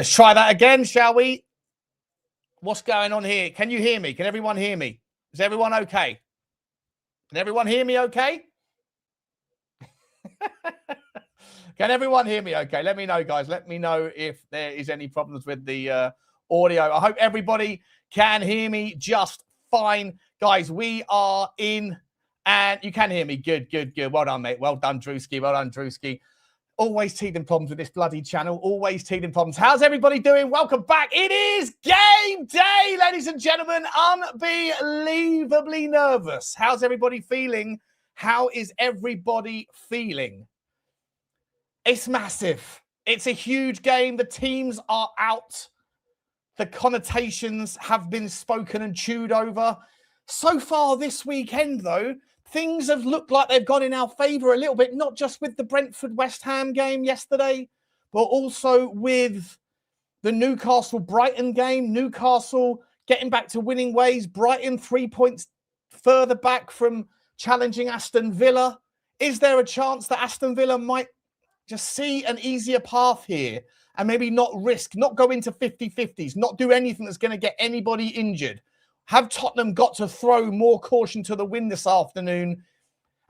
Let's try that again, shall we? What's going on here? Can you hear me? Can everyone hear me? Is everyone okay? Can everyone hear me okay? Can everyone hear me okay? Let me know, guys. Let me know if there is any problems with the audio. I hope everybody can hear me just fine. Guys, we are in and you can hear me. Good, good, good. Well done, mate. Well done, Drewski. Well done, Drewski. Always teething problems with this bloody channel. Always teething problems. How's everybody doing? Welcome back. It is game day, ladies and gentlemen. Unbelievably nervous. How's everybody feeling? How is everybody feeling? It's massive. It's a huge game. The teams are out. The connotations have been spoken and chewed over. So far this weekend, though, things have looked like they've gone in our favour a little bit, not just with the Brentford-West Ham game yesterday, but also with the Newcastle-Brighton game. Newcastle getting back to winning ways. Brighton 3 points further back from challenging Aston Villa. Is there a chance that Aston Villa might just see an easier path here and maybe not risk, not go into 50-50s, not do anything that's going to get anybody injured? Have Tottenham got to throw more caution to the wind this afternoon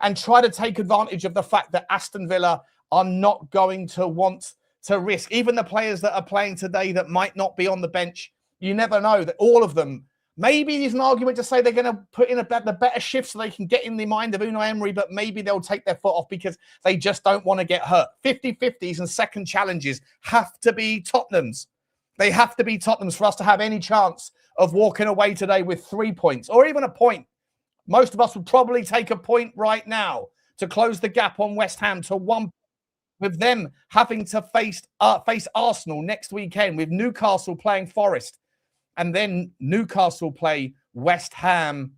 and try to take advantage of the fact that Aston Villa are not going to want to risk? Even the players that are playing today that might not be on the bench, you never know that all of them, maybe there's an argument to say they're going to put in the better shift so they can get in the mind of Unai Emery, but maybe they'll take their foot off because they just don't want to get hurt. 50-50s and second challenges have to be Tottenham's. They have to be Tottenham's for us to have any chance of walking away today with 3 points or even a point. Most of us would probably take a point right now to close the gap on West Ham to 1, with them having to face Arsenal next weekend, with Newcastle playing Forest. And then Newcastle play West Ham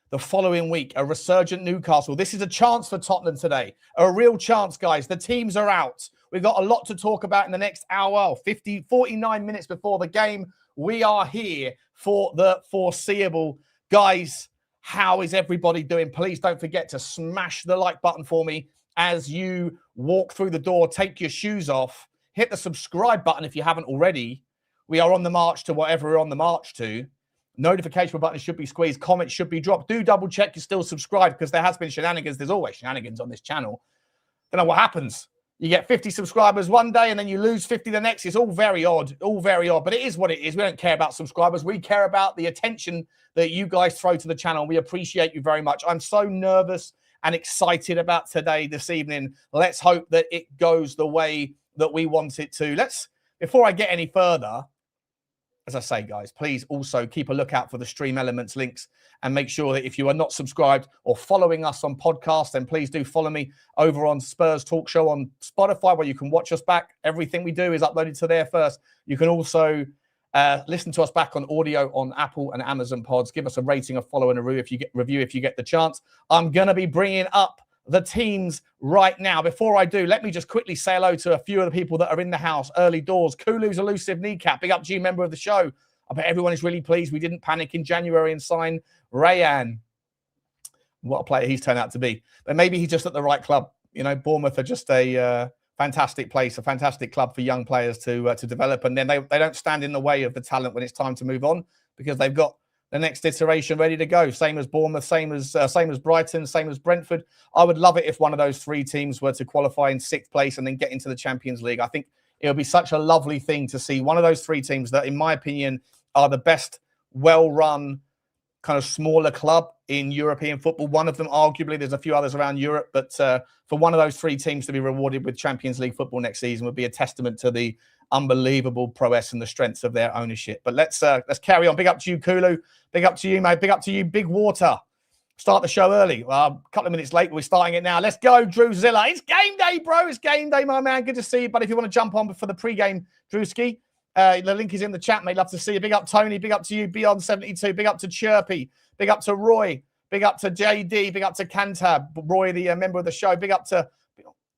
the following week, a resurgent Newcastle. This is a chance for Tottenham today, a real chance, guys. The teams are out. We've got a lot to talk about in the next hour, 49 minutes before the game. We are here for the foreseeable. Guys, how is everybody doing? Please don't forget to smash the like button for me as you walk through the door. Take your shoes off. Hit the subscribe button if you haven't already. We are on the march to whatever we're on the march to. Notification button should be squeezed. Comments should be dropped. Do double check you're still subscribed because there has been shenanigans. There's always shenanigans on this channel. Don't know what happens. You get 50 subscribers one day and then you lose 50 the next. It's all very odd. All very odd. But it is what it is. We don't care about subscribers. We care about the attention that you guys throw to the channel. We appreciate you very much. I'm so nervous and excited about today, this evening. Let's hope that it goes the way that we want it to. Before I get any further, as I say, guys, please also keep a lookout for the Stream Elements links and make sure that if you are not subscribed or following us on podcast, then please do follow me over on Spurs Talk Show on Spotify, where you can watch us back. Everything we do is uploaded to there first. You can also listen to us back on audio on Apple and Amazon Pods. Give us a rating, a follow, and a review if you get the chance. I'm going to be bringing up the teams right now. Before I do, let me just quickly say hello to a few of the people that are in the house early doors. Kulu's elusive kneecap, big up to you, member of the show. I bet everyone is really pleased we didn't panic in January and sign Rayan. What a player he's turned out to be. But maybe he's just at the right club. You know, Bournemouth are just a fantastic place, a fantastic club for young players to develop. And then they don't stand in the way of the talent when it's time to move on because they've got the next iteration ready to go. Same as Bournemouth, same as Brighton, same as Brentford. I would love it if one of those three teams were to qualify in 6th place and then get into the Champions League. I think it would be such a lovely thing to see one of those three teams that, in my opinion, are the best, well-run, kind of smaller club in European football. One of them, arguably, there's a few others around Europe, but for one of those three teams to be rewarded with Champions League football next season would be a testament to the unbelievable prowess and the strengths of their ownership. But let's carry on. Big up to you, Kulu. Big up to you, mate. Big up to you, Big Water. Start the show early. A couple of minutes late. We're starting it now. Let's go, Drew Zilla. It's game day, bro. It's game day, my man. Good to see you. But if you want to jump on for the pre-game, Drewski, the link is in the chat, mate. Love to see you. Big up, Tony. Big up to you, Beyond72. Big up to Chirpy. Big up to Roy. Big up to JD. Big up to Cantab. Roy, the member of the show. Big up to...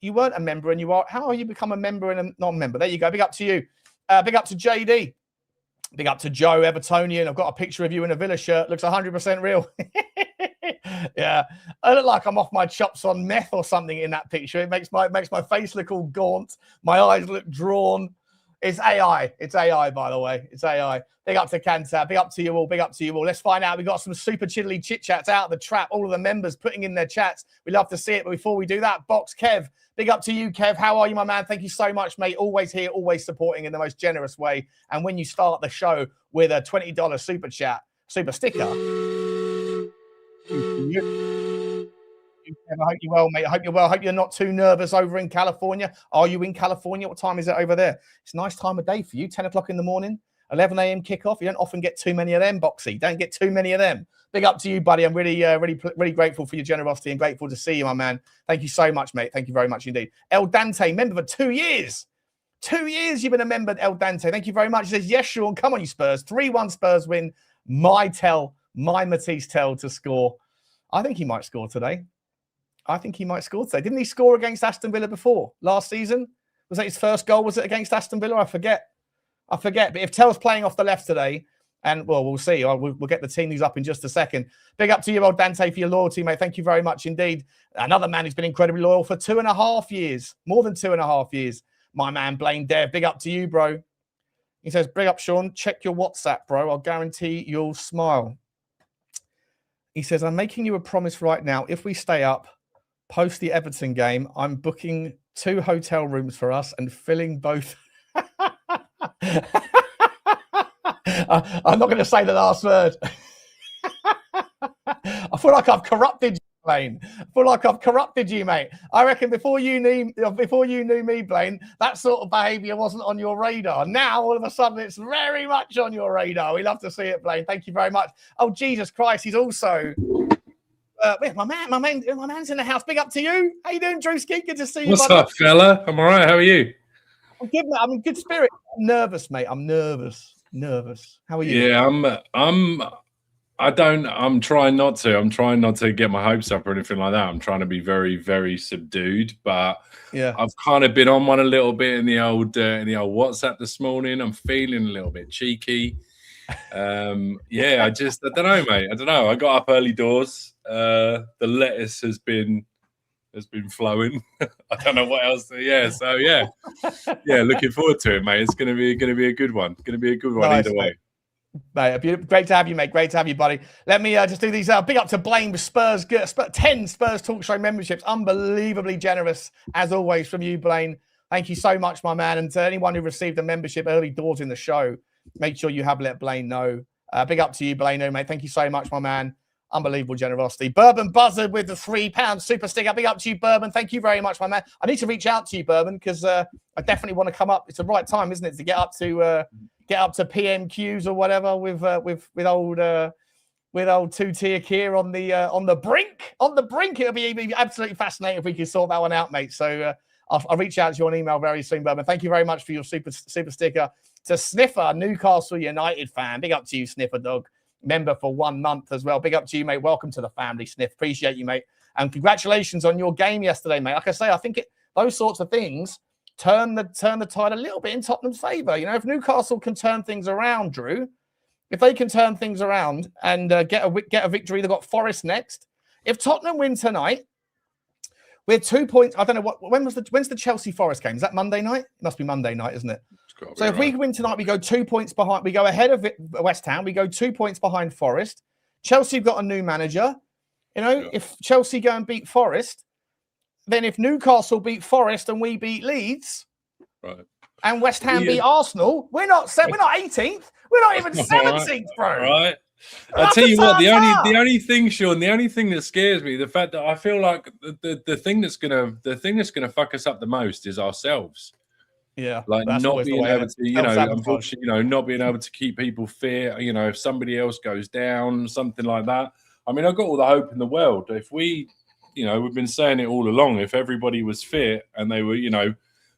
You weren't a member and you are... How are you become a member and a non-member? There you go. Big up to you. Big up to JD. Big up to Joe Evertonian. I've got a picture of you in a Villa shirt. Looks 100% real. Yeah. I look like I'm off my chops on meth or something in that picture. It makes my face look all gaunt. My eyes look drawn. It's AI. It's AI, by the way. It's AI. Big up to Kantar. Big up to you all. Big up to you all. Let's find out. We've got some super chiddly chit-chats out of the trap. All of the members putting in their chats. We love to see it. But before we do that, Box Kev. Big up to you, Kev. How are you, my man? Thank you so much, mate. Always here, always supporting in the most generous way. And when you start the show with a $20 super chat, super sticker. I hope you're well, mate. I hope you're well. I hope you're not too nervous over in California. Are you in California? What time is it over there? It's a nice time of day for you. 10 o'clock in the morning, 11 a.m. kickoff. You don't often get too many of them, Boxy. Don't get too many of them. Big up to you, buddy. I'm really grateful for your generosity and grateful to see you, my man. Thank you so much, mate. Thank you very much indeed. El Dante, member for 2 years. 2 years you've been a member, El Dante. Thank you very much. He says, yes, Sean. Come on, you Spurs. 3-1 Spurs win. My Mathys Tel to score. I think he might score today. Didn't he score against Aston Villa before last season? Was that his first goal? Was it against Aston Villa? I forget. But if Tel's playing off the left today, and well, we'll see. We'll get the team news up in just a second. Big up to you, old Dante, for your loyalty, mate. Thank you very much indeed. Another man who's been incredibly loyal for 2.5 years, more than 2.5 years. My man, Blaine Dev. Big up to you, bro. He says, big up, Sean. Check your WhatsApp, bro. I'll guarantee you'll smile. He says, I'm making you a promise right now. If we stay up, post the Everton game, I'm booking 2 hotel rooms for us and filling both. I'm not going to say the last word. I feel like I've corrupted you, Blaine. I feel like I've corrupted you, mate. I reckon before you knew me, Blaine, that sort of behaviour wasn't on your radar. Now, all of a sudden, it's very much on your radar. We love to see it, Blaine. Thank you very much. Oh, Jesus Christ, he's also... my man's in the house. Big up to you. How you doing, Drewski? Good to see you. What's up, fella? I'm all right. How are you? I'm good, mate. I'm in good spirit. I'm nervous, mate. I'm nervous. How are you? Yeah, I'm trying not to. I'm trying not to get my hopes up or anything like that. I'm trying to be very, very subdued. But yeah, I've kind of been on one a little bit in the old WhatsApp this morning. I'm feeling a little bit cheeky. Yeah, I don't know, mate. I don't know. I got up early doors. The lettuce has been flowing. I don't know what else. Yeah, so yeah, looking forward to it, mate. It's gonna be a good one. Gonna be a good one either way. Mate, great to have you, mate. Great to have you, buddy. Let me just do these. Big up to Blaine with Spurs. 10 Spurs Talk Show memberships. Unbelievably generous, as always, from you, Blaine. Thank you so much, my man. And to anyone who received a membership early doors in the show, make sure you have let Blaine know. Big up to you, Blaine, mate. Thank you so much, my man. Unbelievable generosity. Bourbon Buzzard with the £3 super sticker. Big up to you, Bourbon. Thank you very much, my man. I need to reach out to you, Bourbon, because I definitely want to come up. It's the right time, isn't it, to get up to PMQs or whatever with old two-tier Kier on the brink. On the brink, it'll be absolutely fascinating if we can sort that one out, mate. So I'll reach out to you on email very soon, Bourbon. Thank you very much for your super sticker. To Sniffer, Newcastle United fan. Big up to you, Sniffer dog. Member for 1 month as well. Big up to you, mate. Welcome to the family, Sniff. Appreciate you, mate. And congratulations on your game yesterday, mate. Like I say, I think those sorts of things turn the tide a little bit in Tottenham's favour. You know, if Newcastle can turn things around, Drew, if they can turn things around and get a victory, they've got Forest next. If Tottenham win tonight, we're 2 points. I don't know when's the Chelsea Forest game? Is that Monday night? It must be Monday night, isn't it? So if we win tonight, we go 2 points behind. We go ahead of West Ham. We go 2 points behind Forest. Chelsea have got a new manager. You know, if Chelsea go and beat Forest, then if Newcastle beat Forest and we beat Leeds, right, and West Ham beat Arsenal, we're not 18th. We're not even 17th, bro. Right. I'll tell you what, the only thing, Sean, the only thing that scares me, the fact that I feel like the thing that's gonna fuck us up the most is ourselves. Yeah, like not being able to, unfortunately, not being able to keep people fit. If somebody else goes down, something like that. I mean, I've got all the hope in the world. If we, we've been saying it all along. If everybody was fit and they were,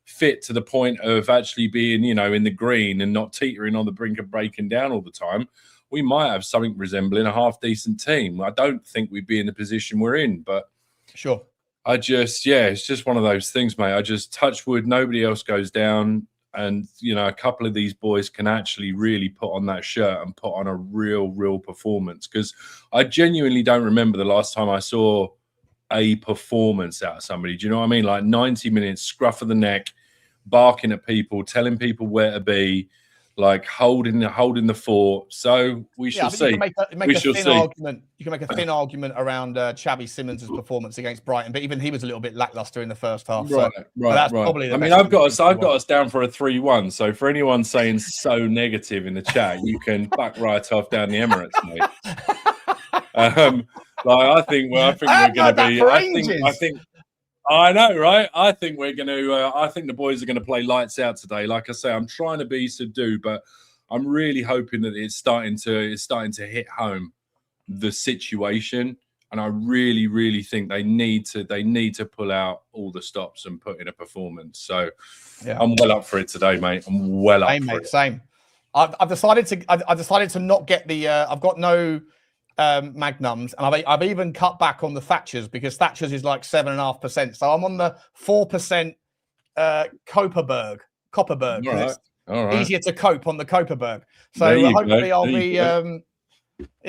fit to the point of actually being, in the green and not teetering on the brink of breaking down all the time, we might have something resembling a half-decent team. I don't think we'd be in the position we're in, but sure. It's just one of those things, mate. I just touch wood, nobody else goes down. And, a couple of these boys can actually really put on that shirt and put on a real performance. Because I genuinely don't remember the last time I saw a performance out of somebody. Do you know what I mean? Like 90 minutes, scruff of the neck, barking at people, telling people where to be, like holding the fort. So we shall see. You can make a thin argument. You can make a thin argument around Xavi Simons' performance against Brighton, but even he was a little bit lackluster in the first half. Right. Probably I mean, I've got us down for a 3-1. So for anyone saying so negative in the chat, you can back right off down the Emirates, mate. I think we're going to be. I know, right? I think we're going to. I think the boys are going to play lights out today. Like I say, I'm trying to be subdued, but I'm really hoping that it's starting to hit home the situation. And I really, really think they need to pull out all the stops and put in a performance. So I'm well up for it today, mate. I'm well up for it. Same. I've decided to not get the. I've got no magnums, and I've even cut back on the Thatchers because Thatchers is like 7.5%. So I'm on the 4% Copperberg. All right. Easier to cope on the Copperberg. So hopefully I'll be.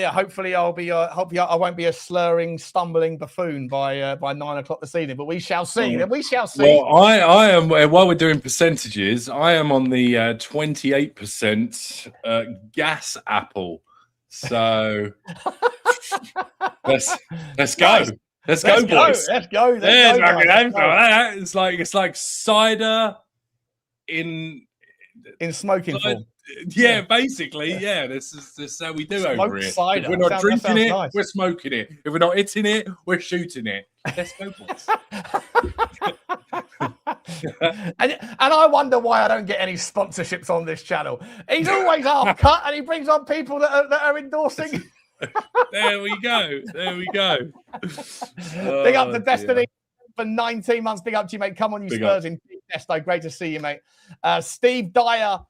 Hopefully I'll be. Hopefully I won't be a slurring, stumbling buffoon by 9 o'clock this evening. But we shall see. We shall see. Well, I am. While we're doing percentages, I am on the 28% gas apple. So let's go. Let's go, boys. Let's go. It's like cider in smoking form. Yeah, basically, yeah. This is how we do over here. Cider. If we're not drinking it, we're smoking it. If we're not hitting it, we're shooting it. Let's go, boys. and I wonder why I don't get any sponsorships on this channel. He's always half cut, and he brings on people that are endorsing. There we go. Big up to Destiny for 19 months. Big up to you, mate. Come on, you Spurs in Desto. Great to see you, mate. Steve Dyer.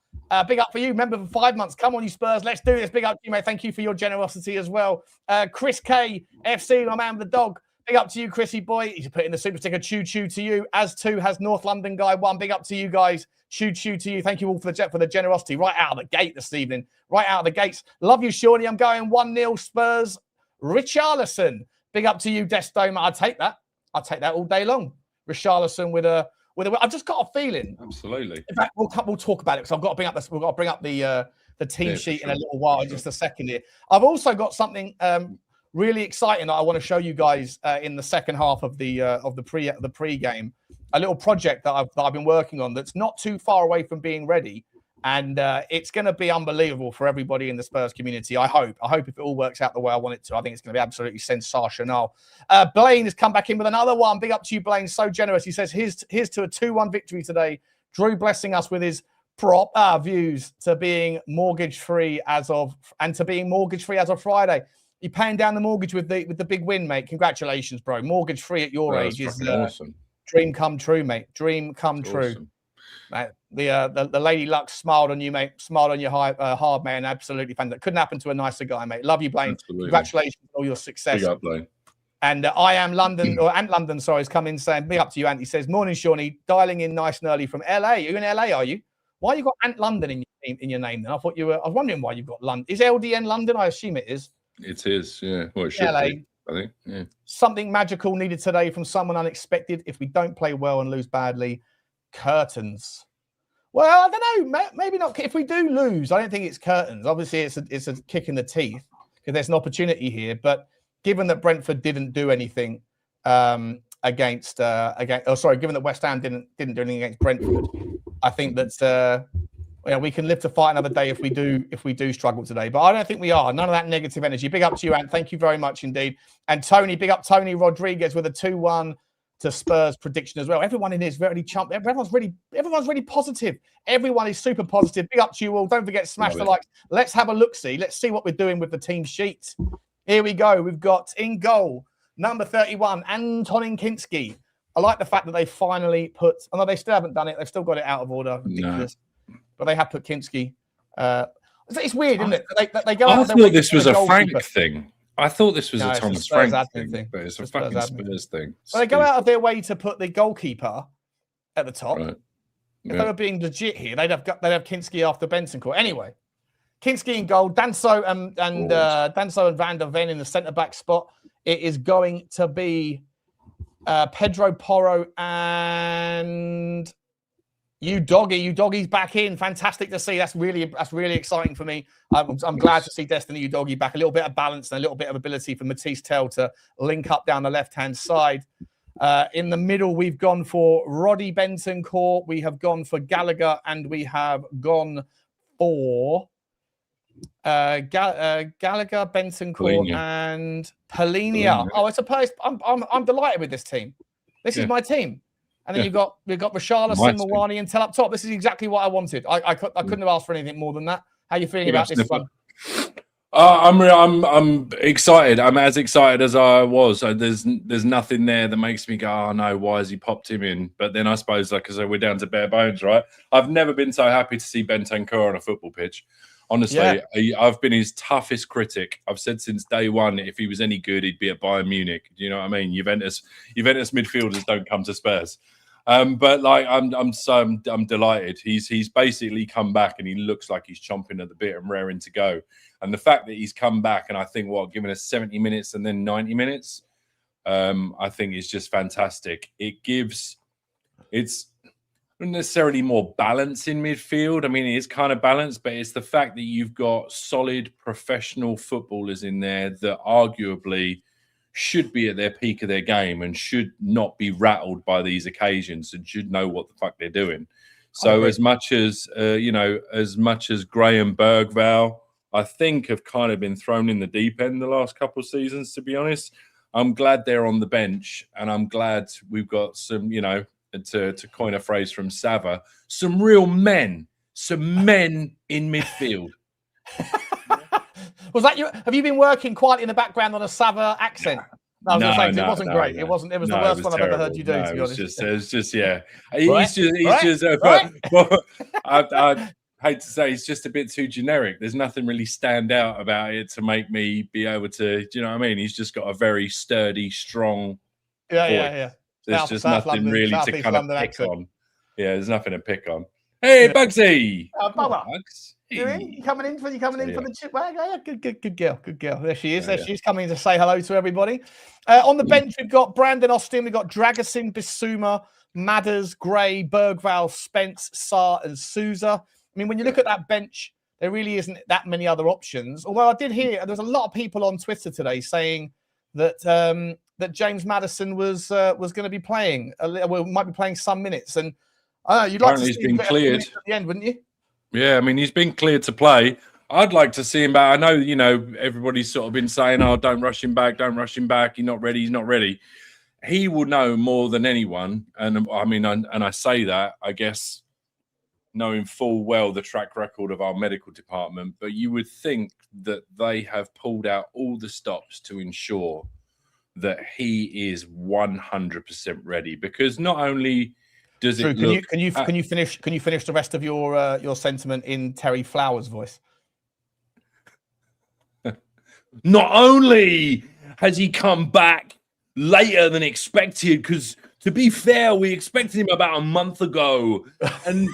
Big up for you, member for 5 months. Come on, you Spurs. Let's do this. Big up to you, mate. Thank you for your generosity as well. Chris K, FC, my man with the dog. Big up to you, Chrissy boy. He's putting the super sticker choo-choo to you. As too has North London guy 1. Big up to you guys. Choo-choo to you. Thank you all for the generosity right out of the gate this evening. Right out of the gates. Love you, Shawnee. I'm going 1-0 Spurs. Richarlison. Big up to you, Destoma. I'll take that. I'll take that all day long. Richarlison with a. I've just got a feeling. Absolutely. In fact, we'll talk about it because I've got to bring up this. We've got to bring up the team sheet in a little while. Just a second here. I've also got something really exciting that I want to show you guys in the second half of the pre-game. A little project that I've been working on that's not too far away from being ready, and it's going to be unbelievable for everybody in the Spurs community. I hope if it all works out the way I want it to. I think it's going to be absolutely sensational. Blaine has come back in with another one. Big up to you, Blaine. So generous. He says here's to a 2-1 victory today. Drew blessing us with his views to being mortgage-free as of Friday. You're paying down the mortgage with the big win, mate. Congratulations, bro. Mortgage-free at your age is awesome. Dream come true, mate. Dream come true. Awesome. Mate, the Lady Luck smiled on you, mate. Smiled on your hard, man. Absolutely fantastic. Couldn't happen to a nicer guy, mate. Love you, Blaine. Absolutely. Congratulations on all your success. Big up, Blaine. And I am London, or Ant London, sorry, has come in saying, big up to you, Ant. He says, morning, Shawnee. Dialing in nice and early from LA. You're in LA, are you? Why you got Ant London in your name then? I was wondering why you've got London. Is LDN London? I assume it is. It is, yeah. Well, it should LA. be, I think. Yeah. Something magical needed today from someone unexpected. If we don't play well and lose badly, curtains. Well, I don't know. Maybe not. If we do lose, I don't think it's curtains. Obviously, it's a kick in the teeth because there's an opportunity here. But given that Brentford didn't do anything given that West Ham didn't do anything against Brentford, I think that we can live to fight another day if we do struggle today. But I don't think we are. None of that negative energy. Big up to you, Ant. Thank you very much indeed. And Tony, big up Tony Rodriguez with a 2-1 to Spurs prediction as well. Everyone in here is very chump. Everyone's really positive. Everyone is super positive. Big up to you all. Don't forget, smash the likes. Let's have a look-see. Let's see what we're doing with the team sheet. Here we go. We've got in goal, number 31, Antonin Kinsky. I like the fact that they finally put, although they still haven't done it, they've still got it out of order. Ridiculous. No. But they have put Kinsky. It's weird, isn't it? They go out. I thought this was a Frank thing. I thought this was a Thomas Frank thing, but it's a fucking Spurs thing. Well, they go out of their way to put the goalkeeper at the top. Right. If they were being legit here, they'd have Kinsky after Bentancur. Anyway, Kinsky in goal, Danso and Van der Ven in the centre back spot. It is going to be Pedro Porro and Udogie's back in. Fantastic to see. That's really exciting for me. I'm glad to see Destiny Udogie back. A little bit of balance and a little bit of ability for Mathys Tel to link up down the left-hand side. In the middle, we've gone for Roddy Bentancur. We have gone for Gallagher, and we have gone for Gallagher, Bentancur, and Polina. Oh, I suppose I'm delighted with this team. This is my team. And then we've got Richalison, Mawani, and Tel up top. This is exactly what I wanted. I couldn't have asked for anything more than that. How are you feeling about this one? I'm excited. I'm as excited as I was. There's nothing there that makes me go, oh no, why has he popped him in? But then I suppose, like I said, we're down to bare bones, right? I've never been so happy to see Bentancur on a football pitch. Honestly, I've been his toughest critic. I've said since day one, if he was any good, he'd be at Bayern Munich. Do you know what I mean? Juventus midfielders don't come to Spurs. But like I'm delighted. He's basically come back and he looks like he's chomping at the bit and raring to go. And the fact that he's come back and I think given us 70 minutes and then 90 minutes, I think is just fantastic. It's not necessarily more balance in midfield. I mean, it is kind of balanced, but it's the fact that you've got solid professional footballers in there that arguably should be at their peak of their game and should not be rattled by these occasions and should know what the fuck they're doing. So as much as Gray and Berghvall, I think have kind of been thrown in the deep end the last couple of seasons, to be honest. I'm glad they're on the bench, and I'm glad we've got some, to coin a phrase from Sava, some real men, some men in midfield. Was that you? Have you been working quietly in the background on a Sava accent? No, it wasn't great. No. It was the worst one I've ever heard you do. To be honest, it was just yeah. I hate to say, it's just a bit too generic. There's nothing really stand out about it to make me be able to. Do you know what I mean? He's just got a very sturdy, strong. Yeah. There's just nothing really to kind of pick on. Yeah, there's nothing to pick on. Hey, Bugsy. Bugs. You coming in for the chip? Well, yeah, good girl. There she is. She's coming to say hello to everybody. On the bench, we've got Brandon Austin, we've got Dragusin, Bissouma, Madders, Gray, Berghvall, Spence, Sarr, and Souza. I mean, when you look at that bench, there really isn't that many other options. Although I did hear there's a lot of people on Twitter today saying that that James Maddison was going to be playing. Might be playing some minutes, and you'd like to see him cleared at the end, wouldn't you? Yeah, I mean, he's been cleared to play. I'd like to see him back. I know, everybody's sort of been saying, oh, don't rush him back. He's not ready. He will know more than anyone. And I mean, and I say that, I guess, knowing full well the track record of our medical department, but you would think that they have pulled out all the stops to ensure that he is 100% ready. Because not only does it look... Can you finish the rest of your sentiment in Terry Flowers' voice? Not only has he come back later than expected, because to be fair, we expected him about a month ago, and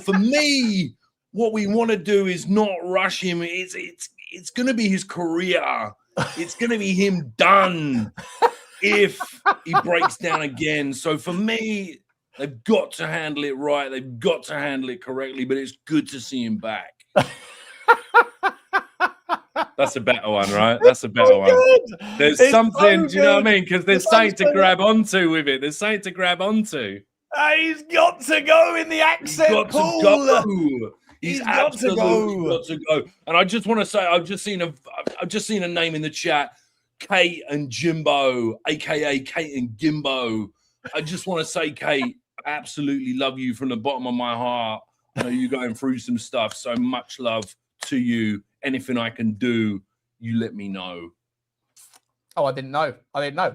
for me, what we want to do is not rush him. It's going to be his career. It's going to be him done if he breaks down again. So for me, they've got to handle it right. They've got to handle it correctly, but it's good to see him back. That's a better one, right? That's a better one. There's something, do you know what I mean? Because there's something to grab onto with it. There's something to grab onto. He's got to go in the accent pool. He's absolutely got to go. And I just want to say, I've just seen a name in the chat, Kate and Jimbo, aka Kate and Gimbo. I just want to say, Kate, I absolutely love you from the bottom of my heart. I know you're going through some stuff, so much love to you. Anything I can do, you let me know. Oh, I didn't know.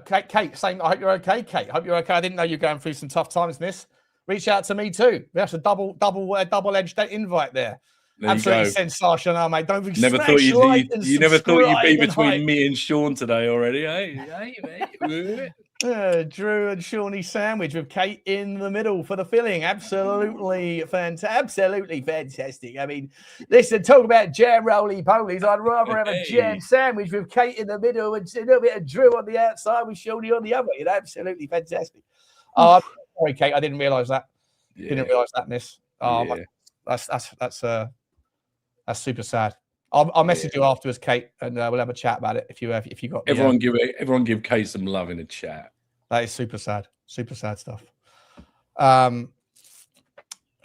Kate, saying, I hope you're okay, Kate. I hope you're okay. I didn't know you're going through some tough times, miss. Reach out to me too. That's a double-edged invite there. Absolutely sensational, mate. Don't be never thought you never thought you'd be between me and Sean today already, eh? Drew and Shawnee sandwich with Kate in the middle for the filling. Absolutely fantastic. I mean, listen, talk about jam roly-polies. I'd rather have a jam sandwich with Kate in the middle and a little bit of Drew on the outside with Shawnee on the other. Absolutely fantastic. Sorry, Kate, I didn't realise that. Didn't realise that, miss. Yeah. That's super sad. I'll message you afterwards, Kate, and we'll have a chat about it if you got. Everyone give Kate some love in a chat. That is super sad stuff.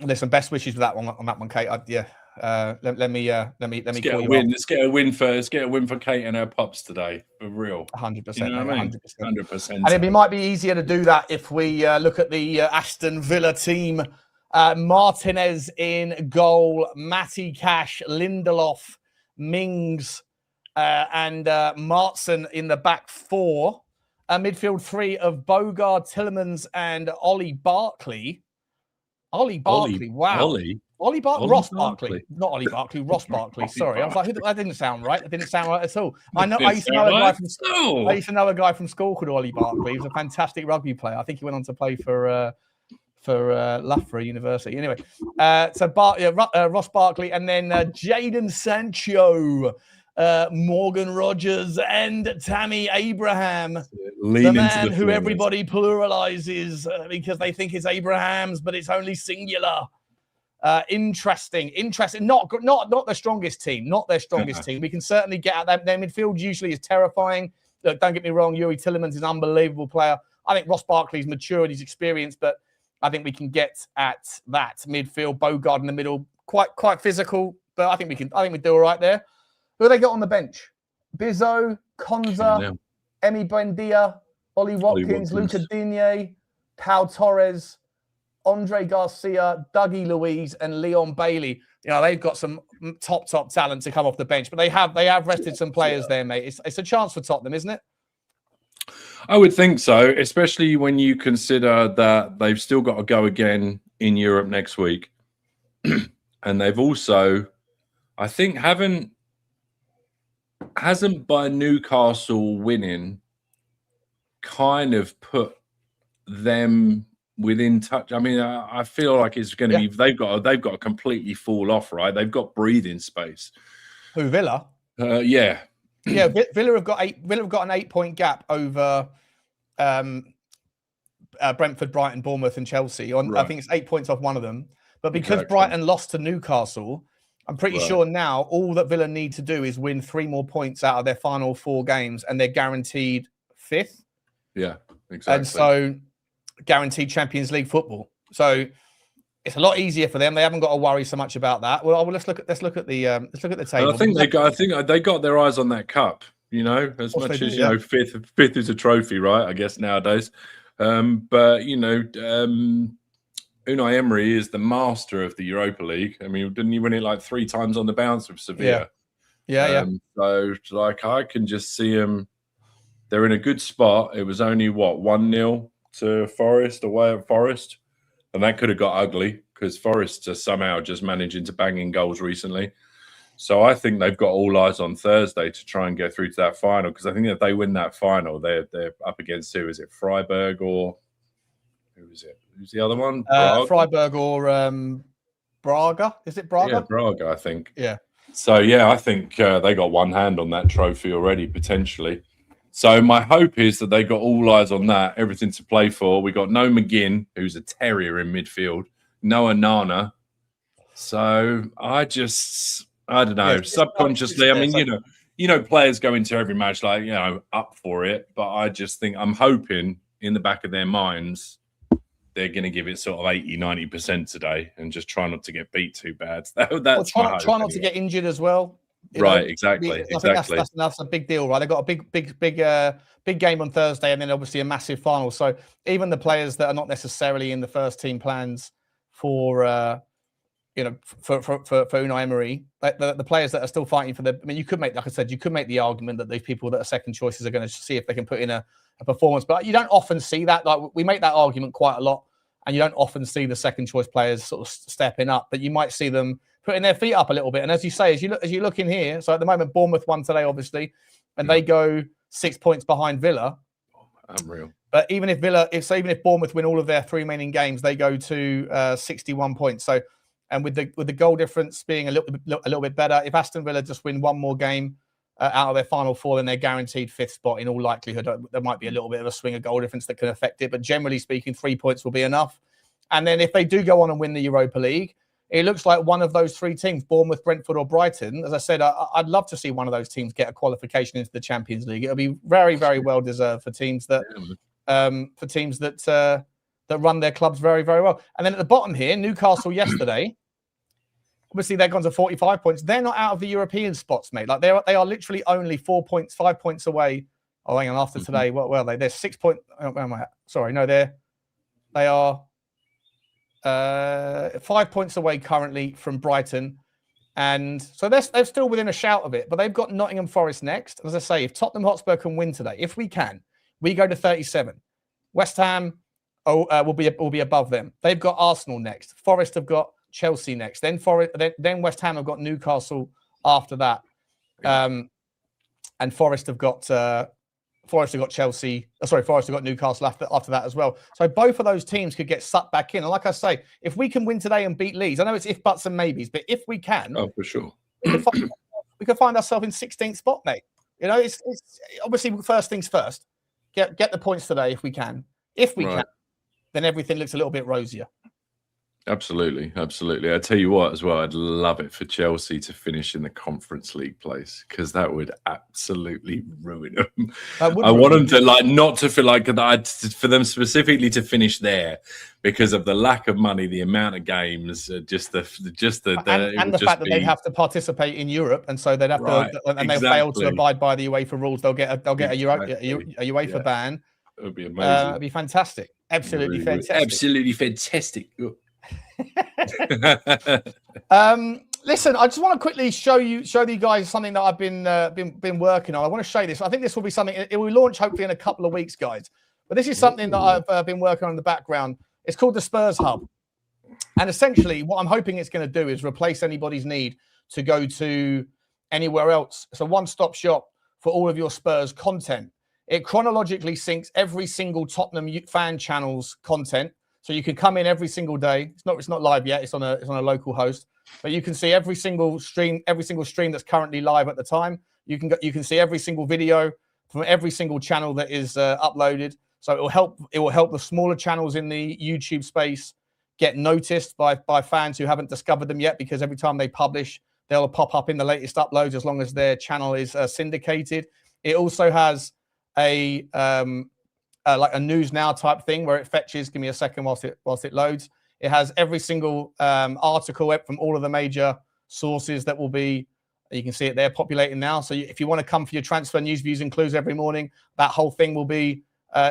Listen, best wishes for that one on that one, Kate. Let me get a win. Let's get a win for Kate and her pops today, for real. 100%. You know what I mean? 100%. And it might be easier to do that if we look at the Aston Villa team. Martinez in goal, Matty Cash, Lindelof, Mings, and Maatsen in the back four. Midfield three of Bogard, Tillemans, and Ollie Barkley. Ollie Barkley, wow. Ross Barkley. Not Ollie Barkley, Ross Barkley. Sorry. I was like, that didn't sound right. That didn't sound right at all. I used to know a guy from school called Ollie Barkley. He was a fantastic rugby player. I think he went on to play for Loughborough University. Anyway, Ross Barkley, and then Jadon Sancho, Morgan Rogers, and Tammy Abraham, the man who everybody pluralizes because they think it's Abraham's, but it's only singular. Interesting. Not the strongest team. Not their strongest team. We can certainly get at that. Their midfield usually is terrifying. Look, don't get me wrong. Yuri Tillemans is an unbelievable player. I think Ross Barkley's matured, he's experienced, but I think we can get at that midfield. Bogard in the middle, quite physical, but I think we do all right there. Who they got on the bench? Bizzo, Konza, Emi Buendia, Ollie Watkins, Luca Digne, Pau Torres, Andre Garcia, Dougie Luiz, and Leon Bailey. You know, they've got some top talent to come off the bench, but they have rested some players there, mate. It's a chance for Tottenham, isn't it? I would think so, especially when you consider that they've still got to go again in Europe next week. And they've also, I think, hasn't by Newcastle winning kind of put them within touch. I mean, I feel like it's going to be they've got to completely fall off, right? They've got breathing space. Who, Villa? Yeah. Yeah, Villa have got an 8-point gap over Brentford, Brighton, Bournemouth, and Chelsea. I think it's 8 points off one of them. But because Brighton lost to Newcastle, I'm pretty sure now all that Villa need to do is win 3 more points out of their final 4 games, and they're guaranteed 5th. Yeah, exactly. And so guaranteed Champions League football. So it's a lot easier for them. They haven't got to worry so much about that. Well, let's look at the table. I think they got their eyes on that cup. You know, as much as you know, fifth is a trophy, right? I guess nowadays. But you know, Unai Emery is the master of the Europa League. I mean, didn't he win it like 3 times on the bounce with Sevilla? Yeah. So, like, I can just see them. They're in a good spot. It was only 1-0 to Forest, away at Forest. And that could have got ugly because Forest are somehow just managing to bang in goals recently. So I think they've got all eyes on Thursday to try and get through to that final, because I think if they win that final, they're up against who? Is it Freiburg or who is it? Who's the other one? Freiburg or Braga? Is it Braga? Yeah, Braga, I think. Yeah. So, yeah, I think they got one hand on that trophy already, potentially. So my hope is that they got all eyes on that, everything to play for. We got no McGinn, who's a terrier in midfield, no Onana. So I don't know. Subconsciously, I mean, you know, players go into every match like, you know, up for it. But I just think I'm hoping in the back of their minds they're going to give it sort of 80-90% today and just try not to get beat too bad. That's try not to get injured as well. Right, exactly. I think that's a big deal, right? They've got a big game on Thursday, and then obviously a massive final. So even the players that are not necessarily in the first team plans for Unai Emery, the players that are still fighting for you could make, like I said, the argument that these people that are second choices are going to see if they can put in a performance, but you don't often see that. Like, we make that argument quite a lot, and you don't often see the second choice players sort of stepping up, but you might see them putting their feet up a little bit. And as you say, as you look in here, so at the moment, Bournemouth won today, obviously, and they go 6 points behind Villa. Unreal. But even if Bournemouth win all of their 3 remaining games, they go to 61 points. So, and with the goal difference being a little bit better, if Aston Villa just win 1 more game out of their final 4, then they're guaranteed 5th spot in all likelihood. There might be a little bit of a swing of goal difference that can affect it, but generally speaking, 3 points will be enough. And then if they do go on and win the Europa League, it looks like one of those 3 teams, Bournemouth, Brentford or Brighton. As I said, I'd love to see one of those teams get a qualification into the Champions League. It'll be very, very well deserved for teams that that run their clubs very, very well. And then at the bottom here, Newcastle yesterday, obviously they've gone to 45 points. They're not out of the European spots, mate. Like they are literally only 4 points, 5 points away. Oh, hang on, after today, what were they? They're 6 points. Where am I at? Sorry, no, they are 5 points away currently from Brighton. And so they're still within a shout of it, but they've got Nottingham Forest next. As I say, if Tottenham Hotspur can win today, if we can, we go to 37. West Ham will be above them. They've got Arsenal next. Forest have got Chelsea next. Then West Ham have got Newcastle after that. And Forest have got Chelsea. Forest have got Newcastle after that as well. So both of those teams could get sucked back in. And like I say, if we can win today and beat Leeds, I know it's if, buts and maybes, but if we can, for sure, we could find ourselves in 16th spot, mate. You know, it's obviously first things first. Get the points today if we can. If we can, then everything looks a little bit rosier. Absolutely. I tell you what, as well, I'd love it for Chelsea to finish in the Conference League place, because that would absolutely ruin them. I want them to not to feel like that, for them specifically to finish there because of the lack of money, the amount of games, the fact that they'd have to participate in Europe, and so they'd have to, and they'll fail to abide by the UEFA rules. They'll get a UEFA ban. It would be amazing. It'd be fantastic. Absolutely fantastic. Absolutely fantastic. Listen, I just want to quickly show you guys something that I've been working on. I want to show you this. I think this will be something. It will launch hopefully in a couple of weeks, guys. But this is something that I've been working on in the background. It's called the Spurs Hub, and essentially, what I'm hoping it's going to do is replace anybody's need to go to anywhere else. It's a one-stop shop for all of your Spurs content. It chronologically syncs every single Tottenham fan channel's content. So you can come in every single day. It's not live yet. It's on a local host, but you can see every single stream that's currently live at the time. You can see every single video from every single channel that is uploaded. So it will help the smaller channels in the YouTube space get noticed by fans who haven't discovered them yet, because every time they publish, they'll pop up in the latest uploads as long as their channel is syndicated. It also has a like a news now type thing where it fetches. Give me a second whilst it loads. It has every single article from all of the major sources that will be. You can see it there populating now. So if you want to come for your transfer news, views, and clues every morning, that whole thing will be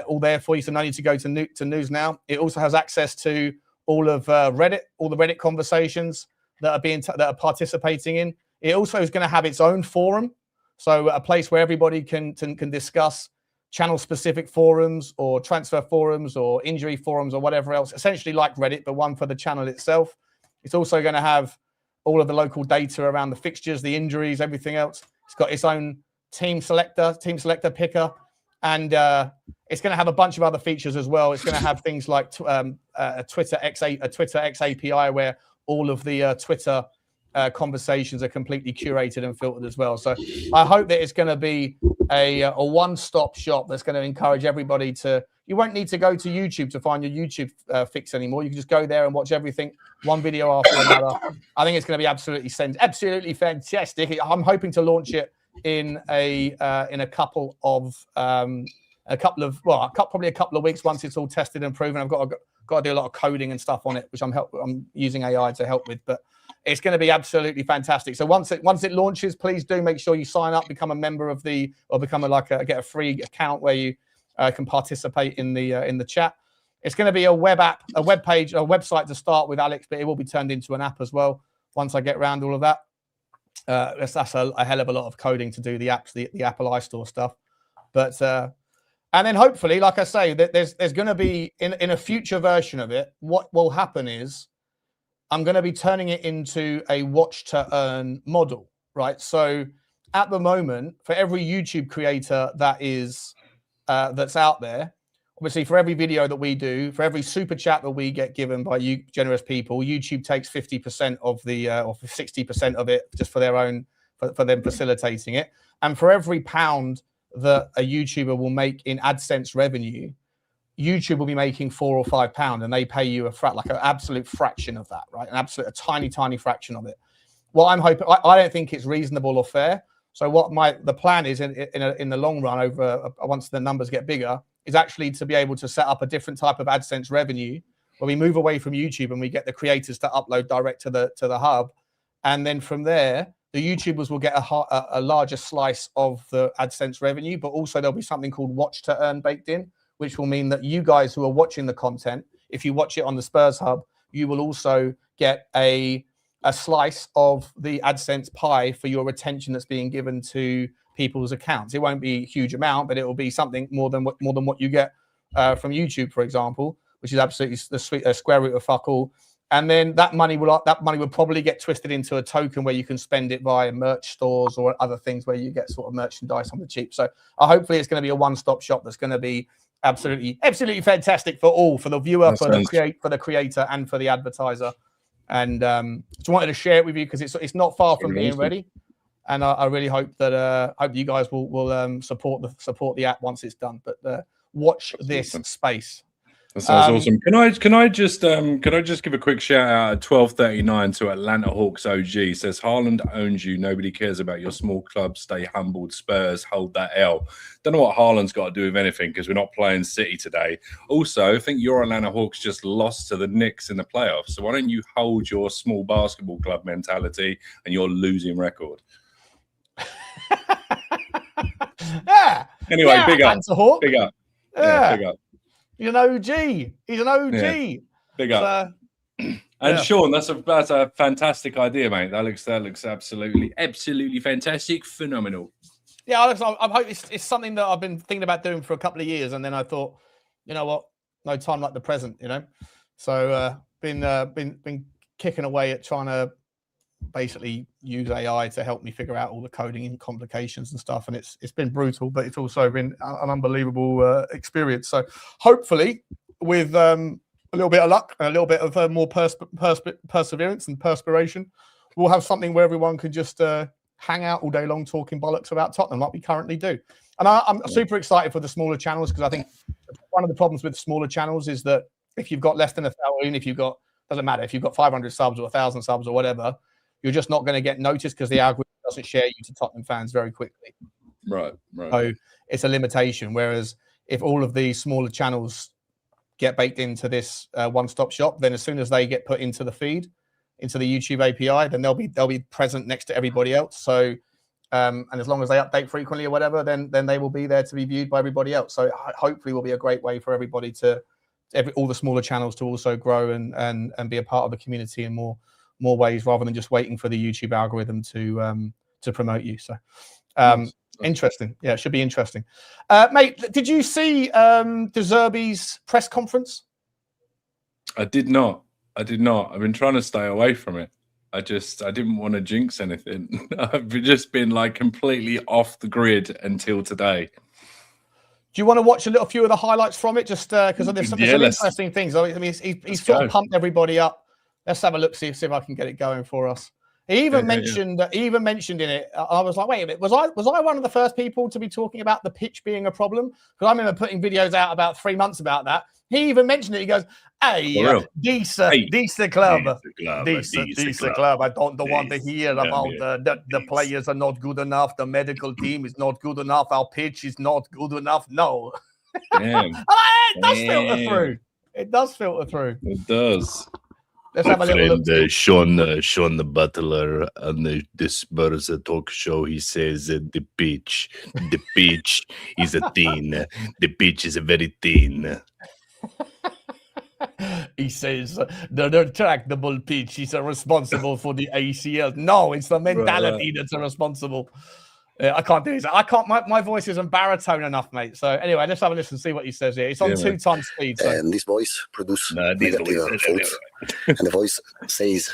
all there for you. So no need to go to news now. It also has access to all of Reddit, all the Reddit conversations that are participating in. It also is going to have its own forum, so a place where everybody can discuss channel-specific forums or transfer forums or injury forums or whatever else, essentially like Reddit, but one for the channel itself. It's also going to have all of the local data around the fixtures, the injuries, everything else. It's got its own team selector picker, and it's going to have a bunch of other features as well. It's going to have things like a Twitter X API where all of the Twitter conversations are completely curated and filtered as well. So I hope that it's going to be a one-stop shop that's going to encourage everybody to. You won't need to go to YouTube to find your YouTube fix anymore. You can just go there and watch everything, one video after another. I think it's going to be absolutely fantastic. I'm hoping to launch it in a couple of weeks once it's all tested and proven. I've got to do a lot of coding and stuff on it, which I'm using AI to help with, but it's going to be absolutely fantastic. So once it launches, please do make sure you sign up, become a member of get a free account where you can participate in the chat. It's going to be a web app, a web page, a website to start with, Alex, but it will be turned into an app as well once I get around all of that. That's a hell of a lot of coding to do the apps, the Apple iStore stuff. But and then hopefully, like I say, there's going to be in a future version of it. What will happen is I'm going to be turning it into a watch to earn model, right? So at the moment, for every YouTube creator that's out there, obviously for every video that we do, for every super chat that we get given by you generous people, YouTube takes 50% of the or 60% of it just for their own for them facilitating it. And for every pound that a YouTuber will make in AdSense revenue, YouTube will be making £4 or £5, and they pay you like an absolute fraction of that, right? A tiny, tiny fraction of it. What I'm hoping, I don't think it's reasonable or fair. So the plan is in the long run, over once the numbers get bigger, is actually to be able to set up a different type of AdSense revenue where we move away from YouTube and we get the creators to upload direct to the hub, and then from there the YouTubers will get a larger slice of the AdSense revenue, but also there'll be something called watch to earn baked in, which will mean that you guys who are watching the content, if you watch it on the Spurs hub, you will also get a slice of the AdSense pie for your attention that's being given to people's accounts. It won't be a huge amount, but it will be something more than what you get from YouTube, for example, which is absolutely the square root of fuck all. And then that money will probably get twisted into a token where you can spend it via merch stores or other things where you get sort of merchandise on the cheap. So hopefully it's going to be a one-stop shop that's going to be absolutely fantastic for all, for the viewer, for the creator, and for the advertiser. And just wanted to share it with you because it's not far from being ready, and I really hope that you guys will support the app once it's done. But watch this space. That sounds awesome. Can I just give a quick shout out at 12:39 to Atlanta Hawks OG? Says Haaland owns you. Nobody cares about your small club. Stay humbled. Spurs hold that L. Don't know what Haaland's got to do with anything because we're not playing City today. Also, I think your Atlanta Hawks just lost to the Knicks in the playoffs. So why don't you hold your small basketball club mentality and your losing record? Yeah. Anyway, yeah, big up. Big up. Yeah, big up. He's an OG. He's an OG. Yeah. Big up. And Sean, that's a fantastic idea, mate. That looks absolutely fantastic, phenomenal. Yeah, I hope it's something that I've been thinking about doing for a couple of years, and then I thought, you know what, no time like the present, you know. So been kicking away at trying to basically use AI to help me figure out all the coding and complications and stuff, and it's been brutal, but it's also been an unbelievable experience. So hopefully with a little bit of luck and a little bit of more perseverance and perspiration, we'll have something where everyone can just hang out all day long talking bollocks about Tottenham like we currently do. And I'm super excited for the smaller channels, because I think one of the problems with smaller channels is that if you've got less than 1,000, doesn't matter if you've got 500 subs or 1,000 subs or whatever, you're just not going to get noticed because the algorithm doesn't share you to Tottenham fans very quickly. Right. So it's a limitation. Whereas if all of these smaller channels get baked into this one-stop shop, then as soon as they get put into the feed, into the YouTube API, then they'll be present next to everybody else. So and as long as they update frequently or whatever, then they will be there to be viewed by everybody else. So hopefully will be a great way for everybody all the smaller channels to also grow and be a part of the community in more ways, rather than just waiting for the YouTube algorithm to promote you. So interesting. Yeah, it should be interesting. Mate, did you see De Zerbi's press conference? I did not. I've been trying to stay away from it. I didn't want to jinx anything. I've just been like completely off the grid until today. Do you want to watch a few of the highlights from it? Just because there's some interesting things. I mean, he's sort of pumped everybody up. Let's have a look, see if I can get it going for us. He even mentioned in it. I was like, wait a minute, was I one of the first people to be talking about the pitch being a problem? Because I remember putting videos out about 3 months about that. He even mentioned it. He goes, "Hey, decent club. I don't want to hear about the players are not good enough. The medical team is not good enough. Our pitch is not good enough." No, it does filter through. It does filter through. It does. Let's have a little look. Sean the Butler on the Spurs talk show. He says the pitch is a thin. The pitch is a very thin. He says the retractable pitch is responsible for the ACL. No, it's the mentality that's responsible. I can't do this. I can't. My voice isn't baritone enough, mate. So anyway, let's have a listen. See what he says here. It's on 2 times speed. So. And this voice produces negative thoughts. And the voice says,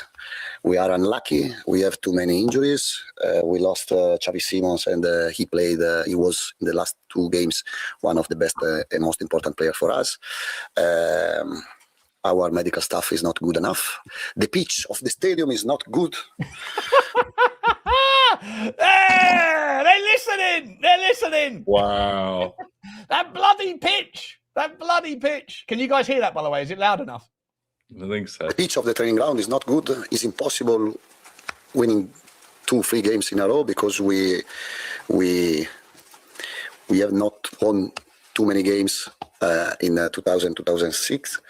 "We are unlucky. We have too many injuries. We lost Xavi Simons, and he played. He was in the last 2 games one of the best and most important players for us. Our medical staff is not good enough. The pitch of the stadium is not good." They're listening. Wow. That bloody pitch. That bloody pitch. Can you guys hear that, by the way? Is it loud enough? I think so. The pitch of the training ground is not good. It's impossible winning 2-3 games in a row because we have not won too many games in 2006.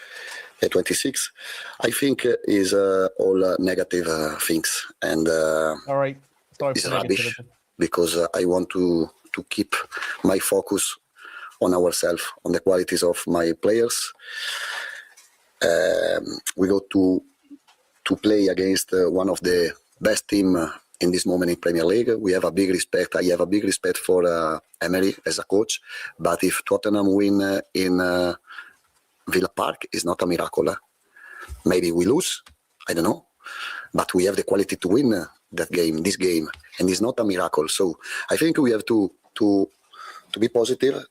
26, I think, is all negative things, and all right. Sorry it's for rubbish because I want to keep my focus on ourselves, on the qualities of my players. We go to play against one of the best team in this moment in Premier League. We have a big respect. I have a big respect for Emery as a coach, but if Tottenham win in Villa Park is not a miracle. Maybe we lose, I don't know, but we have the quality to win this game, and it's not a miracle. So I think we have to be positive,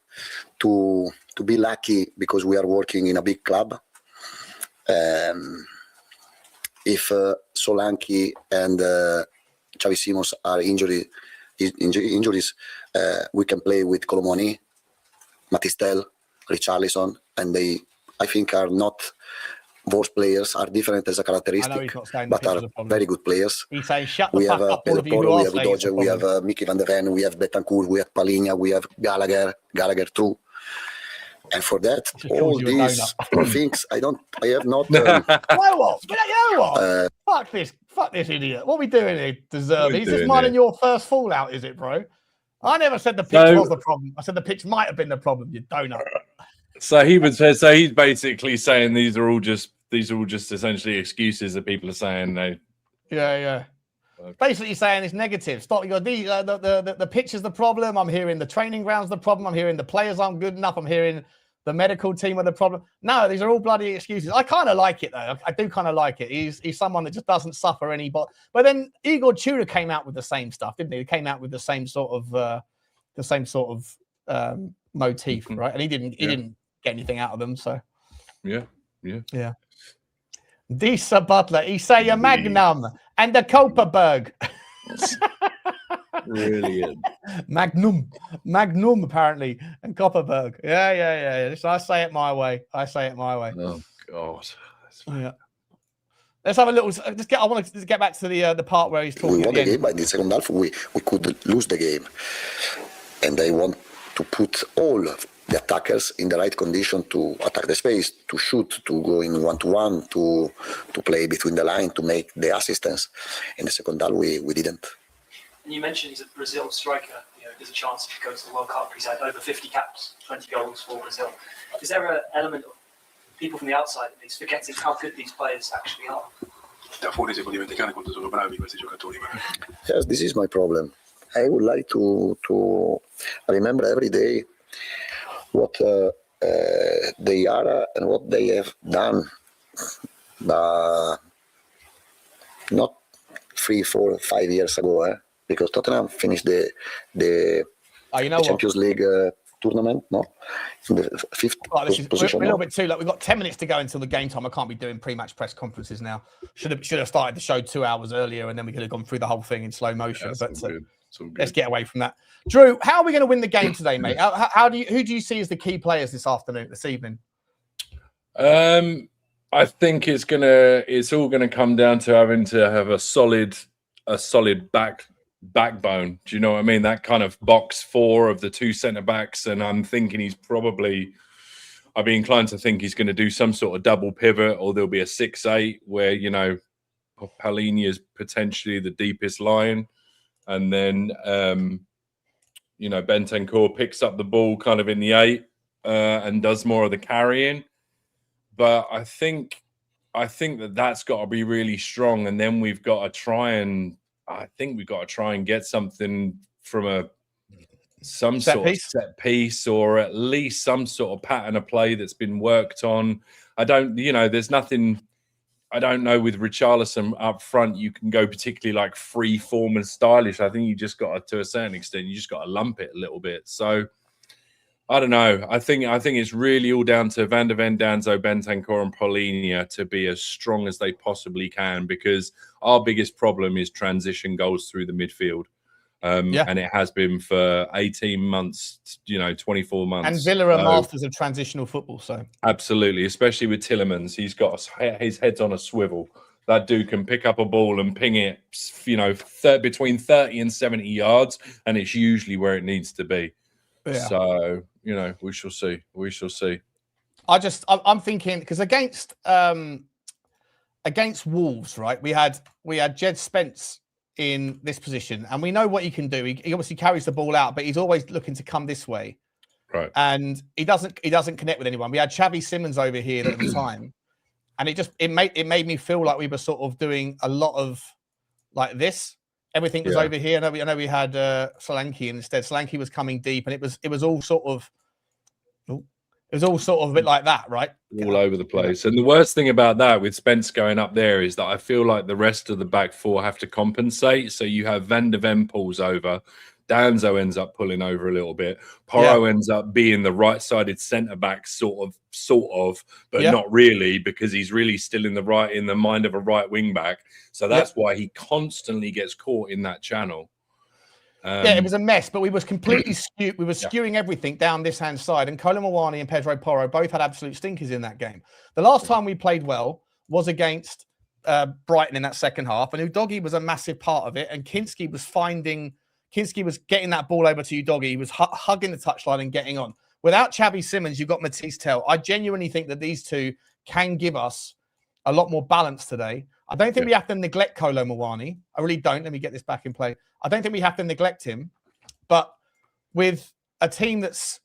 to be lucky because we are working in a big club. If Solanke and Xavi Simons are injuries, we can play with Colomoni, Mathys Tel, Richalison, and they, I think, are not those players, are different as a characteristic, but are very good players. He's saying, shut the we fuck have up, Pedro all of you who Porro, we are have saying it's a Udogie, we problem. have Micky van der Ven, we have Betancourt, we have Palinha, we have Gallagher too. And for that, all these things, I have not. You know what? Fuck this idiot. What are we doing here, Deserve? Is this mine and your first fallout, is it, bro? I never said the pitch was the problem. I said the pitch might have been the problem, you donut. So he's basically saying these are all just essentially excuses that people are saying they. Yeah. Okay. Basically saying it's negative. Stop. You got the pitch is the problem. I'm hearing the training ground's the problem. I'm hearing the players aren't good enough. I'm hearing the medical team are the problem. No, these are all bloody excuses. I kind of like it though. I do kind of like it. He's someone that just doesn't suffer any. But then Igor Tudor came out with the same stuff, didn't he? He came out with the same sort of motif, right? And he didn't get anything out of them. So yeah. Disa Butler, Isaiah Magnum, and the Koperberg. Brilliant. Magnum, apparently, and Kopperberg. Yeah. So I say it my way. Oh God. Yeah. Let's have a little. I want to get back to the part where he's talking. We won the game, but in the second half we could lose the game, and I want to put all the attackers in the right condition to attack the space, to shoot, to go in 1-to-1, to play between the line, to make the assistance. In the second half, we didn't. And you mentioned he's a Brazil striker. There's a chance if he goes to the World Cup, he's had over 50 caps, 20 goals for Brazil. Is there an element of people from the outside at least forgetting how good these players actually are? Yes, this is my problem. I would like to remember every day what they are and what they have done, but not 3, 4, 5 years ago, because Tottenham finished the Champions League tournament, no? In the 5th position. We're a little bit too late. We've got 10 minutes to go until the game time. I can't be doing pre-match press conferences now. Should have started the show 2 hours earlier, and then we could have gone through the whole thing in slow motion. But let's get away from that. Drew, how are we going to win the game today, mate? Who do you see as the key players this evening? I think it's all gonna come down to having to have a solid backbone. Do you know what I mean? That kind of box 4 of the 2 centre backs, and I'm thinking I'd be inclined to think he's going to do some sort of double pivot, or there'll be a 6-8 where Palinha is potentially the deepest line, and then Bentancur picks up the ball kind of in the 8 and does more of the carrying. But I think that's got to be really strong, and then we've got to try and get something from some sort of set piece, or at least some sort of pattern of play that's been worked on. There's nothing. I don't know, with Richalison up front, you can go particularly like free form and stylish. I think you just got to a certain extent, you just got to lump it a little bit. So I don't know. I think it's really all down to Van der Ven, Danzo, Bentancur, and Palinha to be as strong as they possibly can, because our biggest problem is transition goals through the midfield. And it has been for 18 months, 24 months. And Villa are masters of transitional football, so absolutely, especially with Tielemans, he's got his head's on a swivel. That dude can pick up a ball and ping it, between 30 and 70 yards, and it's usually where it needs to be. Yeah. So, we shall see. We shall see. I'm thinking, because against Wolves, right? We had Jed Spence in this position, and we know what he can do. He obviously carries the ball out, but he's always looking to come this way. Right. And he doesn't connect with anyone. We had Xavi Simons over here at the time. And it made me feel like we were sort of doing a lot of like this. Everything was over here. I know we had Solanke instead. Solanke was coming deep, and it was all sort of a bit like that, right? All over the place. And the worst thing about that with Spence going up there is that I feel like the rest of the back four have to compensate. So you have Van de Ven pulls over. Danzo ends up pulling over a little bit. Porro ends up being the right-sided centre-back, sort of, but not really, because he's really still in the mind of a right wing-back. So that's why he constantly gets caught in that channel. It was a mess, but we was completely skewed. We were skewing everything down this hand side, and Kolo Muani and Pedro Porro both had absolute stinkers in that game. The last time we played well was against Brighton in that second half, and Udogie was a massive part of it, and Kinsky was getting that ball over to Udogie. He was hugging the touchline and getting on. Without Xavi Simons, you've got Mathys Tel. I genuinely think that these two can give us a lot more balance today. I don't think we have to neglect Kolo Muani. I really don't. Let me get this back in play. I don't think we have to neglect him. But with a team that's...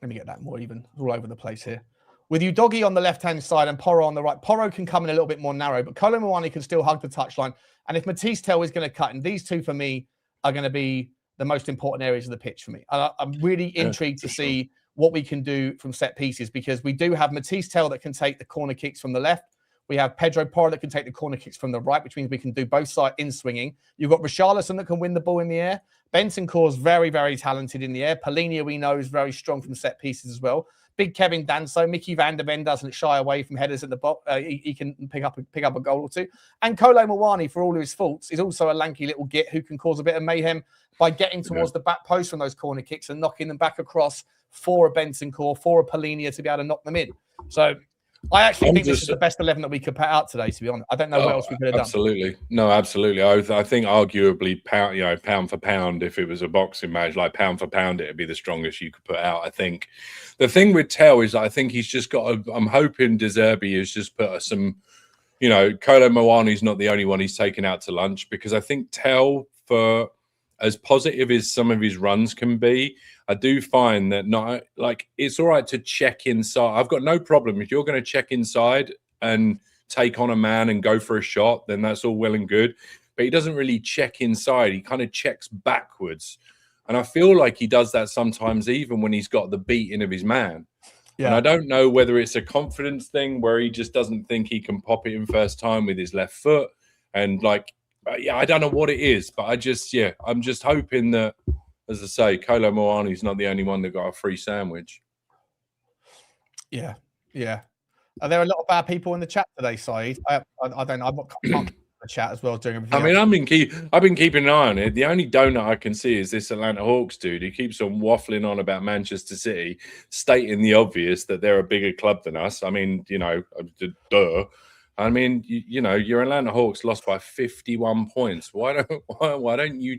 Let me get that more even. It's all over the place here. With Udogie on the left-hand side and Porro on the right, Porro can come in a little bit more narrow, but Kolo Muani can still hug the touchline. And if Mathys Tel is going to cut, and these two, for me, are going to be the most important areas of the pitch for me. I'm really intrigued to see what we can do from set pieces, because we do have Mathys Tel that can take the corner kicks from the left. We have Pedro Porro that can take the corner kicks from the right, which means we can do both sides in swinging. You've got Richalison that can win the ball in the air. Bentancur's very, very talented in the air. Polinia, we know, is very strong from set pieces as well. Big Kevin Danso, Micky van der Ven doesn't shy away from headers at the box. He can pick up a goal or two. And Kolo Muani, for all of his faults, is also a lanky little git who can cause a bit of mayhem by getting towards the back post from those corner kicks and knocking them back across for a Bentancur, for a Polinia to be able to knock them in. So I actually think this is the best 11 that we could put out today, to be honest. I don't know what else we could have done. Absolutely. No, absolutely. I think arguably pound for pound, if it was a boxing match, like pound for pound, it'd be the strongest you could put out. I think the thing with Tel is I think he's just got I'm hoping De Zerbi has just put some, Kolo Muani's not the only one he's taken out to lunch, because I think Tel, for as positive as some of his runs can be, I do find that it's all right to check inside. I've got no problem if you're going to check inside and take on a man and go for a shot, then that's all well and good. But he doesn't really check inside. He kind of checks backwards. And I feel like he does that sometimes even when he's got the beating of his man. Yeah. And I don't know whether it's a confidence thing where he just doesn't think he can pop it in first time with his left foot. And I don't know what it is, but I'm just hoping that, as I say, Kolo Muani's not the only one that got a free sandwich. Yeah. Are there a lot of bad people in the chat today, Saeed? I don't know. I'm not in the chat as well doing everything. I mean, I've been keeping an eye on it. The only donut I can see is this Atlanta Hawks dude who keeps on waffling on about Manchester City, stating the obvious that they're a bigger club than us. I mean, duh. I mean, your Atlanta Hawks lost by 51 points. Why don't you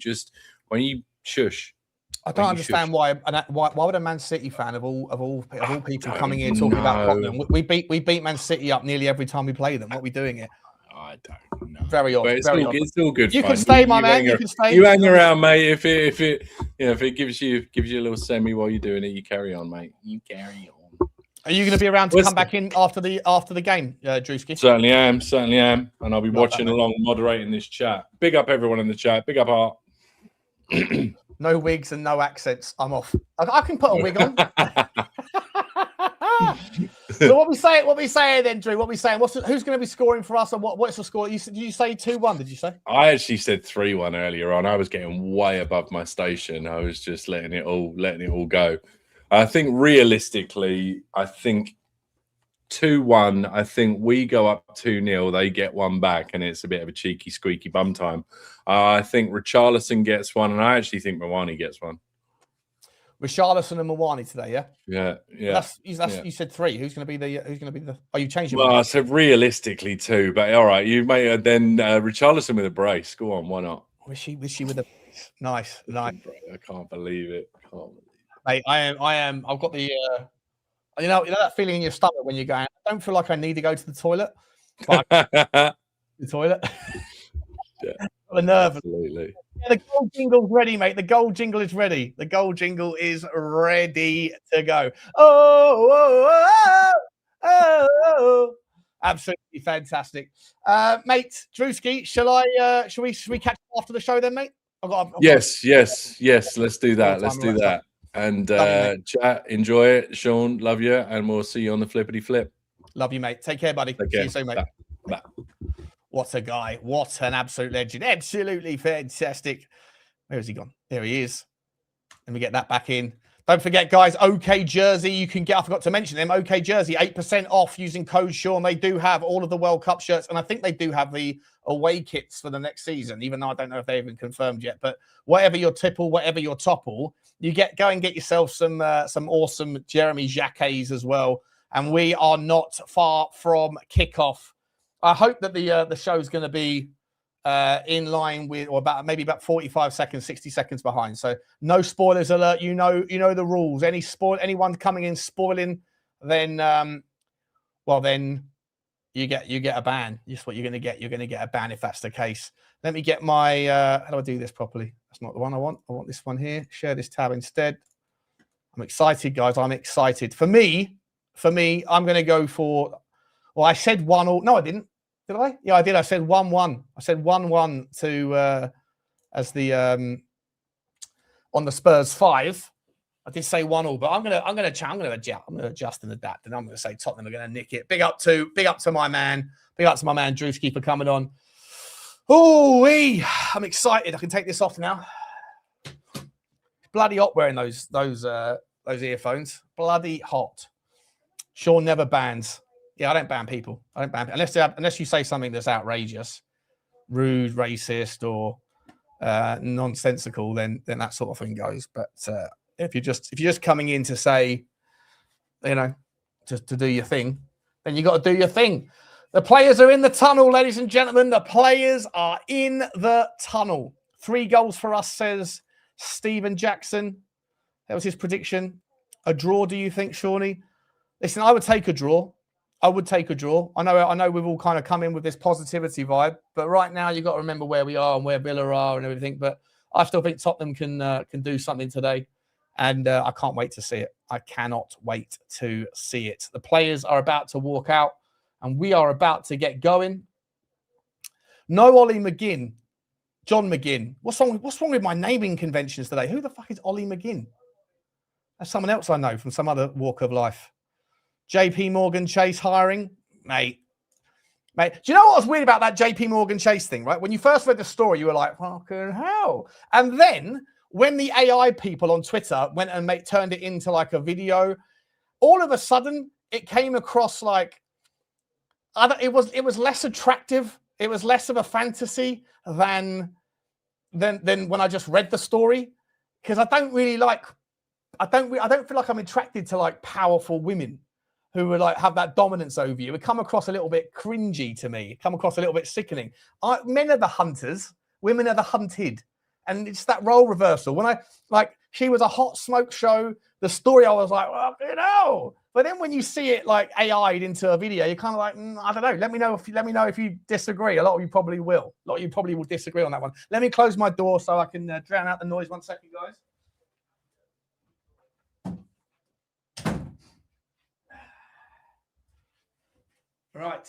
shush? I don't understand why would a Man City fan of all people coming here talking about Tottenham? We beat Man City up nearly every time we play them. What are we doing here? I don't know. Very odd. It's all good. You can stay, my man. You can stay. You hang around, mate. If it gives you a little semi while you're doing it, you carry on, mate. You carry on. Are you going to be around to come back in after the game, Drewski? Certainly am, and I'll be watching along, moderating this chat. Big up everyone in the chat. Big up Art. No wigs and no accents. I'm off. I can put a wig on. So what we say then, Drew? What we saying? Who's going to be scoring for us? And what's the score? Did you say 2-1? Did you say? I actually said 3-1 earlier on. I was getting way above my station. I was just letting it all go. I think realistically, 2-1. I think we go up 2-0. They get one back, and it's a bit of a cheeky, squeaky bum time. I think Richalison gets one, and I actually think Mawani gets one. Richalison and Mawani today, yeah? Yeah. You said 3. Who's going to be the... Oh, you changed it. Well, I said realistically 2, but all right. You may then Richalison with a brace. Go on, why not? Was she with a... Nice. I can't believe it. Mate, I am. I've got the... you know that feeling in your stomach when you're going, I don't feel like I need to go to the toilet. But the toilet. Yeah. The nerve. Absolutely. Yeah, the gold jingle's ready, mate. The gold jingle is ready. The gold jingle is ready to go. Oh. Absolutely fantastic. Mate, Drewski, shall we catch up after the show then, mate? Yes. Let's do that. And chat, enjoy it. Sean, love you, and we'll see you on the flippity flip. Love you, mate. Take care, buddy. See you soon, mate. Bye. What a guy. What an absolute legend. Absolutely fantastic. Where has he gone? There he is. Let me get that back in. Don't forget, guys, OK Jersey. You can get, I forgot to mention them, OK Jersey, 8% off using code Sean. They do have all of the World Cup shirts, and I think they do have the away kits for the next season, even though I don't know if they've been confirmed yet. But whatever your tipple, whatever your topple, you go and get yourself some awesome Jeremy Jacquets as well. And we are not far from kickoff. I hope that the show is going to be in line with, or maybe about 45 seconds, 60 seconds behind. So no spoilers alert. You know the rules. Anyone coming in spoiling, then then you get a ban. Just what you're going to get. You're going to get a ban if that's the case. Let me get my how do I do this properly? That's not the one I want. I want this one here. Share this tab instead. I'm excited, guys. I'm excited. For me, I'm going to go for. Well, I said 1-1. No, I didn't. Did I? Yeah, I did. I said 1-1. I said 1-1 to as the on the Spurs 5. I did say 1-1, but I'm gonna adjust and adapt, and I'm gonna say Tottenham are gonna nick it. Big up to my man Drewski for coming on. Oh, I'm excited. I can take this off now. Bloody hot wearing those earphones. Bloody hot. Sean never bans. Yeah, I don't ban people. I don't ban unless you say something that's outrageous, rude, racist, or nonsensical. Then that sort of thing goes. But if you're just coming in to say, to do your thing, then you got to do your thing. The players are in the tunnel, ladies and gentlemen. The players are in the tunnel. 3 goals for us, says Stephen Jackson. That was his prediction. A draw, do you think, Shawnee? Listen, I would take a draw. I know we've all kind of come in with this positivity vibe, but right now you've got to remember where we are and where Villa are and everything. But I still think Tottenham can do something today, and I can't wait to see it. I cannot wait to see it. The players are about to walk out, and we are about to get going. No Ollie McGinn, John McGinn. What's wrong with my naming conventions today? Who the fuck is Ollie McGinn? That's someone else I know from some other walk of life. JP Morgan Chase hiring, mate. Do you know what was weird about that JP Morgan Chase thing, right? When you first read the story, you were like, fucking hell. And then when the AI people on Twitter went and turned it into like a video, all of a sudden it came across like, it was less attractive. It was less of a fantasy than when I just read the story. Because I don't feel like I'm attracted to like powerful women who would like have that dominance over you. It would come across a little bit cringy to me. Come across a little bit sickening. Men are the hunters, women are the hunted, and it's that role reversal. When she was a hot smoke show. The story I was like, well, But then when you see it like AI'd into a video, you're kind of like, I don't know. Let me know if you disagree. A lot of you probably will. A lot of you probably will disagree on that one. Let me close my door so I can drown out the noise. 1 second, guys. Right.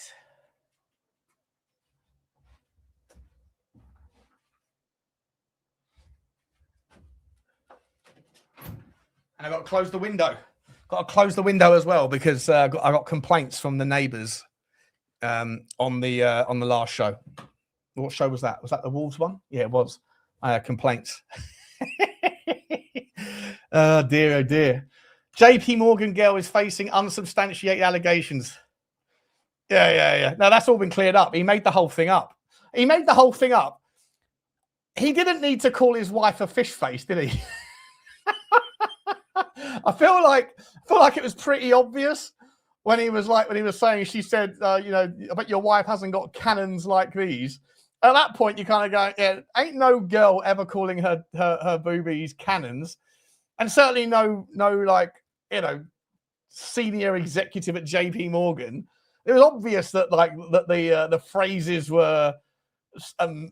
And I've got to close the window. Got to close the window as well because I got complaints from the neighbours on the last show. What show was that? Was that the Wolves one? Yeah, it was. I had complaints. Oh dear. JP Morgan girl is facing unsubstantiated allegations. Yeah. No, that's all been cleared up. He made the whole thing up. He didn't need to call his wife a fish face, did he? I feel like it was pretty obvious when he was saying, she said, you know, I bet your wife hasn't got cannons like these. At that point, you kind of go, yeah, ain't no girl ever calling her boobies cannons, and certainly no like, you know, senior executive at JP Morgan. It was obvious that the phrases were an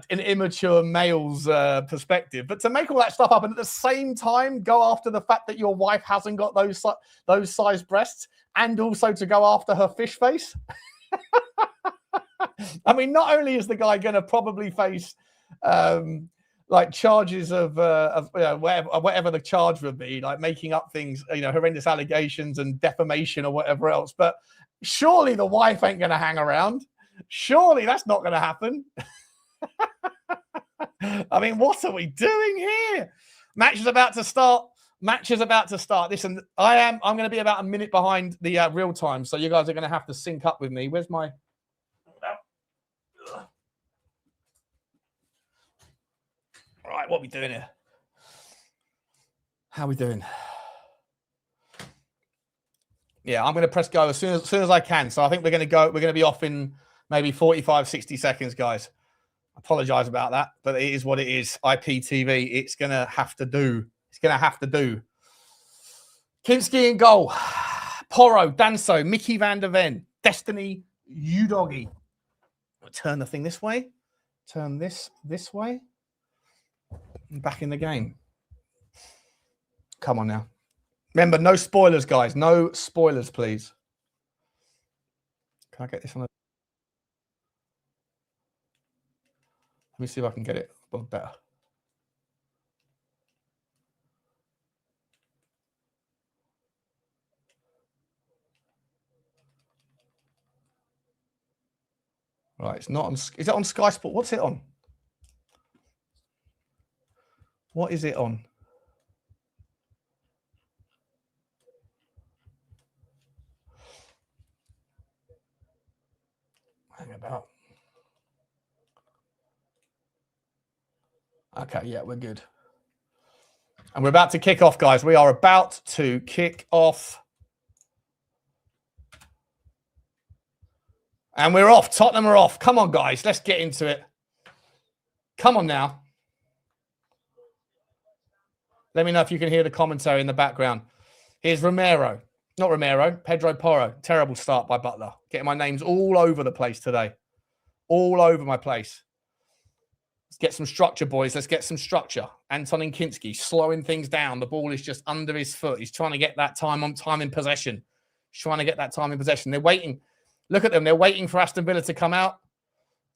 immature male's perspective, but to make all that stuff up and at the same time go after the fact that your wife hasn't got those size breasts, and also to go after her fish face. I mean, not only is the guy going to probably face like charges of you know, whatever the charge would be, like making up things, you know, horrendous allegations and defamation or whatever else, but surely the wife ain't going to hang around. Surely that's not going to happen. I mean, what are we doing here? Match is about to start. Listen, I'm going to be about a minute behind the real time, so you guys are going to have to sync up with me. Where's my... All right, what are we doing here? How are we doing? Yeah, I'm going to press go as soon as I can. So I think we're going to go. We're going to be off in maybe 45, 60 seconds, guys. I apologize about that, but it is what it is. IPTV, it's going to have to do. It's going to have to do. Kinsky in goal. Porro, Danso, Micky van der Ven, Destiny, Udogie. Turn the thing this way. Turn this way. Back in the game. Come on now. Remember, no spoilers, guys. No spoilers, please. Can I get this on? Let me see if I can get it a little better. Right, it's not on. Is it on Sky Sport? What's it on? What is it on? Hang about. Okay, yeah, we're good. And we're about to kick off, guys. We are about to kick off. And we're off. Tottenham are off. Come on, guys. Let's get into it. Come on now. Let me know if you can hear the commentary in the background. Here's Romero. Not Romero. Pedro Porro. Terrible start by Butler. Getting my names all over the place today. All over my place. Let's get some structure, boys. Let's get some structure. Anton and Kinsky slowing things down. The ball is just under his foot. He's trying to get that time in possession. He's trying to get that time in possession. They're waiting. Look at them. They're waiting for Aston Villa to come out.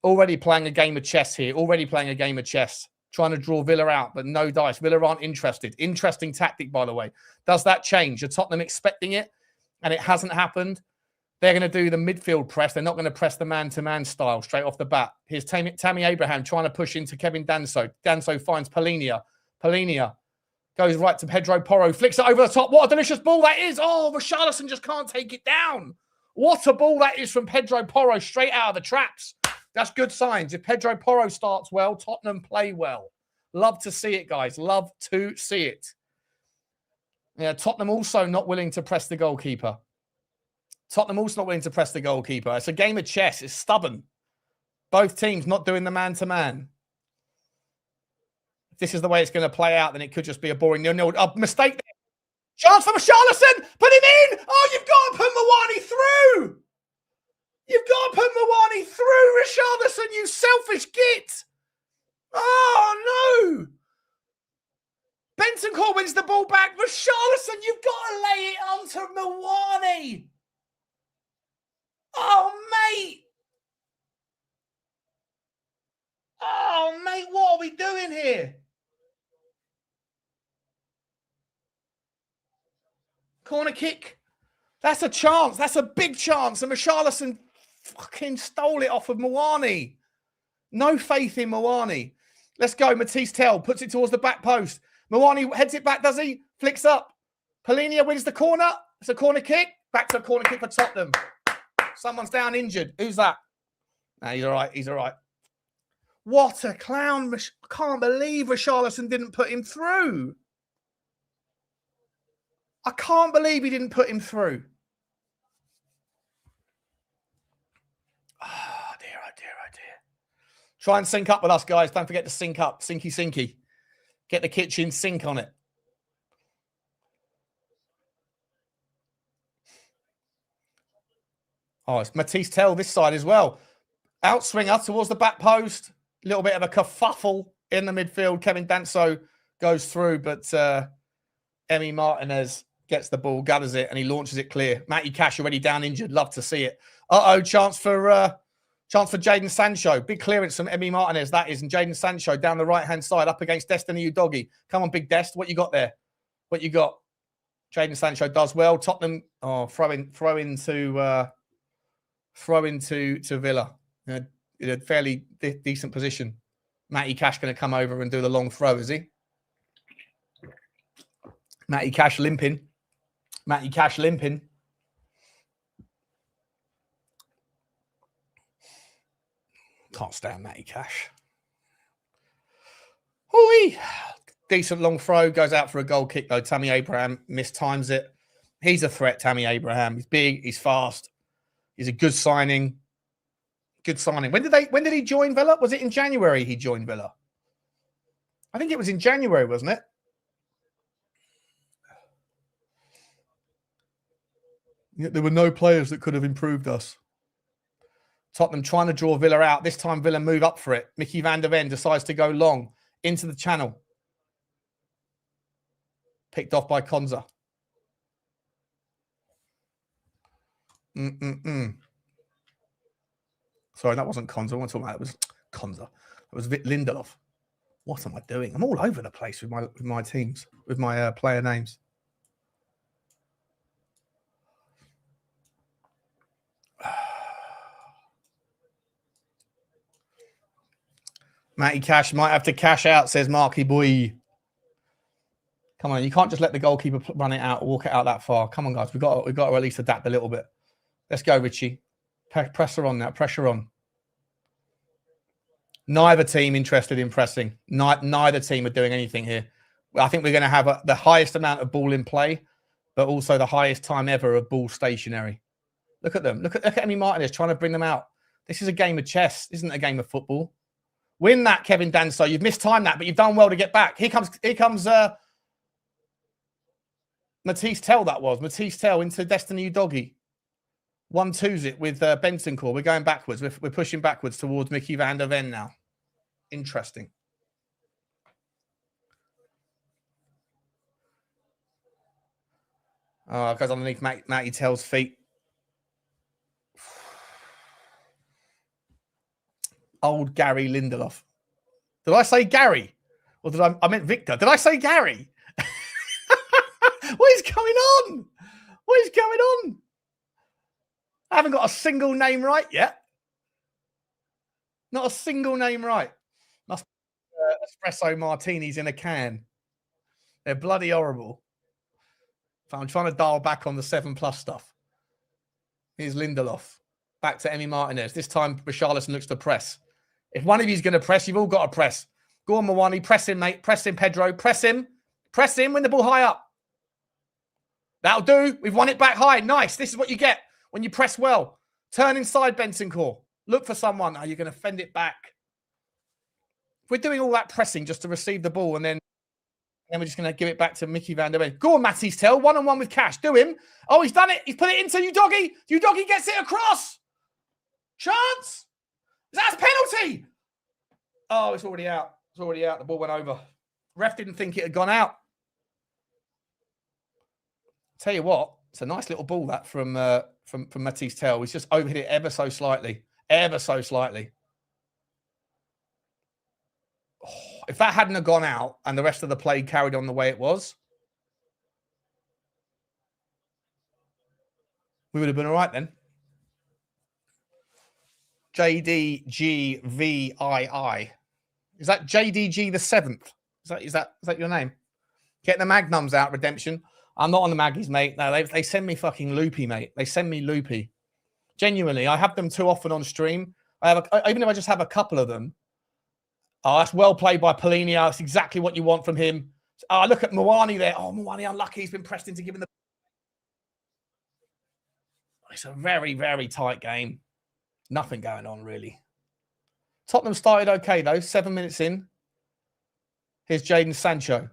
Already playing a game of chess here. Already playing a game of chess. Trying to draw Villa out, but no dice. Villa aren't interested. Interesting tactic, by the way. Does that change? Are Tottenham expecting it? And it hasn't happened. They're going to do the midfield press. They're not going to press the man-to-man style straight off the bat. Here's Tammy Abraham trying to push into Kevin Danso. Danso finds Polinia. Polinia goes right to Pedro Porro. Flicks it over the top. What a delicious ball that is. Oh, Richalison just can't take it down. What a ball that is from Pedro Porro straight out of the traps. That's good signs. If Pedro Porro starts well, Tottenham play well. Love to see it, guys. Love to see it. Yeah, Tottenham also not willing to press the goalkeeper. Tottenham also not willing to press the goalkeeper. It's a game of chess. It's stubborn. Both teams not doing the man-to-man. If this is the way it's going to play out, then it could just be a boring 0-0. Mistake there. Chance for Richalison. Put him in. Oh, you've got to put Mawani through. You've got to put Mawani through, Richalison, you selfish git. Oh, no. Bentancur wins the ball back. Richalison, you've got to lay it onto Mawani. Oh, mate. Oh, mate, what are we doing here? Corner kick. That's a chance. That's a big chance. And Richalison fucking stole it off of Mawani. No faith in Mawani. Let's go. Mathys Tel puts it towards the back post. Mawani heads it back, does he? Flicks up. Polinia wins the corner. It's a corner kick. Back to a corner kick for Tottenham. Someone's down injured. Who's that? No, he's all right. He's all right. What a clown. I can't believe Richalison didn't put him through. I can't believe he didn't put him through. Oh, dear, oh, dear, oh, dear. Try and sync up with us, guys. Don't forget to sync up. Syncy, syncy. Get the kitchen sink on it. Oh, it's Mathys Tel this side as well. Outswinger towards the back post. A little bit of a kerfuffle in the midfield. Kevin Danso goes through, but Emi Martinez gets the ball, gathers it, and he launches it clear. Matty Cash already down injured. Love to see it. Chance for Jadon Sancho. Big clearance from Emi Martinez, that is. And Jadon Sancho down the right-hand side up against Destiny Udogie. Come on, Big Dest. What you got there? What you got? Jadon Sancho does well. Tottenham, throw into Villa. In a fairly decent position. Matty Cash going to come over and do the long throw, is he? Matty Cash limping. Matty Cash limping. Can't stand Matty Cash. Hoo-wee. Decent long throw. Goes out for a goal kick, though. Tammy Abraham mistimes it. He's a threat, Tammy Abraham. He's big. He's fast. He's a good signing. Good signing. When did he join Villa? Was it in January he joined Villa? I think it was in January, wasn't it? There were no players that could have improved us. Tottenham trying to draw Villa out. This time Villa move up for it. Micky van der Ven decides to go long into the channel. Picked off by Konza. Sorry, that wasn't Konza. I want to talk about it. It was Konza. It was Lindelof. What am I doing? I'm all over the place with my teams, with my player names. Matty Cash might have to cash out, says Marky Boy. Come on, you can't just let the goalkeeper run it out or walk it out that far. Come on, guys. We've got to at least adapt a little bit. Let's go, Richie. Pressure on now. Pressure on. Neither team interested in pressing. Neither team are doing anything here. I think we're going to have the highest amount of ball in play, but also the highest time ever of ball stationary. Look at them. Look at Emi Martinez trying to bring them out. This is a game of chess. This isn't a game of football. Win that, Kevin Danso. You've mistimed that, but you've done well to get back. Here comes Mathys Tel, that was. Mathys Tel into Destiny Udogie. 1-2's it with Benson Core. We're going backwards. We're pushing backwards towards Micky van der Ven now. Interesting. It goes underneath Matty Tel's feet. Old Gary Lindelof. Did I say Gary? Or did I meant Victor? Did I say Gary? What is going on? What is going on? I haven't got a single name right yet. Not a single name right. Must be espresso martinis in a can. They're bloody horrible. I'm trying to dial back on the 7+ stuff. Here's Lindelof. Back to Emi Martinez. This time, Richarlison looks to press. If one of you is going to press, you've all got to press. Go on, Mwani. Press him, mate. Press him, Pedro. Press him. Press him. Win the ball high up. That'll do. We've won it back high. Nice. This is what you get when you press well. Turn inside Benson Core. Look for someone. You're going to fend it back. If we're doing all that pressing just to receive the ball and then we're just going to give it back to Micky van der Ven. Go on, Mathys Tel. 1-on-1 with Cash. Do him. Oh, he's done it. He's put it into Udogie. Udogie gets it across. Chance. That's penalty. Oh, it's already out. It's already out. The ball went over. Ref didn't think it had gone out. Tell you what, it's a nice little ball that from Mathys Tel. He's just overhit it ever so slightly. Ever so slightly. Oh, if that hadn't have gone out and the rest of the play carried on the way it was, we would have been all right then. JDGVII. Is that JDG the 7th? Is that your name? Get the magnums out, Redemption. I'm not on the Maggies, mate. No, they send me fucking loopy, mate. They send me loopy. Genuinely, I have them too often on stream. Even if I just have a couple of them. Oh, that's well played by Polini. That's exactly what you want from him. Oh, look at Mwani there. Oh, Mwani unlucky. He's been pressed into giving the... It's a very, very tight game. Nothing going on, really. Tottenham started okay, though. 7 minutes in. Here's Jadon Sancho.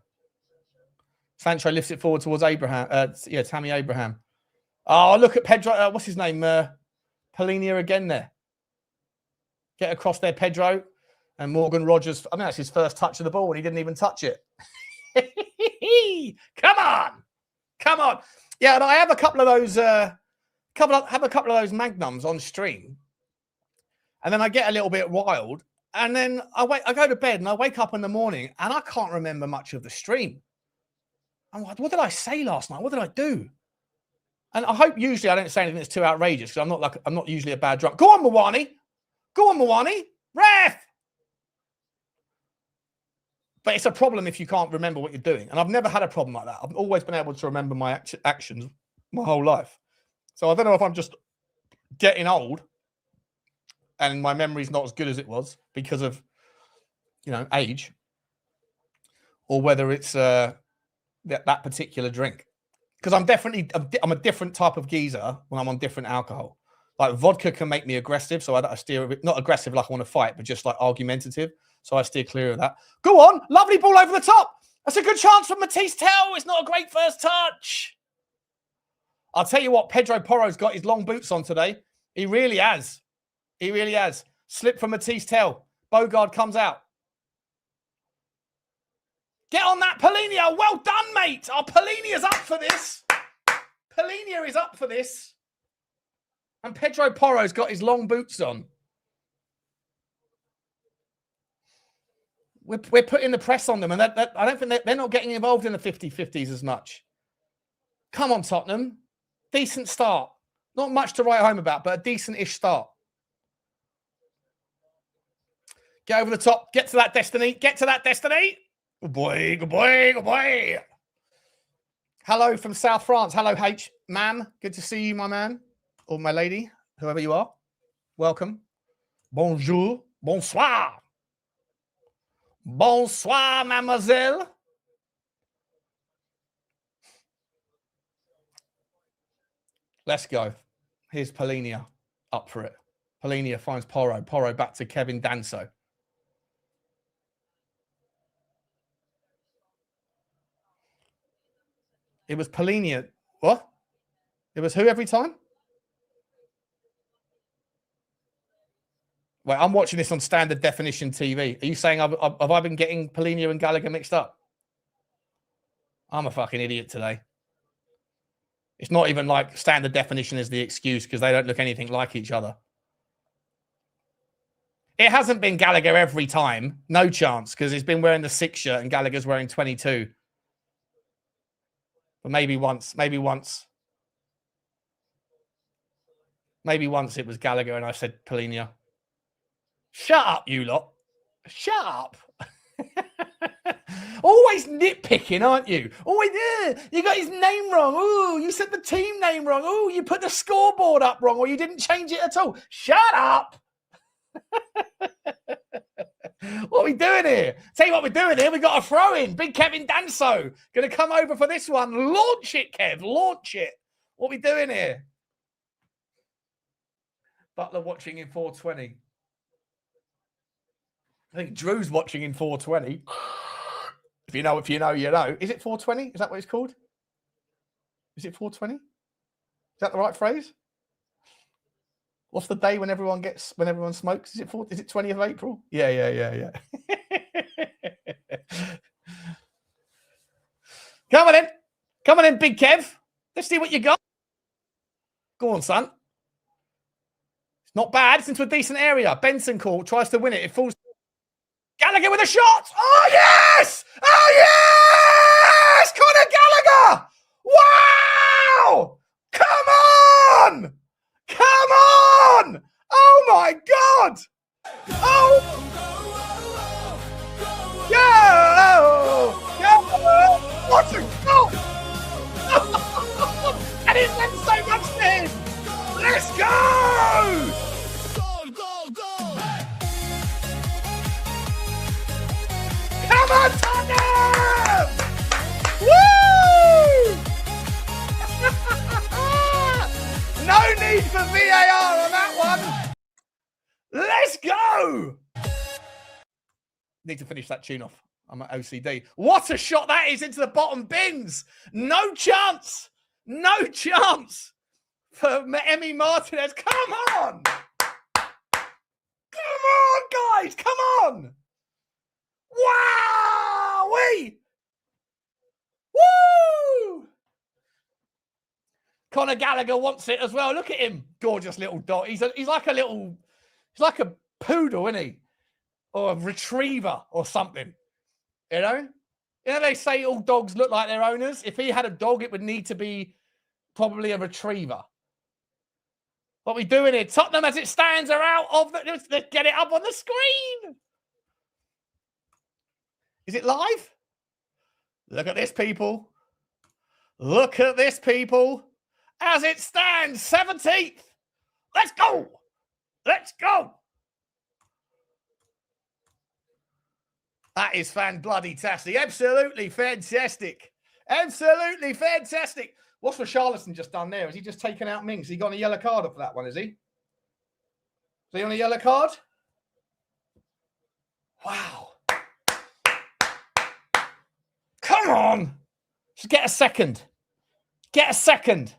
Sancho lifts it forward towards Abraham. Tammy Abraham. Oh, look at Pedro. What's his name? Polini again there. Get across there, Pedro. And Morgan Rogers. I mean, that's his first touch of the ball, and he didn't even touch it. Come on. Come on. Yeah, and I have a couple of those... have a couple of those magnums on stream. And then I get a little bit wild. And then I go to bed and I wake up in the morning and I can't remember much of the stream. I'm like, what did I say last night? What did I do? And I hope usually I don't say anything that's too outrageous because I'm not usually a bad drunk. Go on, Mwani. Go on, Mwani. Ref. But it's a problem if you can't remember what you're doing. And I've never had a problem like that. I've always been able to remember my actions my whole life. So I don't know if I'm just getting old and my memory's not as good as it was because of, age, or whether it's that particular drink. Because I'm a different type of geezer when I'm on different alcohol. Like vodka can make me aggressive, so I steer a bit, not aggressive like I want to fight, but just like argumentative. So I steer clear of that. Go on, lovely ball over the top. That's a good chance from Mathys Tel. It's not a great first touch. I'll tell you what, Pedro Porro's got his long boots on today. He really has. He really has. Slip from Mathys Tel. Bogard comes out. Get on that, Polini. Well done, mate. Oh, Polini is up for this. Polini is up for this. And Pedro Porro's got his long boots on. We're putting the press on them, and I don't think they're not getting involved in the 50-50s as much. Come on, Tottenham. Decent start. Not much to write home about, but a decent-ish start. Get over the top. Get to that destiny. Get to that destiny. Good boy. Good boy. Good boy. Hello from South France. Hello, H. Ma'am. Good to see you, my man. Or my lady. Whoever you are. Welcome. Bonjour. Bonsoir. Bonsoir, mademoiselle. Let's go. Here's Polini up for it. Polini finds Porro. Porro back to Kevin Danso. It was Polini. What? It was who every time? Wait, I'm watching this on standard definition TV. Are you saying have I been getting Polini and Gallagher mixed up? I'm a fucking idiot today. It's not even like standard definition is the excuse because they don't look anything like each other. It hasn't been Gallagher every time. No chance because he's been wearing the 6 shirt and Gallagher's wearing 22. But maybe once. Maybe once. Maybe once it was Gallagher and I said Polini. Shut up, you lot. Shut up. Always nitpicking, aren't you? Always, you got his name wrong. Oh, you said the team name wrong. Oh, you put the scoreboard up wrong or you didn't change it at all. Shut up. What are we doing here? Tell you what we're doing here. We got a throw in. Big Kevin Danso. Going to come over for this one. Launch it, Kev. Launch it. What are we doing here? Butler watching in 420. I think Drew's watching in 420. If you know, you know. Is it 420? Is that what it's called? Is it 420? Is that the right phrase? What's the day when everyone smokes? Is it 20th of April? Yeah. Come on in, Big Kev. Let's see what you got. Go on, son. It's not bad. It's into a decent area. Benson tries to win it. It falls. Gallagher with a shot. Oh, yes! Oh, yes! Conor Gallagher! Wow! Come on! Come on! Oh, my God! Oh! Yo! What a goal! And it meant so much to him! Let's go! the VAR on that one. Let's go. Need to finish that tune off. I'm at OCD. What a shot that is into the bottom bins. No chance. No chance for Emi Martinez. Come on. Come on, guys. Come on. Wow. Woo. Conor Gallagher wants it as well. Look at him. Gorgeous little dog. He's like a poodle, isn't he? Or a retriever or something. You know, they say all dogs look like their owners. If he had a dog, it would need to be probably a retriever. What are we doing here? Tottenham, as it stands, are out of the... Let's get it up on the screen. Is it live? Look at this, people. Look at this, people. As it stands, 17th. Let's go. Let's go. That is fan-bloody-tastic. Absolutely fantastic. Absolutely fantastic. What's Richalison just done there? Has he just taken out Mings? Has he got a yellow card up for that one, is he? Is he on a yellow card? Wow. Come on. Just get a second. Get a second.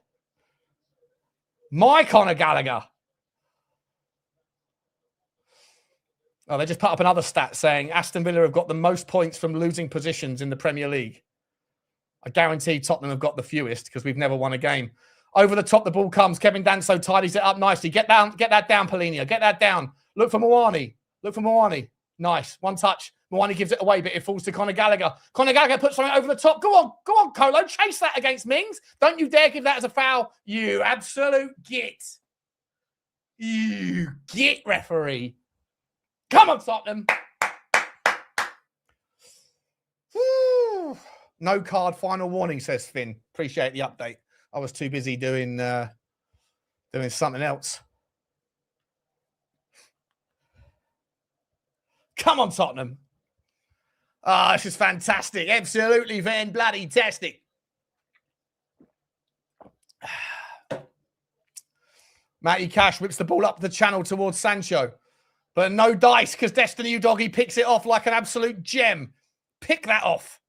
My Conor Gallagher. Oh, they just put up another stat saying Aston Villa have got the most points from losing positions in the Premier League. I guarantee Tottenham have got the fewest because we've never won a game. Over the top, the ball comes. Kevin Danso tidies it up nicely. Get that down, Polina. Get that down. Look for Mwani. Nice. One touch. Mwani gives it away, but it falls to Conor Gallagher. Conor Gallagher puts something over the top. Go on, Colo. Chase that against Mings. Don't you dare give that as a foul. You absolute git. You git, referee. Come on, Tottenham. Woo. No card, final warning, says Finn. Appreciate the update. I was too busy doing something else. Come on, Tottenham. This is fantastic. Absolutely fan-bloody-tastic. Matty Cash whips the ball up the channel towards Sancho. But no dice because Destiny Udogie picks it off like an absolute gem. Pick that off.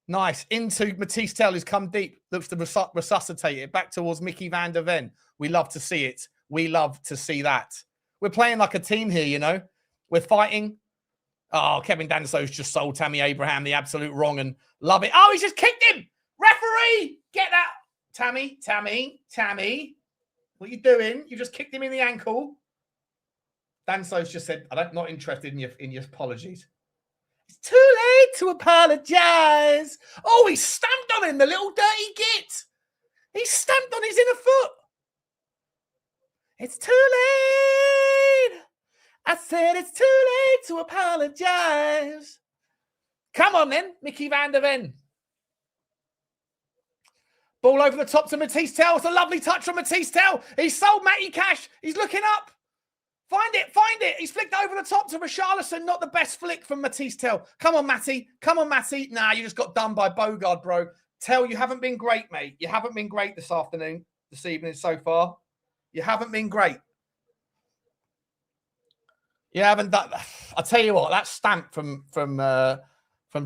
Nice. Into Mathys Tel, who's come deep. Looks to resuscitate it back towards Micky van der Ven. We love to see it. We love to see that. We're playing like a team here, you know. We're fighting. Oh, Kevin Danso's just sold Tammy Abraham the absolute wrong and love it. Oh, he's just kicked him. Referee, get that. Tammy. What are you doing? You just kicked him in the ankle. Danso's just said, I'm not interested in your apologies. It's too late to apologize. Oh, he stamped on him, the little dirty git. He stamped on his inner foot. It's too late. I said it's too late to apologize. Come on then, Micky van der Ven. Ball over the top to Mathys Tel. It's a lovely touch from Mathys Tel. He's sold Matty Cash. He's looking up. Find it. He's flicked over the top to Richalison. Not the best flick from Mathys Tel. Come on, Matty. Nah, you just got done by Bogard, bro. Tel, you haven't been great, mate. You haven't been great this evening so far. You haven't been great. You haven't done... I'll tell you what, that stamp from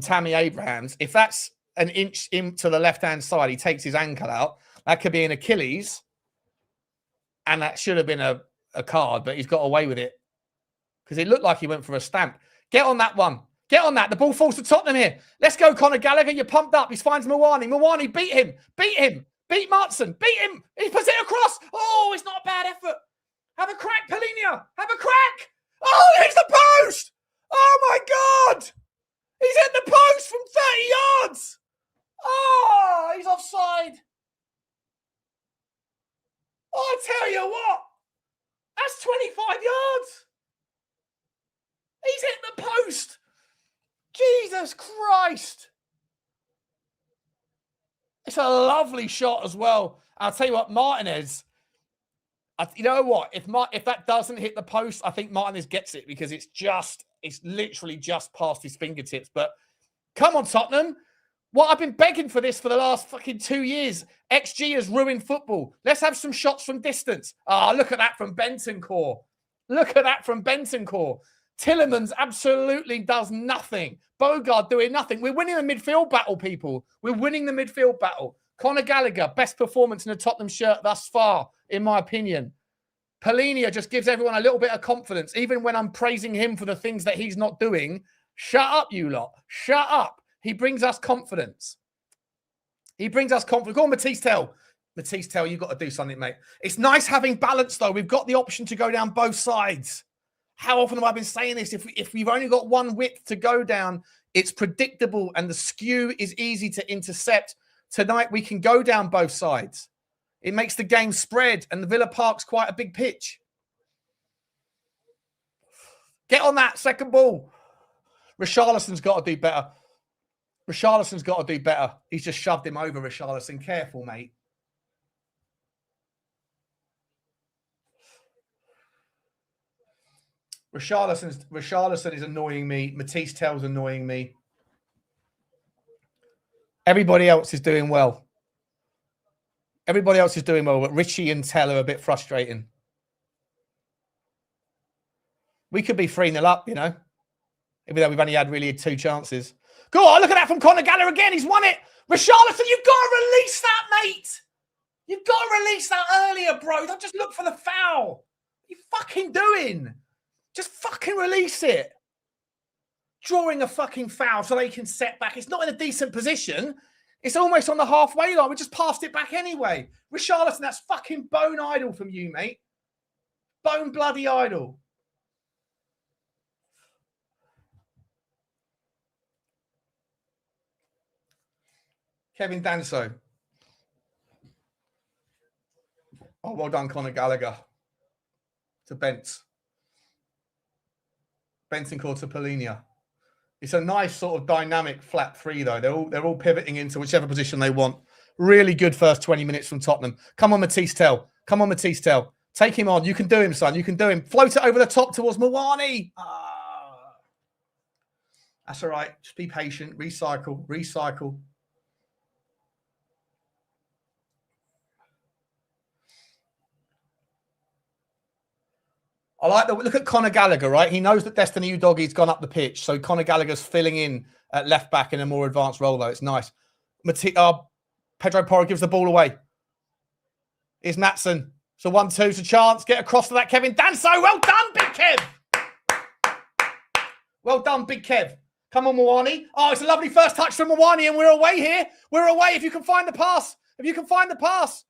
Tammy Abrahams, if that's an inch into the left-hand side, he takes his ankle out, that could be an Achilles, and that should have been a card, but he's got away with it because it looked like he went for a stamp. Get on that one. Get on that. The ball falls to Tottenham here. Let's go, Conor Gallagher. You're pumped up. He finds Mwani. Mwani, beat him. Beat Maddison. Beat him. He puts it across. Oh, it's not a bad effort. Have a crack, Polina. Have a crack. Oh, he's the post. Oh, my God. He's hit the post from 30 yards. Oh, he's offside. Oh, I tell you what. That's 25 yards. He's hit the post. Jesus Christ. It's a lovely shot as well. I'll tell you what, Martinez, you know what? If that doesn't hit the post, I think Martinez gets it because it's literally just past his fingertips. But come on, Tottenham. What, I've been begging for this for the last fucking 2 years. XG has ruined football. Let's have some shots from distance. Ah, look at that from Bentancur. Look at that from Bentancur. Tielemans absolutely does nothing. Bogard doing nothing. We're winning the midfield battle, people. We're winning the midfield battle. Conor Gallagher, best performance in a Tottenham shirt thus far, in my opinion. Polinia just gives everyone a little bit of confidence, even when I'm praising him for the things that he's not doing. Shut up, you lot. Shut up. He brings us confidence. He brings us confidence. Go on, Mathys Tel. Mathys Tel, you've got to do something, mate. It's nice having balance, though. We've got the option to go down both sides. How often have I been saying this? If we've only got one width to go down, it's predictable and the skew is easy to intercept. Tonight, we can go down both sides. It makes the game spread, and the Villa Park's quite a big pitch. Get on that second ball. Richarlison's got to do better. Richarlison's got to do better. He's just shoved him over, Richarlison. Careful, mate. Richarlison is annoying me. Mathys Tel's annoying me. Everybody else is doing well. Everybody else is doing well, but Richie and Tel are a bit frustrating. We could be 3-0 up, you know, even though we've only had really 2 chances. Go on, look at that from Conor Gallagher again. He's won it. Richarlison, you've got to release that, mate. You've got to release that earlier, bro. Don't just look for the foul. What are you fucking doing? Just fucking release it. Drawing a fucking foul so they can set back. It's not in a decent position. It's almost on the halfway line. We just passed it back anyway. Richarlison, that's fucking bone idle from you, mate. Bone bloody idle. Kevin Danso. Oh, well done, Conor Gallagher. To Bentz. Bentancur to Polinia. It's a nice sort of dynamic flat 3, though. They're all pivoting into whichever position they want. Really good first 20 minutes from Tottenham. Come on, Mathys Tel. Come on, Mathys Tel. Take him on. You can do him, son. You can do him. Float it over the top towards Mawani. That's all right. Just be patient. Recycle. Recycle. I like the look at Conor Gallagher, right? He knows that Destiny Udogie's gone up the pitch, so Conor Gallagher's filling in at left back in a more advanced role, though. It's nice. Pedro Porro gives the ball away. Here's Maddison. So 1-2, it's a chance. Get across to that Kevin Danso. Well done, Big Kev. Well done, Big Kev. Come on, Mawani. Oh, it's a lovely first touch from Mawani, and we're away here. We're away if you can find the pass. If you can find the pass.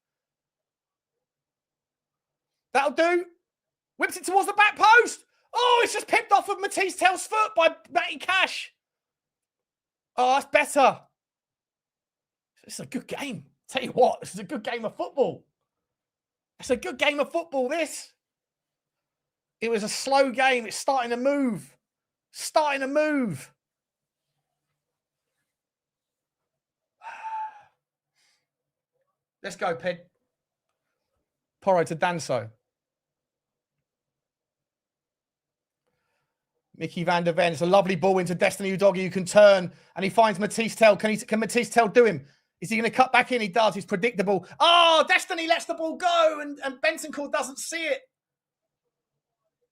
That'll do. Whips it towards the back post. Oh, it's just pipped off of Mathys Tel's foot by Matty Cash. Oh, that's better. It's a good game. Tell you what, this is a good game of football. It's a good game of football, this. It was a slow game. It's starting to move. Starting to move. Let's go, Ped. Porro to Danso. Micky van der Ven. It's a lovely ball into Destiny Udogie. You can turn, and he finds Mathys Tel. Can Mathys Tel do him? Is he going to cut back in? He does. He's predictable. Oh, Destiny lets the ball go, and Bentancur doesn't see it.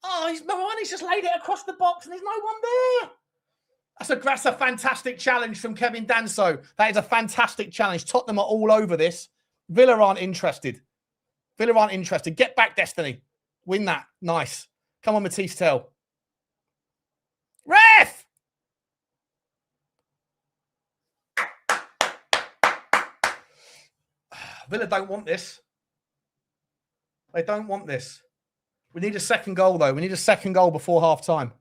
Oh, Mawani's just laid it across the box, and there's no one there. That's a fantastic challenge from Kevin Danso. That is a fantastic challenge. Tottenham are all over this. Villa aren't interested. Villa aren't interested. Get back, Destiny. Win that. Nice. Come on, Mathys Tel. Ref! Villa don't want this. They don't want this. We need a second goal, though. We need a second goal before half-time.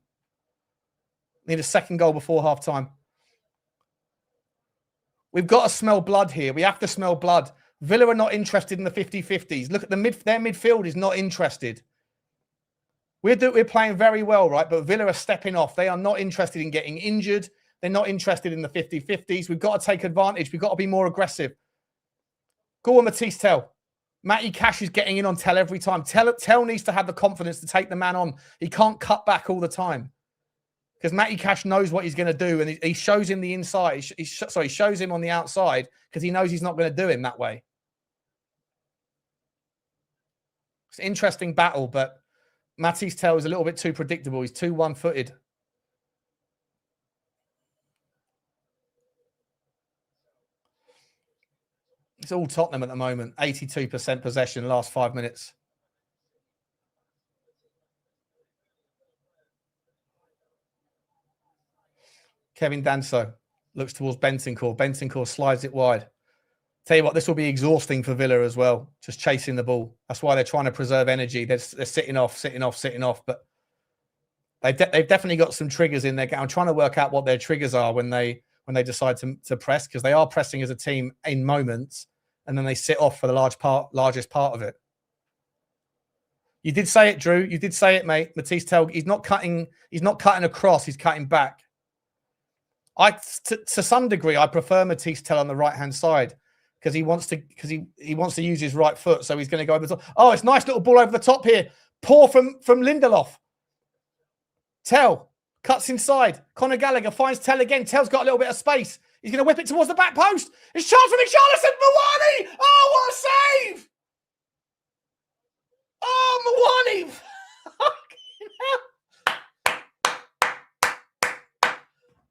Need a second goal before half-time. We've got to smell blood here. We have to smell blood. Villa are not interested in the 50-50s. Look at their midfield is not interested. We're playing very well, right? But Villa are stepping off. They are not interested in getting injured. They're not interested in the 50-50s. We've got to take advantage. We've got to be more aggressive. Go on, Mathys Tel. Matty Cash is getting in on Tel every time. Tel needs to have the confidence to take the man on. He can't cut back all the time. because Matty Cash knows what he's going to do, and he shows him the inside. He shows him on the outside because he knows he's not going to do him that way. It's an interesting battle, but Mathys Tel is a little bit too predictable. He's too one-footed. It's all Tottenham at the moment. 82% possession last 5 minutes. Kevin Danso looks towards Bentancur. Bentancur slides it wide. Tell you what, this will be exhausting for Villa as well, just chasing the ball. That's why they're trying to preserve energy. They're sitting off. But they've definitely got some triggers in there. I'm trying to work out what their triggers are when they decide to press, because they are pressing as a team in moments, and then they sit off for the largest part of it. You did say it, Drew. You did say it, mate. Mathys Tel, he's not cutting across. He's cutting back. To some degree, I prefer Mathys Tel on the right-hand side because he wants to use his right foot. So he's going to go over the top. Oh, it's a nice little ball over the top here. Poor from Lindelof. Tel cuts inside. Conor Gallagher finds Tel again. Tel's got a little bit of space. He's going to whip it towards the back post. It's chance for Richalison. Mawani! Oh, what a save! Oh, Mawani!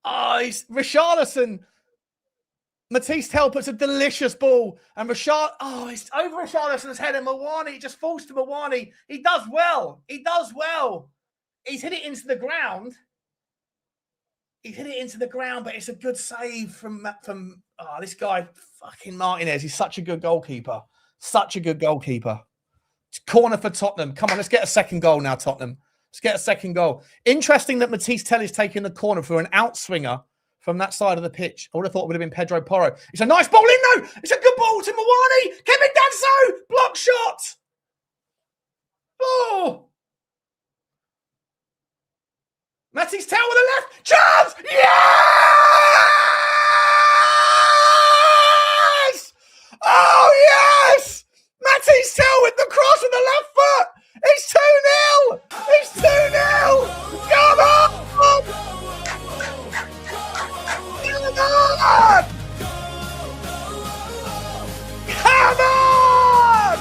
Oh, Richalison. Mathys Tel puts a delicious ball. And it's over Richarlison's head, and Mawani just falls to Mawani. He does well. He's hit it into the ground. But it's a good save from this guy, fucking Martinez. He's such a good goalkeeper. Corner for Tottenham. Come on, let's get a second goal now, Tottenham. Let's get a second goal. Interesting that Mathys Tel is taking the corner for an outswinger from that side of the pitch. I would have thought it would have been Pedro Porro. It's a nice ball in, though. It's a good ball to Mawani. Kevin Danso. Block shot. Oh. Mathys Tel with the left. Chance. Yes! Oh, yes! Mathys Tel with the cross with the left foot. It's 2-0! It's 2-0! Come on! Come on!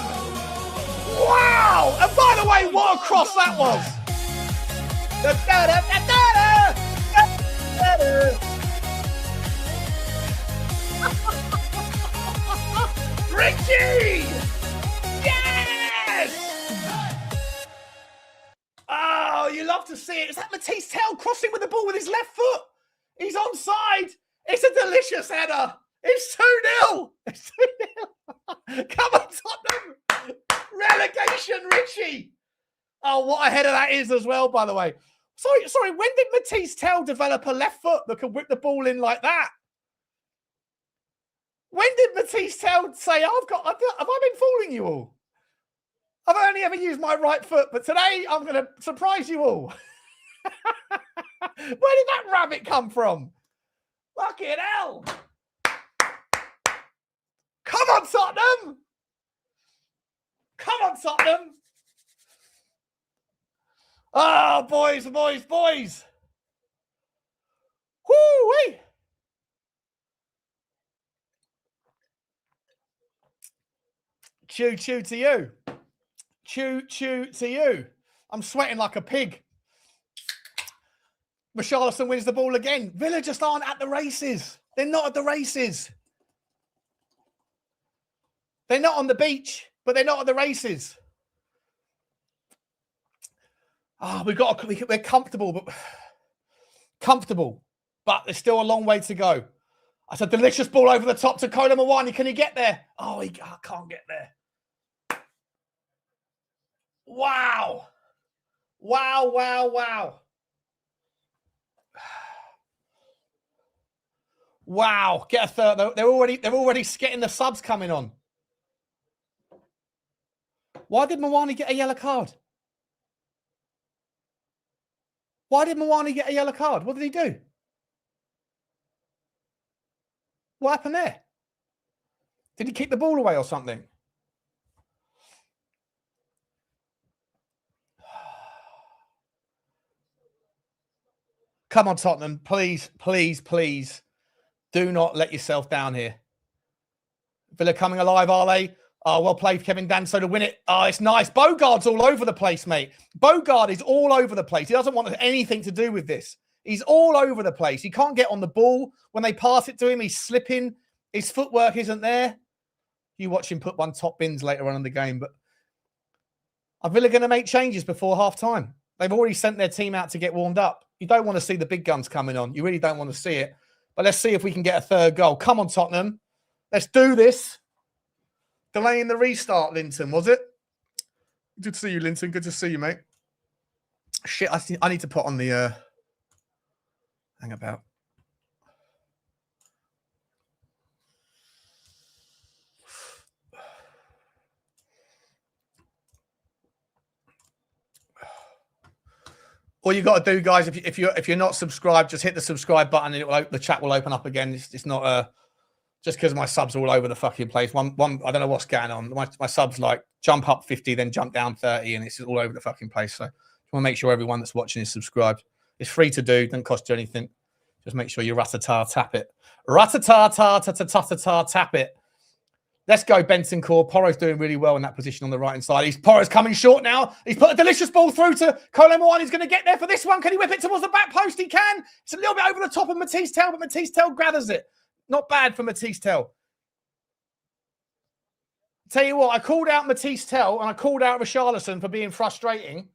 Wow! And by the way, what a cross that was! Richie! Yes! Oh, you love to see it. Is that Mathys Tel crossing with the ball with his left foot? He's onside. It's a delicious header. It's 2-0. It's 2-0. Come on, Tottenham. Relegation, Richie. Oh, what a header that is as well, by the way. Sorry. When did Mathys Tel develop a left foot that could whip the ball in like that? When did Mathys Tel say, have I been fooling you all? I've only ever used my right foot, but today I'm going to surprise you all. Where did that rabbit come from? Fucking hell. Come on, Tottenham. Come on, Tottenham. Oh, boys. Woo-wee. Choo to you. Choo to you. I'm sweating like a pig. Richarlison wins the ball again. Villa just aren't at the races. They're not at the races. They're not on the beach, but they're not at the races. We're comfortable, but there's still a long way to go. That's a delicious ball over the top to Kolo Muani. Can he get there? Oh, he can't get there. Wow. Wow. Get a third. They're already getting the subs coming on. Why did Muani get a yellow card? What did he do? What happened there? Did he kick the ball away or something? Come on, Tottenham. Please, please, please. Do not let yourself down here. Villa coming alive, are they? Oh, well played, Kevin Danso, to win it. Oh, it's nice. Bogart's all over the place, mate. Bogart is all over the place. He doesn't want anything to do with this. He's all over the place. He can't get on the ball. When they pass it to him, he's slipping. His footwork isn't there. You watch him put one top bins later on in the game. But are Villa going to make changes before half-time? They've already sent their team out to get warmed up. You don't want to see the big guns coming on. You really don't want to see it. But let's see if we can get a third goal. Come on, Tottenham. Let's do this. Delaying the restart, Linton, was it? Good to see you, Linton. Good to see you, mate. Shit, I need to put on the... hang about. All you got to do, guys, if you're not subscribed, just hit the subscribe button and the chat will open up again. It's not just because my subs are all over the fucking place. One I don't know what's going on. My subs like jump up 50, then jump down 30, and it's all over the fucking place. So I want to make sure everyone that's watching is subscribed. It's free to do, doesn't cost you anything. Just make sure you ratata tap it. Ratata tap it. Let's go, Benson Core. Porro's doing really well in that position on the right-hand side. Porro's coming short now. He's put a delicious ball through to Kolo Muani. He's going to get there for this one. Can he whip it towards the back post? He can. It's a little bit over the top of Mathys Tel, but Mathys Tel gathers it. Not bad for Mathys Tel. Tell you what, I called out Mathys Tel and I called out Richalison for being frustrating.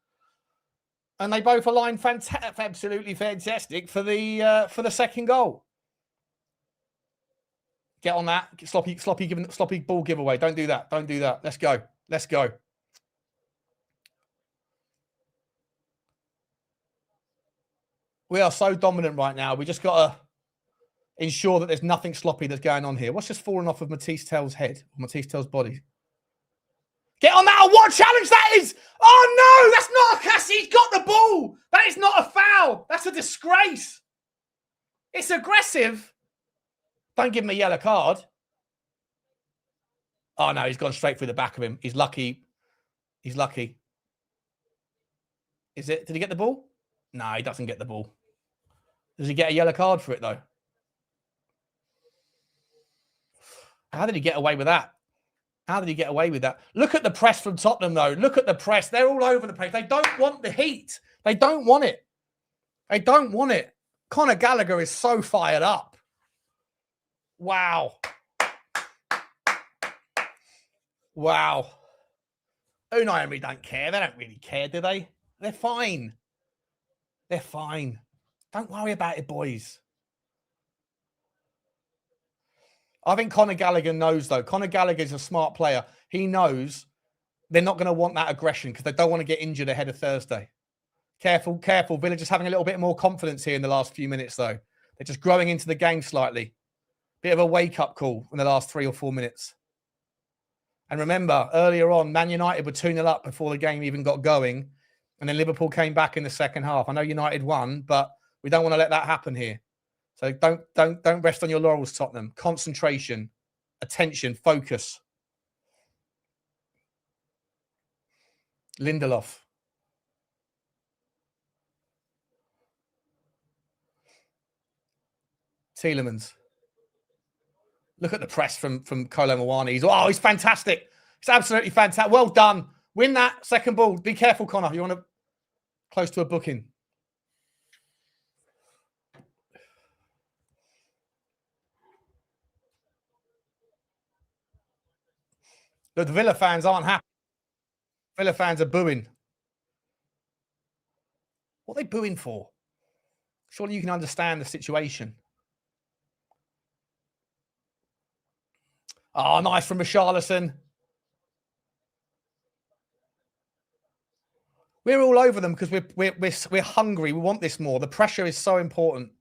And they both aligned absolutely fantastic for the second goal. Get on that. Sloppy ball giveaway. Don't do that. Don't do that. Let's go. Let's go. We are so dominant right now. We just got to ensure that there's nothing sloppy that's going on here. What's just fallen off of Mathys Tel's head? Mathys Tel's body. Get on that. What challenge that is. Oh, no. That's not a Cassie. He's got the ball. That is not a foul. That's a disgrace. It's aggressive. Don't give him a yellow card. Oh, no. He's gone straight through the back of him. He's lucky. He's lucky. Is it? Did he get the ball? No, he doesn't get the ball. Does he get a yellow card for it, though? How did he get away with that? How did he get away with that? Look at the press from Tottenham, though. Look at the press. They're all over the place. They don't want the heat. They don't want it. They don't want it. Conor Gallagher is so fired up. Wow. Wow. Unai Emery don't care. They don't really care, do they? They're fine. They're fine. Don't worry about it, boys. I think Conor Gallagher knows, though. Conor Gallagher is a smart player. He knows they're not going to want that aggression because they don't want to get injured ahead of Thursday. Careful, careful. Villa just having a little bit more confidence here in the last few minutes, though. They're just growing into the game slightly. Bit of a wake-up call in the last 3 or 4 minutes. And remember, earlier on, Man United were 2-0 up before the game even got going. And then Liverpool came back in the second half. I know United won, but we don't want to let that happen here. So don't rest on your laurels, Tottenham. Concentration, attention, focus. Lindelof. Tielemans. Look at the press from Kolo Muani. He's fantastic. It's absolutely fantastic. Well done. Win that second ball. Be careful, Connor. You want to close to a booking. Look, the Villa fans aren't happy. Villa fans are booing. What are they booing for? Surely you can understand the situation. Oh, nice from Richarlison. We're all over them because we're hungry. We want this more. The pressure is so important.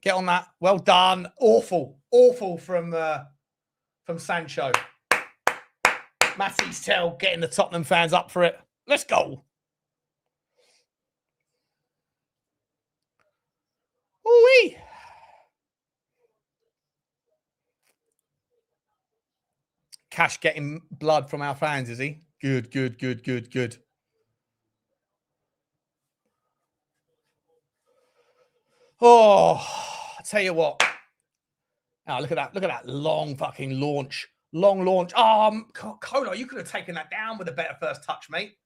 Get on that. Well done. Awful from Sancho. Mathys Tel getting the Tottenham fans up for it. Let's go. Ooh-wee. Cash getting blood from our fans, is he? Good. Oh, I tell you what. Oh, look at that. Look at that long fucking launch. Long launch. Kolo, you could have taken that down with a better first touch, mate.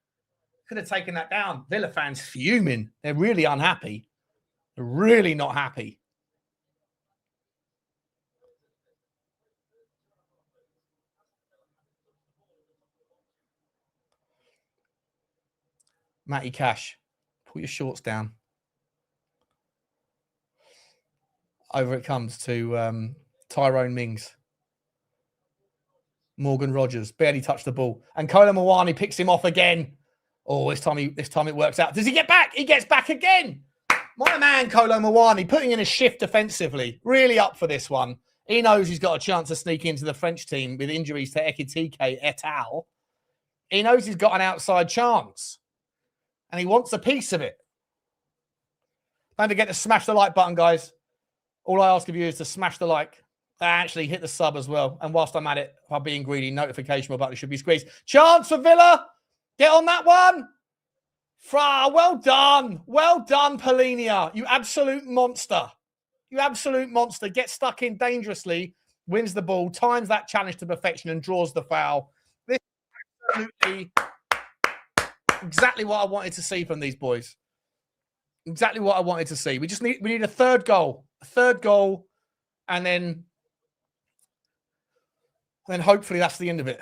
Could have taken that down. Villa fans fuming. They're really unhappy. They're really not happy. Matty Cash, put your shorts down. Over it comes to Tyrone Mings. Morgan Rogers barely touched the ball. And Kolo Muani picks him off again. Oh, this time it works out. Does he get back? He gets back again. My man, Kolo Muani, putting in a shift defensively. Really up for this one. He knows he's got a chance to sneak into the French team with injuries to Ekitike et al. He knows he's got an outside chance. And he wants a piece of it. Don't forget to smash the like button, guys. All I ask of you is to smash the like. Actually, hit the sub as well. And whilst I'm at it, if I'm being greedy, notification button should be squeezed. Chance for Villa. Get on that one. Well done. Well done, Polinia. You absolute monster. You absolute monster. Gets stuck in dangerously, wins the ball, times that challenge to perfection and draws the foul. This is absolutely exactly what I wanted to see from these boys. Exactly what I wanted to see. We need a third goal. A third goal. And then hopefully that's the end of it.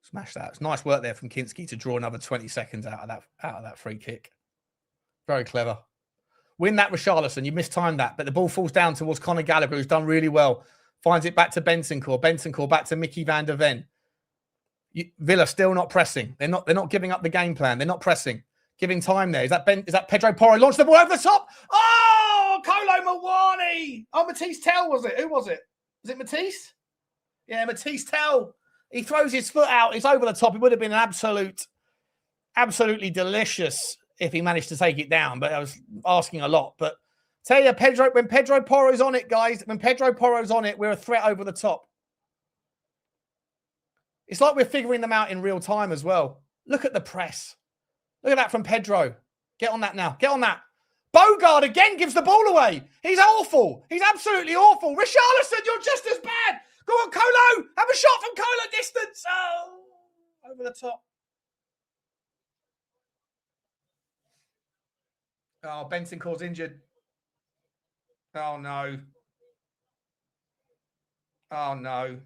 Smash that. It's nice work there from Kinsky to draw another 20 seconds out of that free kick. Very clever. Win that, Richalison. You mistimed that, but the ball falls down towards Conor Gallagher, who's done really well. Finds it back to Bentancur. Bentancur back to Micky van der Ven. Villa still not pressing. They're not giving up the game plan. They're not pressing. Giving time there. Is that Pedro Porro? Launched the ball over the top. Oh, Kolo Muani. Oh, Mathys Tel was it? Who was it? Was it Mathys? Yeah, Mathys Tel. He throws his foot out. It's over the top. It would have been absolutely delicious if he managed to take it down. But I was asking a lot. But tell you, when Pedro Porro's on it, guys, when Pedro Porro's on it, we're a threat over the top. It's like we're figuring them out in real time as well. Look at the press. Look at that from Pedro. Get on that now. Get on that. Bogard again gives the ball away. He's awful. He's absolutely awful. Richarlison, you're just as bad. Go on, Kolo. Have a shot from Kolo distance. Oh, over the top. Oh, Bentancur's injured. Oh, no. Oh, no.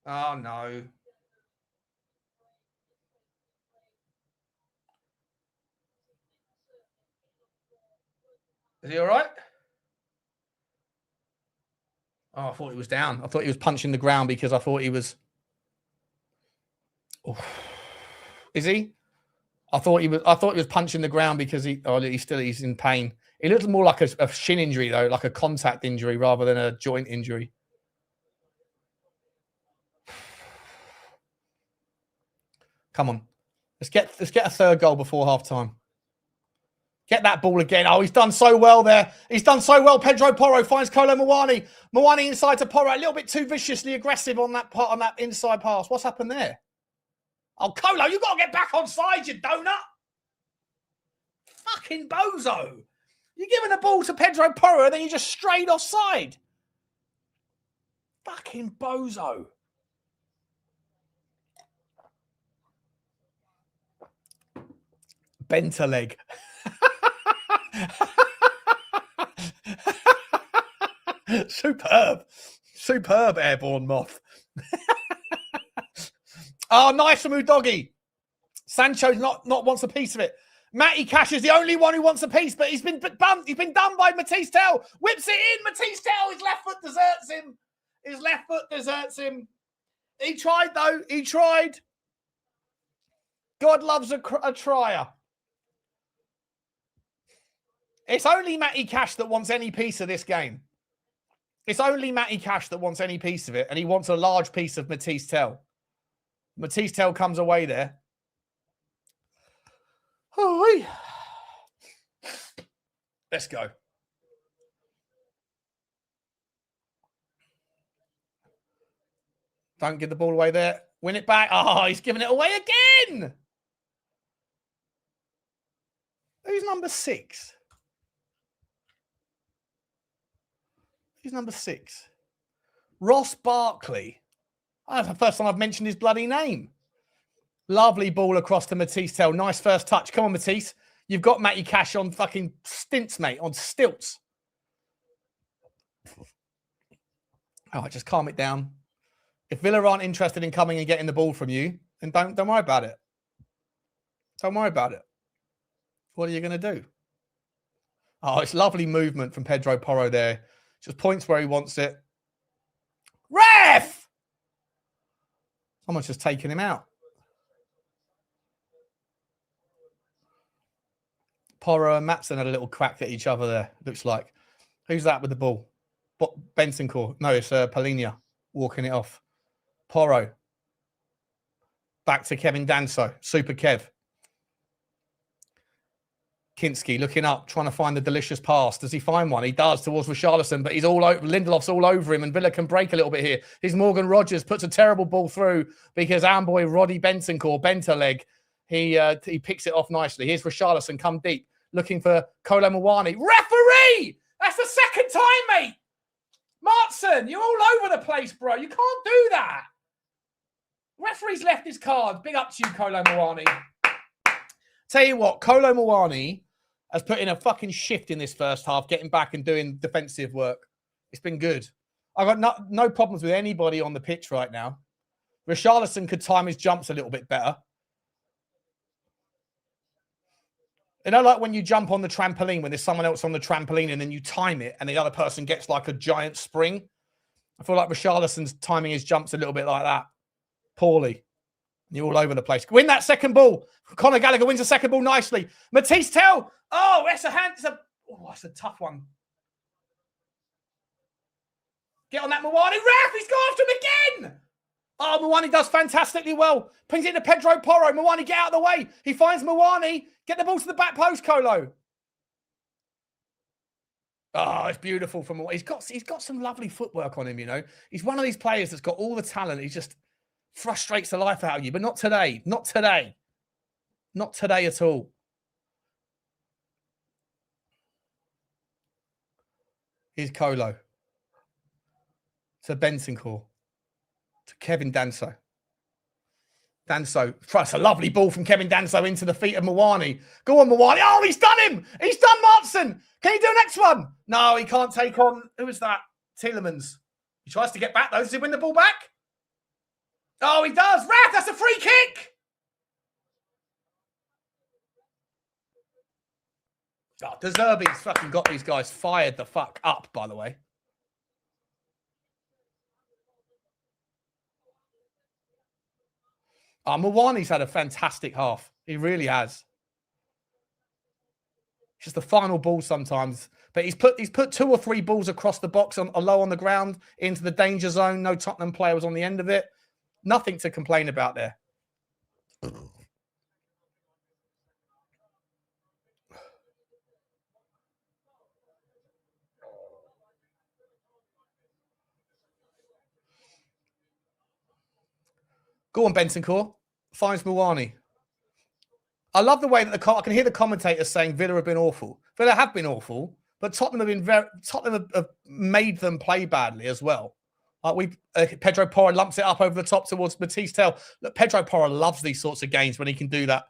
Oh, no. Is he all right? Oh, I thought he was down. I thought he was punching the ground because I thought he was... Oh. Is he? I thought he was punching the ground because he's in pain. It looks more like a shin injury though, like a contact injury rather than a joint injury. Come on, let's get a third goal before half time. Get that ball again. Oh, he's done so well there. He's done so well. Pedro Porro finds Kolo Muani. Muani inside to Porro, a little bit too viciously aggressive on that inside pass. What's happened there? Oh, Kolo, you got to get back on side, you donut. Fucking bozo. You're giving the ball to Pedro Porro and then you just strayed offside. Fucking bozo. Bent a leg. Superb airborne moth. Oh, nice from Udogie. Sancho's not wants a piece of it. Matty Cash is the only one who wants a piece, but he's been bumped. He's been done by Mathys Tel. Whips it in. Mathys Tel. His left foot deserts him. He tried though. He tried. God loves a trier. It's only Matty Cash that wants any piece of this game. It's only Matty Cash that wants any piece of it, and he wants a large piece of Mathys Tel. Mathys Tel comes away there. Oh, Let's go. Don't give the ball away there. Win it back. Oh, he's giving it away again. Who's number 6? Who's number 6? Ross Barkley. Oh, that's the first time I've mentioned his bloody name. Lovely ball across to Mathys Tel. Nice first touch. Come on, Mathys. You've got Matty Cash on fucking stints, mate. On stilts. All right, just calm it down. If Villa aren't interested in coming and getting the ball from you, then don't worry about it. Don't worry about it. What are you going to do? Oh, it's lovely movement from Pedro Porro there. Just points where he wants it. Ref! Someone's just taken him out. Porro and Maddison had a little crack at each other there, looks like. Who's that with the ball? Bentancur. No, it's Palhinha walking it off. Porro. Back to Kevin Danso. Super Kev. Kinsky looking up, trying to find the delicious pass. Does he find one? He does towards Richalison, but he's all over. Lindelof's all over him, and Villa can break a little bit here. Here's Morgan Rogers, puts a terrible ball through because our boy Roddy Bentancur, bent a leg. He picks it off nicely. Here's Richalison, come deep, looking for Kolo Muani. Referee! That's the second time, mate! Martson, you're all over the place, bro. You can't do that. Referee's left his card. Big up to you, Kolo Muani. Tell you what, Kolo Muani has put in a fucking shift in this first half, getting back and doing defensive work. It's been good. I've got no problems with anybody on the pitch right now. Richarlison could time his jumps a little bit better. You know, like when you jump on the trampoline, when there's someone else on the trampoline and then you time it and the other person gets like a giant spring? I feel like Richarlison's timing his jumps a little bit like that. Poorly. You're all over the place. Win that second ball. Conor Gallagher wins the second ball nicely. Mathys Tel. Oh, that's a hand. That's a tough one. Get on that Muani. Ref, he's gone after him again. Oh, Muani does fantastically well. Pings it into Pedro Porro. Muani, get out of the way. He finds Muani. Get the ball to the back post, Kolo. Oh, it's beautiful from Muani. He's got some lovely footwork on him, you know. He's one of these players that's got all the talent. He just frustrates the life out of you, but not today. Not today. Not today at all. Here's Kolo. To Bentancur. To Kevin Danso. Danso. That's a lovely ball from Kevin Danso into the feet of Muani. Go on, Muani. Oh, he's done him. He's done Martson. Can he do the next one? No, he can't take on. Who is that? Tielemans. He tries to get back, though. Does he win the ball back? Oh, he does. Ref, that's a free kick. Oh, De Zerbi's fucking got these guys fired the fuck up, by the way. Muwani's had a fantastic half. He really has. It's just the final ball sometimes. But he's put 2 or 3 balls across the box on low on the ground into the danger zone. No Tottenham player was on the end of it. Nothing to complain about there. Go on, Bentancur. Finds Muani. I love the way that I can hear the commentators saying Villa have been awful. Villa have been awful, but Tottenham have made them play badly as well. Pedro Porro lumps it up over the top towards Mathys Tel. Look, Pedro Porro loves these sorts of games when he can do that.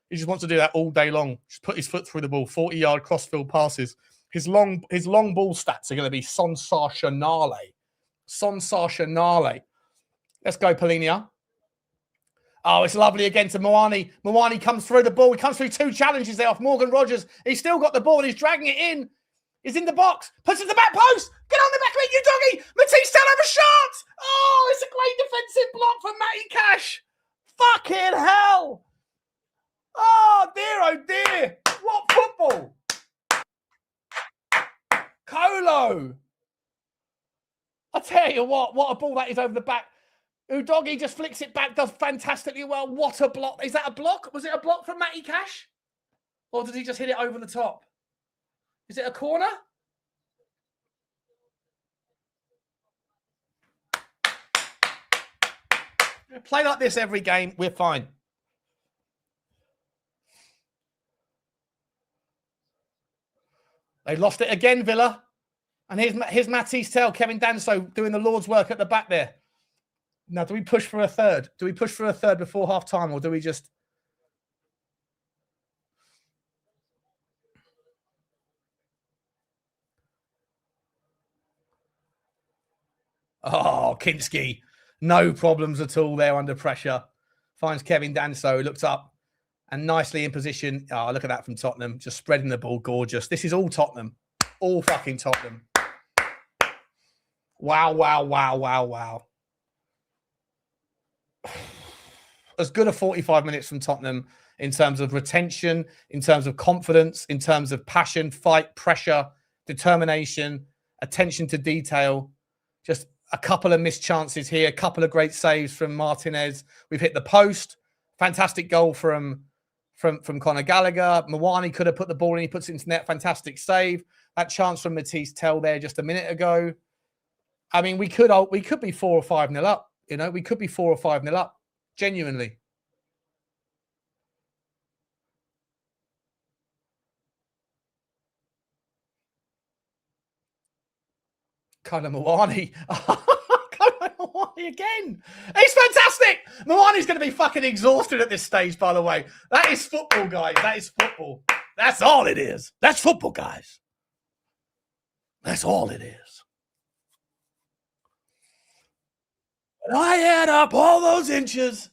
He just wants to do that all day long. Just put his foot through the ball, 40-yard crossfield passes. His long ball stats are going to be sensationale. Sensationale. Let's go, Palhinha. Oh, it's lovely again to Muani. Muani comes through the ball. He comes through 2 challenges there off Morgan Rogers. He's still got the ball and he's dragging it in. He's in the box. Puts it to the back post. Get on the back of it, Udogie. Mathys Tel have a shot. Oh, it's a great defensive block from Matty Cash. Fucking hell. Oh, dear. What football? Kolo. I tell you what a ball that is over the back. Udogie just flicks it back, does fantastically well. What a block. Is that a block? Was it a block from Matty Cash? Or did he just hit it over the top? Is it a corner? Play like this every game. We're fine. They lost it again, Villa. And here's Mathys Tel, Kevin Danso doing the Lord's work at the back there. Now, do we push for a third? Do we push for a third before half time, or do we just... Oh, Kinsky. No problems at all there under pressure. Finds Kevin Danso, looks up and nicely in position. Oh, look at that from Tottenham. Just spreading the ball. Gorgeous. This is all Tottenham. All fucking Tottenham. Wow, wow, wow, wow, wow. As good a 45 minutes from Tottenham in terms of retention, in terms of confidence, in terms of passion, fight, pressure, determination, attention to detail. Just a couple of missed chances here, a couple of great saves from Martinez. We've hit the post. Fantastic goal from Conor Gallagher. Mwani could have put the ball in. He puts it into net. Fantastic save. That chance from Mathys Tel there just a minute ago. I mean, we could be 4 or 5-0 up. You know, we could be 4 or 5-0 up. Genuinely. Conor Mwani. Conor Mwani again. He's fantastic. Mwani's going to be fucking exhausted at this stage, by the way. That is football, guys. That is football. That's all it is. That's football, guys. That's all it is. When I add up all those inches,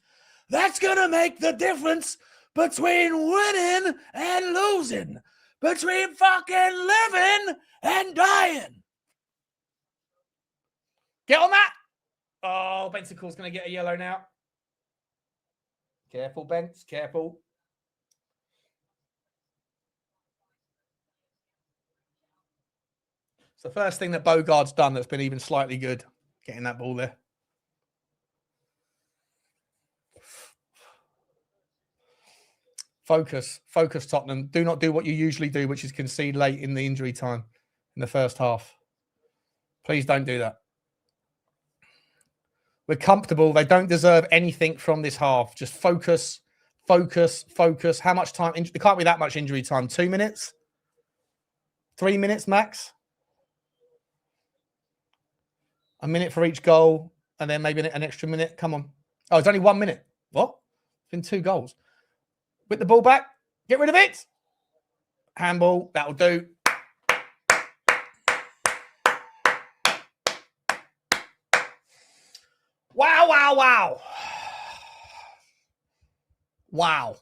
that's going to make the difference between winning and losing. Between fucking living and dying. Get on that. Oh, Bentacle's going to get a yellow now. Careful, Bents. Careful. It's the first thing that Bogart's done that's been even slightly good. Getting that ball there. Focus, Tottenham. Do not do what you usually do, which is concede late in the injury time in the first half. Please don't do that. We're comfortable. They don't deserve anything from this half. Just focus. How much time? There can't be that much injury time. 2 minutes? 3 minutes max? A minute for each goal, and then maybe an extra minute. Come on. Oh, it's only 1 minute. What? It's been 2 goals. With the ball back. Get rid of it. Handball. That'll do. Wow, wow, wow. Wow.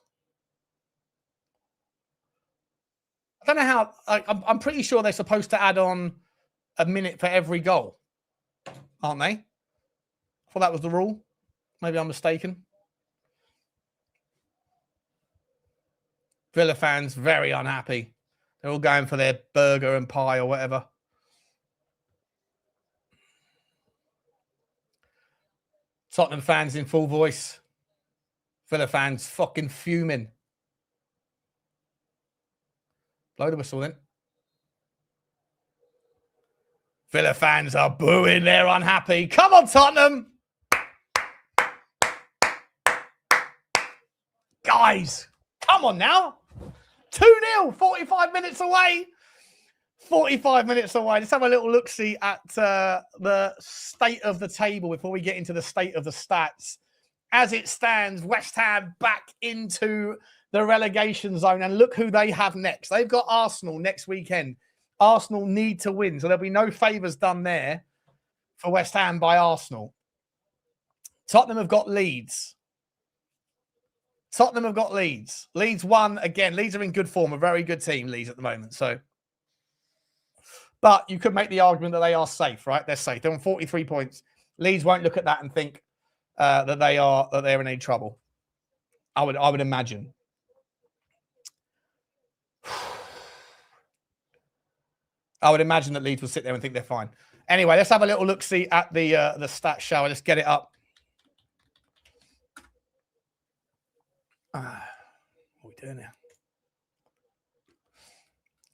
I don't know how. I'm pretty sure they're supposed to add on a minute for every goal. Aren't they? I thought that was the rule. Maybe I'm mistaken. Villa fans very unhappy. They're all going for their burger and pie or whatever. Tottenham fans in full voice. Villa fans fucking fuming. Blow the whistle then. Villa fans are booing. They're unhappy. Come on, Tottenham. Guys, come on now. 2-0, 45 minutes away. 45 minutes away. Let's have a little look-see at the state of the table before we get into the state of the stats. As it stands, West Ham back into the relegation zone. And look who they have next. They've got Arsenal next weekend. Arsenal need to win. So there'll be no favours done there for West Ham by Arsenal. Tottenham have got Leeds. Leeds won again. Leeds are in good form. A very good team, Leeds, at the moment. So, but you could make the argument that they are safe, right? They're safe. They're on 43 points. Leeds won't look at that and think that they're in any trouble. I would imagine. I would imagine that Leeds will sit there and think they're fine. Anyway, let's have a little look-see at the stats shower. Let's get it up. What are we doing now?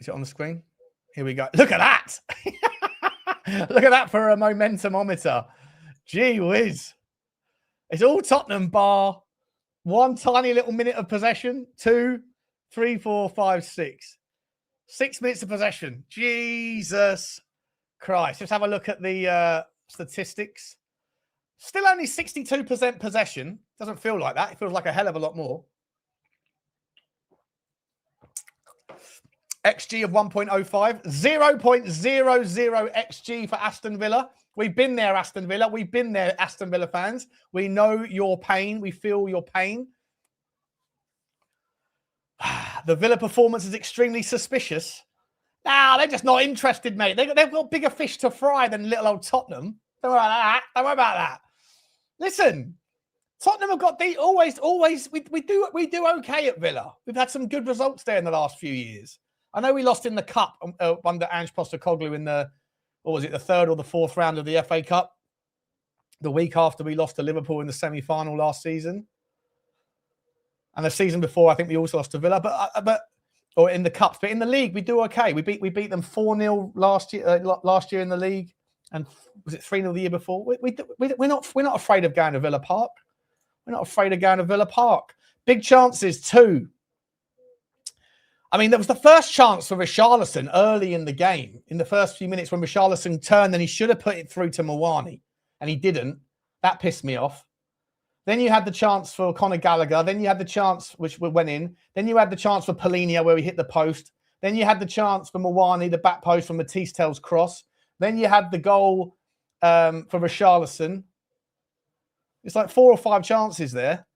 Is it on the screen? Here we go. Look at that. Look at that for a momentumometer. Gee whiz. It's all Tottenham bar one tiny little minute of possession. 2, 3, 4, 5, 6. 6 minutes of possession. Jesus Christ. Let's have a look at the statistics. Still only 62% possession. Doesn't feel like that. It feels like a hell of a lot more. XG of 1.05. 0.00 XG for Aston Villa. We've been there, Aston Villa. We've been there, Aston Villa fans. We know your pain. We feel your pain. The Villa performance is extremely suspicious. Nah, they're just not interested, mate. They've got bigger fish to fry than little old Tottenham. Don't worry about that. Don't worry about that. Listen, Tottenham have got the always. We do okay at Villa. We've had some good results there in the last few years. I know we lost in the cup under Ange Postecoglou in the, what was it, the 3rd or the 4th round of the FA Cup. The week after we lost to Liverpool in the semi-final last season. And the season before, I think we also lost to Villa, or in the cups. But in the league, we do okay. We beat them 4-0 last year in the league, and was it 3-0 the year before? We're not afraid of going to Villa Park. We're not afraid of going to Villa Park. Big chances too. I mean, there was the first chance for Richalison early in the game, in the first few minutes when Richalison turned, and he should have put it through to Mawani, and he didn't. That pissed me off. Then you had the chance for Conor Gallagher. Then you had the chance, which went in. Then you had the chance for Polina, where we hit the post. Then you had the chance for Mawani, the back post from Mathys Tel's cross. Then you had the goal for Richarlison. It's like 4 or 5 chances there.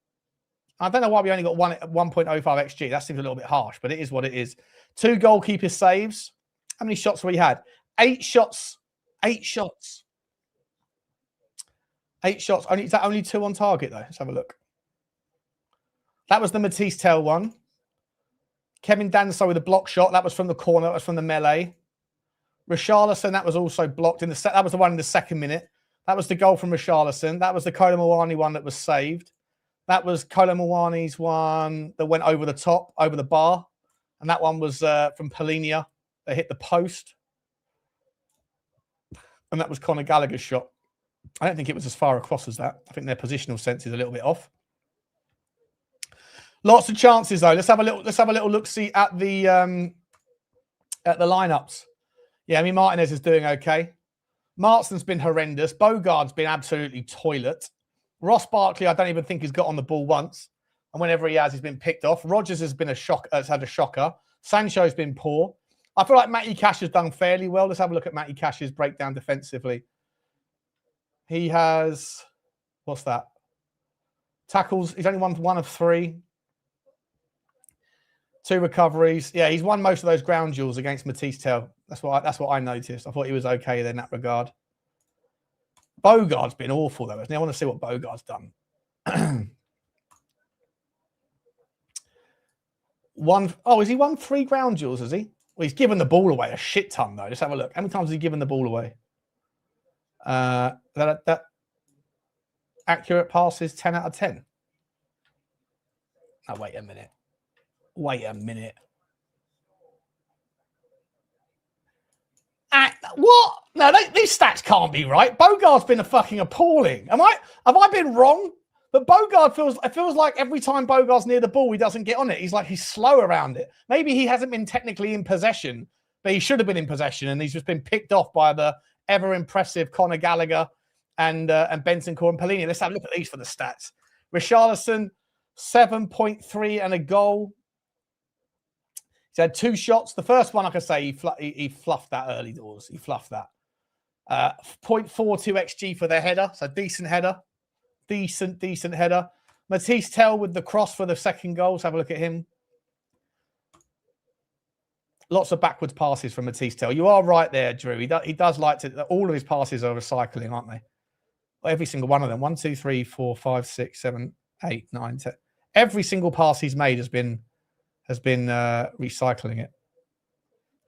I don't know why we only got 1.05 XG. That seems a little bit harsh, but it is what it is. 2 goalkeeper saves. How many shots we had? 8 shots. 8 shots. 8 shots. Is that only 2 on target, though? Let's have a look. That was the Mathys Tel one. Kevin Danso with a block shot. That was from the corner. That was from the melee. Richarlison, that was also blocked. That was the one in the 2nd minute. That was the goal from Richarlison. That was the Kolo Muani one that was saved. That was Kolo Muani's one that went over the top, over the bar. And that one was from Polina. They hit the post. And that was Conor Gallagher's shot. I don't think it was as far across as that. I think their positional sense is a little bit off. Lots of chances though. Let's have a little look see at the lineups. Yeah, I mean Martinez is doing okay. Marston's been horrendous. Bogart's been absolutely toilet. Ross Barkley, I don't even think he's got on the ball once. And whenever he has, he's been picked off. Rodgers has been has had a shocker. Sancho's been poor. I feel like Matty Cash has done fairly well. Let's have a look at Matty Cash's breakdown defensively. He has, what's that? Tackles. He's only won 1 of 3. 2 recoveries. Yeah, he's won most of those ground duels against Mathys Tel. That's what I noticed. I thought he was okay in that regard. Bogart's been awful though, isn't he? I want to see what Bogart's done. Has he won 3 ground duels, has he? Well, he's given the ball away a shit ton though. Let's have a look. How many times has he given the ball away? That accurate passes 10 out of 10. Oh, wait a minute. What? No, these stats can't be right. Bogart's been fucking appalling. Have I been wrong? But Bogart feels like every time Bogart's near the ball, he doesn't get on it. He's slow around it. Maybe he hasn't been technically in possession, but he should have been in possession, and he's just been picked off by the ever impressive Conor Gallagher and Bentancur and Polina. Let's have a look at these for the stats. Richarlison, 7.3 and a goal. He's had 2 shots. The first one, like I say, he fluffed that early doors. He fluffed that. 0.42 XG for the header. So decent header. Decent header. Mathys Tel with the cross for the 2nd goal. Let's have a look at him. Lots of backwards passes from Mathys Tel. You are right there, Drew. He does like to. All of his passes are recycling, aren't they? Every single one of them. 1, 2, 3, 4, 5, 6, 7, 8, 9, 10. Every single pass he's made has been recycling it.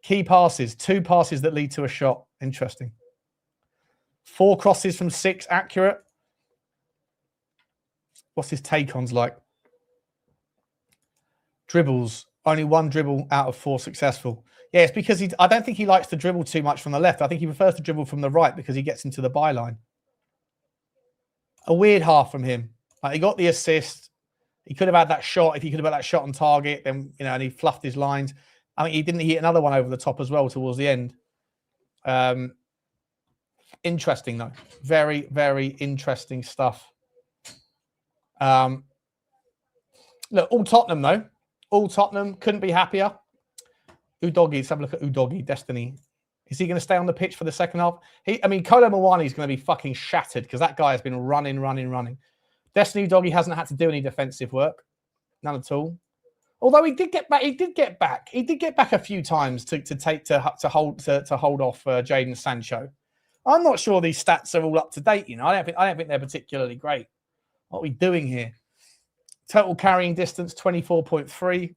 Key passes. 2 passes that lead to a shot. Interesting. 4 crosses from 6. Accurate. What's his take-ons like? Dribbles. Only 1 dribble out of 4 successful. Yeah, it's because I don't think he likes to dribble too much from the left. I think he prefers to dribble from the right because he gets into the byline. A weird half from him. Like, he got the assist. He could have had that shot. If he could have had that shot on target, then, you know, and he fluffed his lines. I think he didn't hit another one over the top as well towards the end. Interesting, though. Very, very interesting stuff. Look, all Tottenham, though. All Tottenham. Couldn't be happier. Udogie, let's have a look at Udogie, Destiny. Is he going to stay on the pitch for the second half? I mean, Kolo Muani is going to be fucking shattered because that guy has been running. Destiny Udogie hasn't had to do any defensive work. None at all. Although he did get back. He did get back a few times to hold off Jadon Sancho. I'm not sure these stats are all up to date. You know, I don't think they're particularly great. What are we doing here? Total carrying distance 24.3,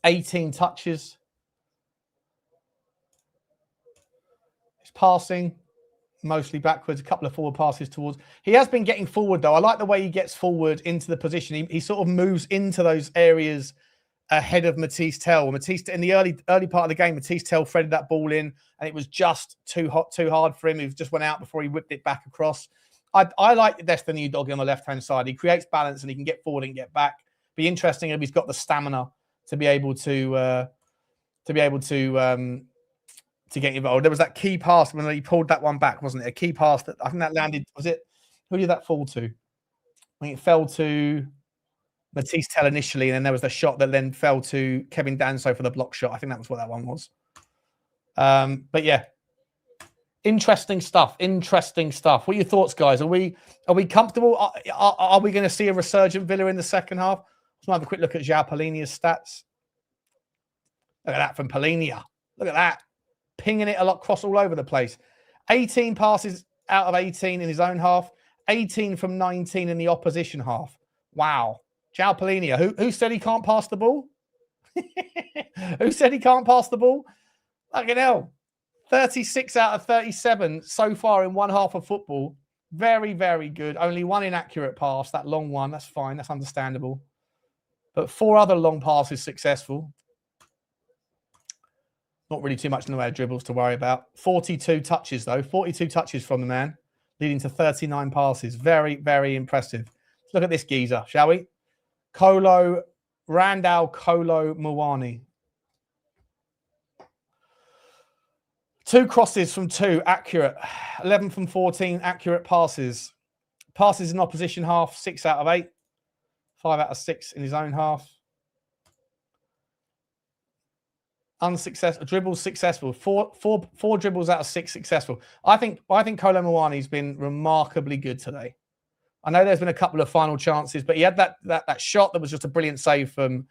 18 touches. His passing mostly backwards. A couple of forward passes towards. He has been getting forward though. I like the way he gets forward into the position. He sort of moves into those areas ahead of Mathys Tel. In the early part of the game, Mathys Tel threaded that ball in, and it was just too hard for him. He just went out before he whipped it back across. I like Destiny Udogie on the left-hand side. He creates balance and he can get forward and get back. Be interesting if he's got the stamina to be able to get involved. There was that key pass when he pulled that one back, wasn't it? A key pass that I think that landed. Was it? Who did that fall to? I think it fell to Mathys Tel initially, and then there was the shot that then fell to Kevin Danso for the block shot. I think that was what that one was. But yeah, interesting stuff. What are your thoughts, guys? Are we comfortable? Are we going to see a resurgent Villa in the second half? Let's have a quick look at João Palhinha's stats. Look at that from Palhinha. Look at that. Pinging it a lot across all over the place. 18 passes out of 18 in his own half. 18 from 19 in the opposition half. Wow. João Palhinha. Who said he can't pass the ball? Who said he can't pass the ball? Fucking hell. 36 out of 37 so far in one half of football. Very, very good. Only one inaccurate pass, that long one. That's fine. That's understandable. But 4 other long passes successful. Not really too much in the way of dribbles to worry about. 42 touches, though. 42 touches from the man, leading to 39 passes. Very, very impressive. Let's look at this geezer, shall we? Randall Kolo Muani. 2 crosses from 2, accurate. 11 from 14, accurate passes. Passes in opposition half, 6 out of 8. 5 out of 6 in his own half. Unsuccessful dribbles successful. Four dribbles out of 6 successful. I think Kolo Muani's been remarkably good today. I know there's been a couple of final chances, but he had that shot that was just a brilliant save from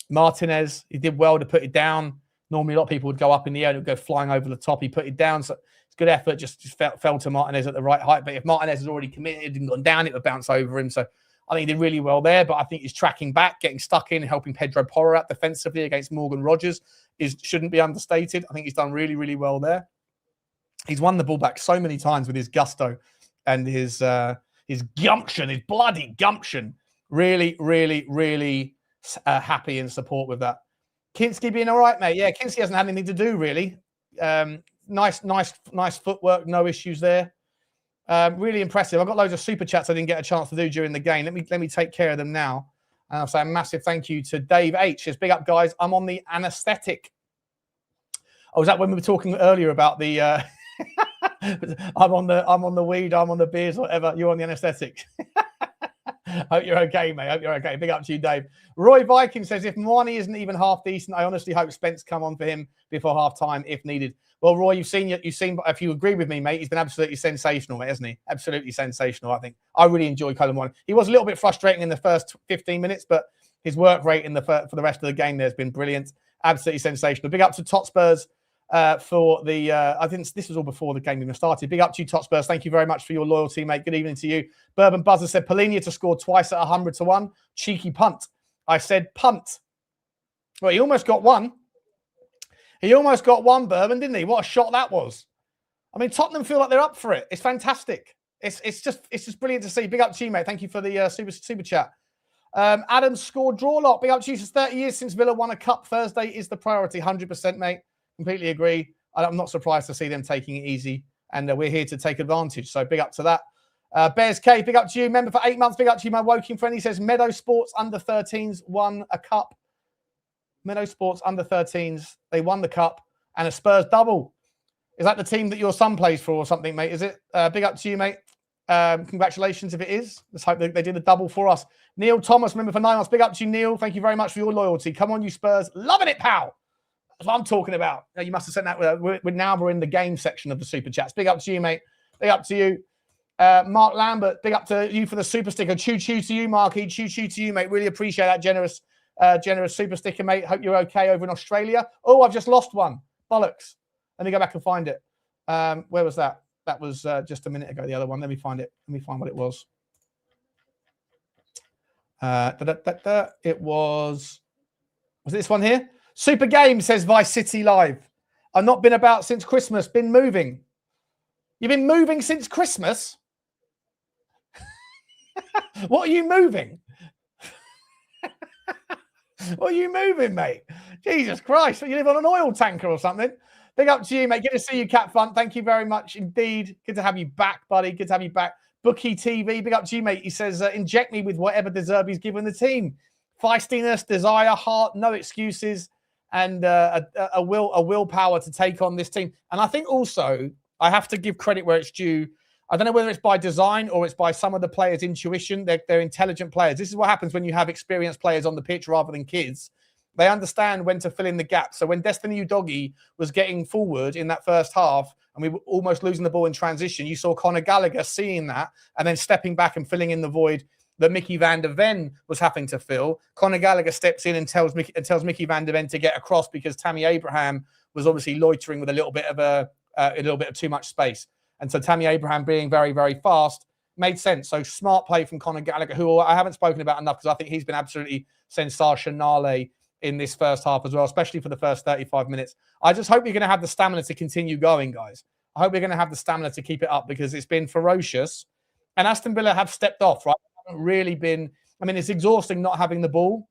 Martinez. He did well to put it down. Normally, a lot of people would go up in the air and it would go flying over the top. He put it down, so it's good effort. Just fell to Martinez at the right height. But if Martinez has already committed and gone down, it would bounce over him. So I think he did really well there, but I think he's tracking back, getting stuck in, helping Pedro Porro out defensively against Morgan Rogers shouldn't be understated. I think he's done really, really well there. He's won the ball back so many times with his gusto and his gumption, his bloody gumption. Really, really, really happy in support with that. Kinsky being all right, mate. Yeah, Kinsky hasn't had anything to do really. Nice footwork, no issues there. Really impressive. I've got loads of super chats I didn't get a chance to do during the game. Let me take care of them now. And I'll say a massive thank you to Dave H. Says, big up, guys. I'm on the anaesthetic. Oh, was that when we were talking earlier about the? I'm on the weed. I'm on the beers, whatever. You're on the anaesthetic. Hope you're okay, mate. Hope you're okay. Big up to you, Dave. Roy Viking says, if Muani isn't even half decent, I honestly hope Spence come on for him before half time if needed. Well, Roy, you've seen. If you agree with me, mate, he's been absolutely sensational, mate, hasn't he? Absolutely sensational. I think I really enjoyed Kolo Muani. He was a little bit frustrating in the first 15 minutes, but his work rate for the rest of the game there has been brilliant. Absolutely sensational. Big up to Spurs for the. I think this was all before the game even started. Big up to you, Spurs. Thank you very much for your loyalty, mate. Good evening to you. Bourbon Buzzer said Palhinha to score twice at 100-1. Cheeky punt. I said punt. Well, he almost got one. He almost got one, Bourbon, didn't he? What a shot that was. I mean, Tottenham feel like they're up for it. It's fantastic. It's just brilliant to see. Big up to you, mate. Thank you for the super chat. Adam scored draw lot. Big up to you. 30 years since Villa won a cup. Thursday is the priority. 100%, mate. Completely agree. I'm not surprised to see them taking it easy. And we're here to take advantage. So big up to that. Bears K, big up to you. Member for 8 months. Big up to you, my Woking friend. He says Meadow Sports under 13s won a cup. Meadow Sports under 13s. They won the cup. And a Spurs double. Is that the team that your son plays for or something, mate? Is it? Big up to you, mate. Congratulations if it is. Let's hope they do the double for us. Neil Thomas, member for 9 months. Big up to you, Neil. Thank you very much for your loyalty. Come on, you Spurs. Loving it, pal. That's what I'm talking about. You must have sent that. We're in the game section of the super chats. Big up to you, mate. Big up to you. Mark Lambert, big up to you for the super sticker. Choo-choo to you, Marky. Choo-choo to you, mate. Really appreciate that generous super sticker, mate. Hope you're okay over in Australia. Oh, I've just lost one. Bollocks. Let me go back and find it. Where was that? That was just a minute ago, the other one. Let me find it. Let me find what it was. It was it this one here? Super Game, says Vice City Live. I've not been about since Christmas. Been moving. You've been moving since Christmas? What are you moving? What are you moving, mate? Jesus Christ. You live on an oil tanker or something? Big up to you, mate. Good to see you, Cat Fun. Thank you very much indeed. Good to have you back, buddy. Good to have you back. Bookie TV, big up to you, mate. He says, inject me with whatever De Zerbi's given the team. Feistiness, desire, heart, no excuses, and a willpower to take on this team. And I think also, I have to give credit where it's due. I don't know whether it's by design or it's by some of the players' intuition. They're intelligent players. This is what happens when you have experienced players on the pitch rather than kids. They understand when to fill in the gaps. So when Destiny Udogie was getting forward in that first half and we were almost losing the ball in transition, you saw Conor Gallagher seeing that and then stepping back and filling in the void that Micky van der Ven was having to fill. Conor Gallagher steps in and tells Micky van der Ven to get across because Tammy Abraham was obviously loitering with a little bit of too much space. And so Tammy Abraham being very, very fast made sense. So smart play from Conor Gallagher, who I haven't spoken about enough because I think he's been absolutely sensational in this first half as well, especially for the first 35 minutes. I just hope you're going to have the stamina to continue going, guys. I hope you're going to have the stamina to keep it up because it's been ferocious. And Aston Villa have stepped off, right? They haven't really been... I mean, it's exhausting not having the ball,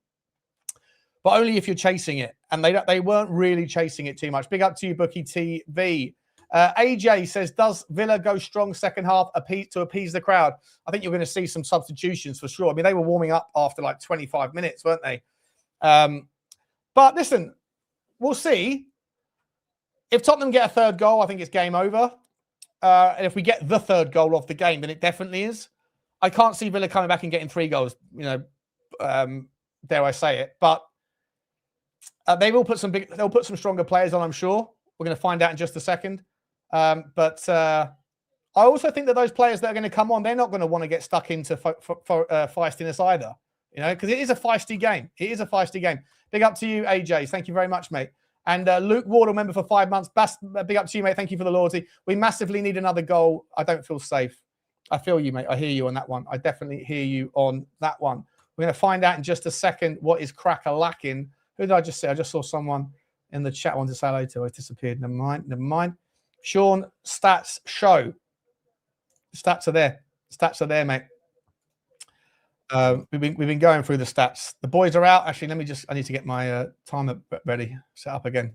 but only if you're chasing it. And they weren't really chasing it too much. Big up to you, Bookie TV. AJ says, does Villa go strong second half to appease the crowd? I think you're going to see some substitutions for sure. I mean, they were warming up after like 25 minutes, weren't they? But listen, we'll see. If Tottenham get a third goal, I think it's game over. And if we get the third goal of the game, then it definitely is. I can't see Villa coming back and getting 3 goals, dare I say it. But they will put they'll put some stronger players on, I'm sure. We're going to find out in just a second. But I also think that those players that are going to come on, they're not going to want to get stuck into feistiness either. Because it is a feisty game. It is a feisty game. Big up to you, AJ. Thank you very much, mate. And Luke Wardle, member for 5 months. Big up to you, mate. Thank you for the loyalty. We massively need another goal. I don't feel safe. I feel you, mate. I hear you on that one. I definitely hear you on that one. We're going to find out in just a second what is crack-a-lacking. Who did I just see? I just saw someone in the chat I wanted to say hello to. I disappeared. Never mind. Sean, stats show. Stats are there. Stats are there, mate. We've been going through the stats. The boys are out. Actually, I need to get my timer ready, set up again.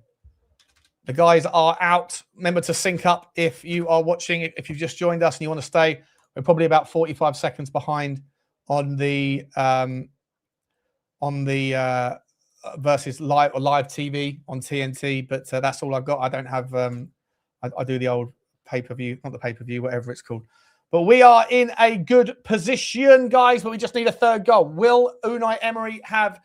The guys are out. Remember to sync up if you are watching. If you've just joined us and you want to stay, we're probably about 45 seconds behind on the versus live TV on TNT. But that's all I've got. I don't have. I do the old pay-per-view, not the pay-per-view, whatever it's called. But we are in a good position, guys, but we just need a third goal. Will Unai Emery have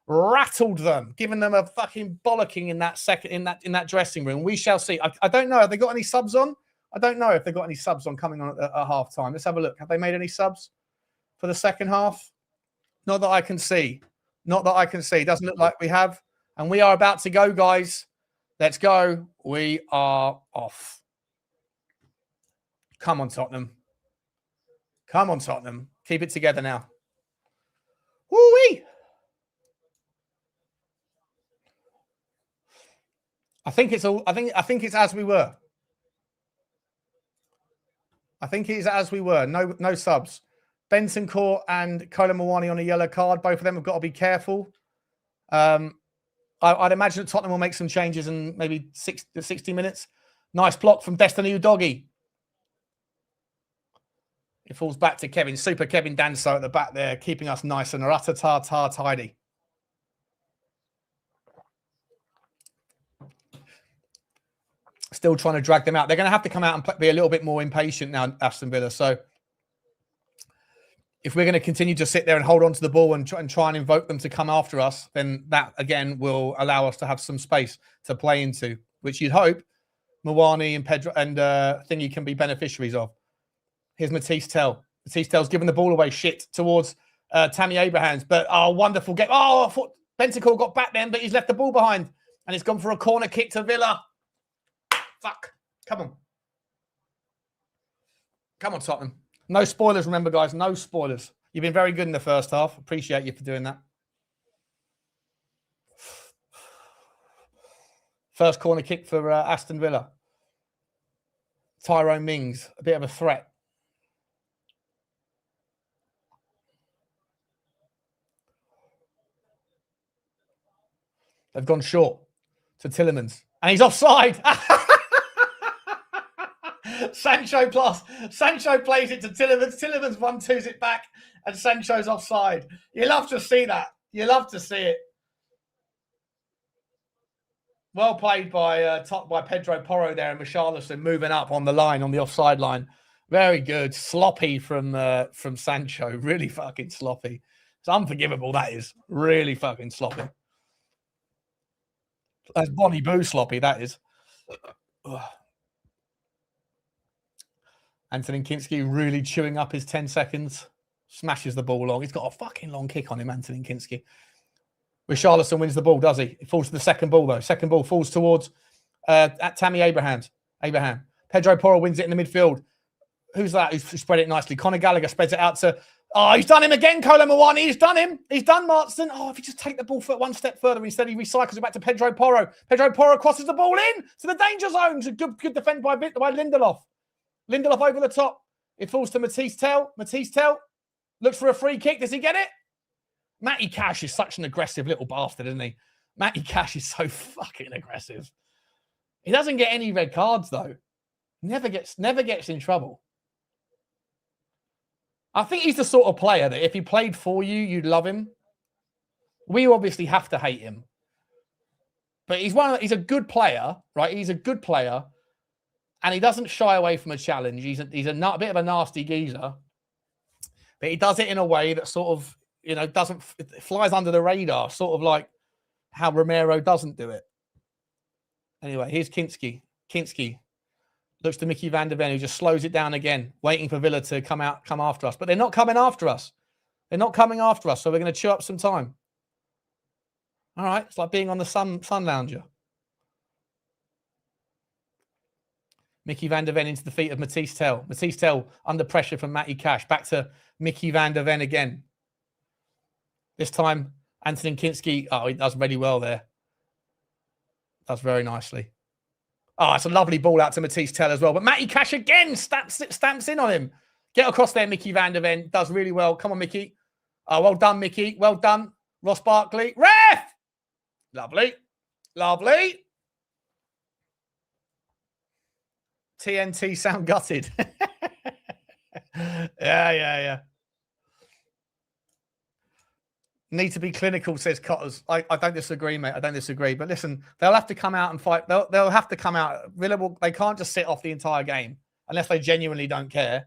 rattled them, given them a fucking bollocking in that dressing room? We shall see. I don't know. Have they got any subs on? I don't know if they've got any subs on coming on at half time. Let's have a look. Have they made any subs for the second half? Not that I can see. Not that I can see. Doesn't look like we have. And we are about to go, guys. Let's go. We are off. Come on, Tottenham. Come on, Tottenham. Keep it together now. Woo-wee! I think it's as we were. I think it's as we were. No subs. Bentancur and Kolo Muani on a yellow card. Both of them have got to be careful. I'd imagine that Tottenham will make some changes in maybe 60 minutes. Nice block from Destiny Udogie. It falls back to Kevin. Super Kevin Danso at the back there, keeping us nice and tidy. Still trying to drag them out. They're going to have to come out and be a little bit more impatient now, Aston Villa. So if we're going to continue to sit there and hold on to the ball and try and invoke them to come after us, then that, again, will allow us to have some space to play into, which you'd hope Muani and Pedro and Thingy can be beneficiaries of. Here's Mathys Tel. Mathys Tel's given the ball away towards Tammy Abrahams. But, wonderful game. I thought Bentancur got back then, but he's left the ball behind. And it's gone for a corner kick to Villa. Fuck. Come on. Come on, Tottenham. No spoilers, remember, guys. No spoilers. You've been very good in the first half. Appreciate you for doing that. First corner kick for Aston Villa. Tyrone Mings, a bit of a threat. They've gone short to Tielemans. And he's offside. Sancho plays it to Tielemans. Tielemans 1-2s it back. And Sancho's offside. You love to see that. You love to see it. Well played by Pedro Porro there and Richalison moving up on the line, on the offside line. Very good. Sloppy from Sancho. Really fucking sloppy. It's unforgivable, that is. Really fucking sloppy. That's Bonnie Boo sloppy, that is. Anthony Kinsky really chewing up his 10 seconds. Smashes the ball long. He's got a fucking long kick on him, Anthony Kinsky. Richarlison wins the ball, does he? It falls to the second ball, though. Second ball falls towards at Tammy Abraham. Pedro Porro wins it in the midfield. Who's that? Who's spread it nicely? Conor Gallagher spreads it out to... Oh, he's done him again, Kolo Muani. He's done him. He's done Maddison. Oh, if you just take the ball one step further, instead he recycles it back to Pedro Porro. Pedro Porro crosses the ball in to the danger zone. It's a good defend by Lindelof. Lindelof over the top. It falls to Mathys Tel. Mathys Tel looks for a free kick. Does he get it? Matty Cash is such an aggressive little bastard, isn't he? Matty Cash is so fucking aggressive. He doesn't get any red cards, though. Never gets in trouble. I think he's the sort of player that if he played for you, you'd love him. We obviously have to hate him. But he's a good player, right? He's a good player. And he doesn't shy away from a challenge. He's a bit of a nasty geezer. But he does it in a way that sort of, it flies under the radar, sort of like how Romero doesn't do it. Anyway, here's Kinsky. Kinsky looks to Micky van der Ven, who just slows it down again, waiting for Villa to come after us. But they're not coming after us. They're not coming after us, so we're going to chew up some time. All right, it's like being on the sun lounger. Micky van der Ven into the feet of Mathys Tel. Mathys Tel under pressure from Matty Cash. Back to Micky van der Ven again. This time, Anthony Kinsky, he does really well there. Does very nicely. Oh, it's a lovely ball out to Mathys Tel as well. But Matty Cash again stamps in on him. Get across there, Micky van der Ven. Does really well. Come on, Micky. Oh, well done, Micky. Well done. Ross Barkley. Ref! Lovely. Lovely. TNT sound gutted. Yeah. Need to be clinical, says Cotters. I don't disagree, mate. I don't disagree. But listen, they'll have to come out and fight. They'll have to come out. They can't just sit off the entire game unless they genuinely don't care.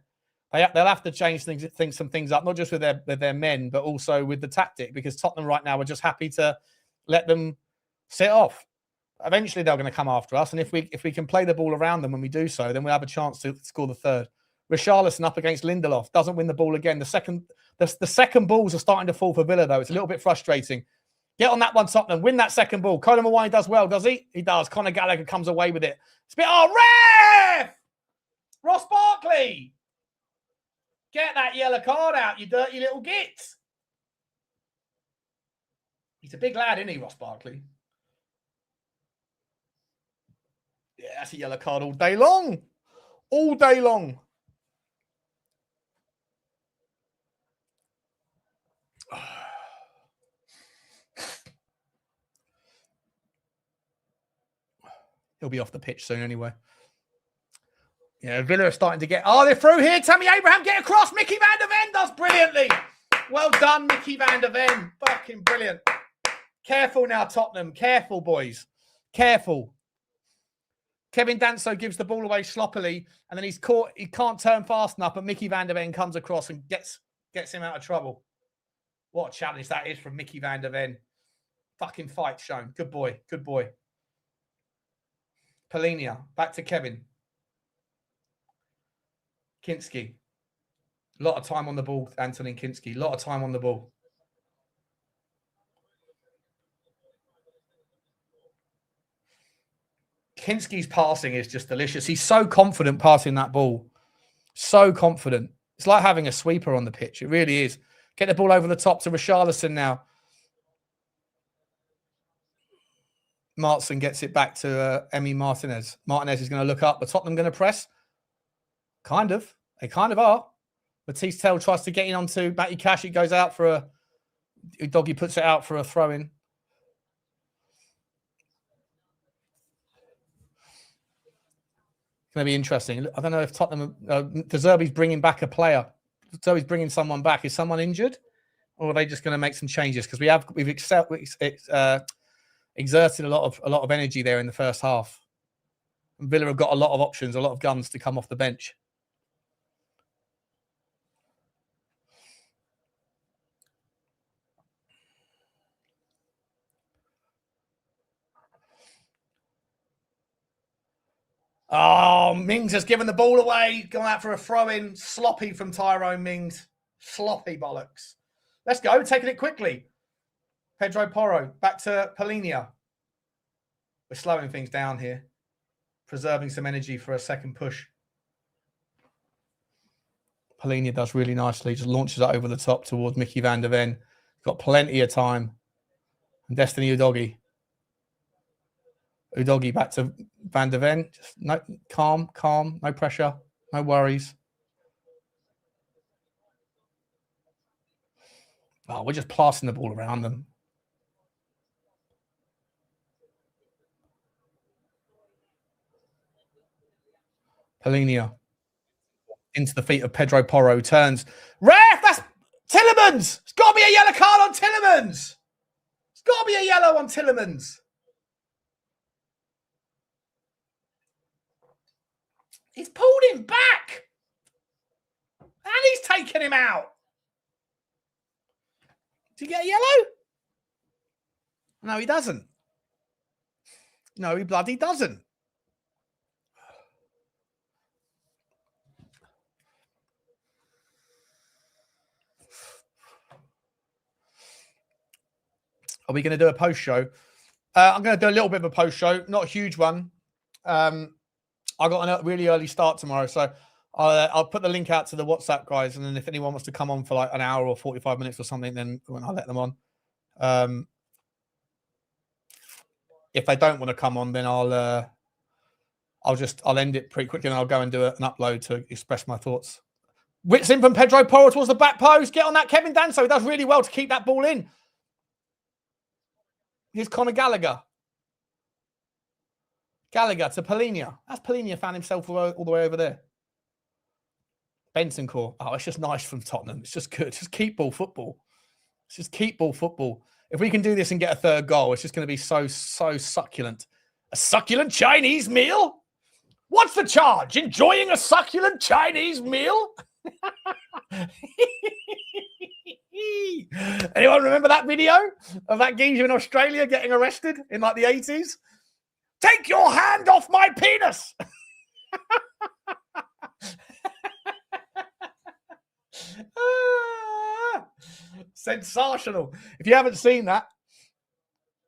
They'll have to change some things up, not just with their men, but also with the tactic. Because Tottenham right now are just happy to let them sit off. Eventually, they're going to come after us, and if we can play the ball around them when we do so, then we'll have a chance to score the third. Richarlison up against Lindelof doesn't win the ball again. The second balls are starting to fall for Villa, though. It's a little bit frustrating. Get on that one, Tottenham. Win that second ball. Kolo Muani does well, does he? He does. Conor Gallagher comes away with it. Ref! Ross Barkley! Get that yellow card out, you dirty little git. He's a big lad, isn't he, Ross Barkley? Yeah, that's a yellow card all day long. All day long. He'll be off the pitch soon anyway. Yeah, Villa are starting to get... Oh, they're through here. Tammy Abraham, get across. Micky van der Ven does brilliantly. Well done, Micky van der Ven. Fucking brilliant. Careful now, Tottenham. Careful, boys. Careful. Kevin Danso gives the ball away sloppily, and then he's caught. He can't turn fast enough, but Micky van der Ven comes across and gets him out of trouble. What a challenge that is from Micky van der Ven. Fucking fight shown. Good boy. Good boy. Polinia. Back to Kevin. Kinsky. A lot of time on the ball, Anthony Kinsky. A lot of time on the ball. Kinsky's passing is just delicious. He's so confident passing that ball. So confident. It's like having a sweeper on the pitch. It really is. Get the ball over the top to Richalison now. Maatsen gets it back to Emi Martinez. Martinez is going to look up. The Tottenham going to press? Kind of. They kind of are. Mathys Tel tries to get in onto Matty Cash. It goes out for a... Udogie puts it out for a throw-in. Going to be interesting. I don't know if Tottenham... De Zerbi's bringing back a player. De Zerbi's bringing someone back. Is someone injured? Or are they just going to make some changes? Because we've exerted a lot of energy there in the first half. And Villa have got a lot of options, a lot of guns to come off the bench. Oh, Mings has given the ball away. Gone out for a throw-in. Sloppy from Tyrone Mings. Sloppy bollocks. Let's go. Taking it quickly. Pedro Porro. Back to Polinia. We're slowing things down here. Preserving some energy for a second push. Polinia does really nicely. Just launches it over the top towards Micky van der Ven. Got plenty of time. And Destiny Udogie. Udogie back to van der Ven. Just no, calm, no pressure, no worries. Oh, we're just passing the ball around them. Polinia into the feet of Pedro Porro. Turns. Ref, that's Tielemans. It's got to be a yellow card on Tielemans. It's got to be a yellow on Tielemans. He's pulled him back. And he's taken him out. Does he get a yellow? No, he doesn't. No, he bloody doesn't. Are we going to do a post show? I'm going to do a little bit of a post show, not a huge one. I got a really early start tomorrow, so I'll put the link out to the WhatsApp guys, and then if anyone wants to come on for like an hour or 45 minutes or something, then I'll let them on. If they don't want to come on, then I'll end it pretty quickly, and I'll go and do an upload to express my thoughts. Whips in from Pedro Porro towards the back post. Get on that, Kevin Danso. He does really well to keep that ball in. Here's Conor Gallagher. Gallagher to Polinia. That's Polinia found himself all the way over there. Bentancur. Oh, it's just nice from Tottenham. It's just good. Just keep ball football. It's just keep ball football. If we can do this and get a third goal, it's just going to be so succulent. A succulent Chinese meal? What's the charge? Enjoying a succulent Chinese meal? Anyone remember that video of that geezer in Australia getting arrested in like the 80s? Take your hand off my penis! Sensational. If you haven't seen that,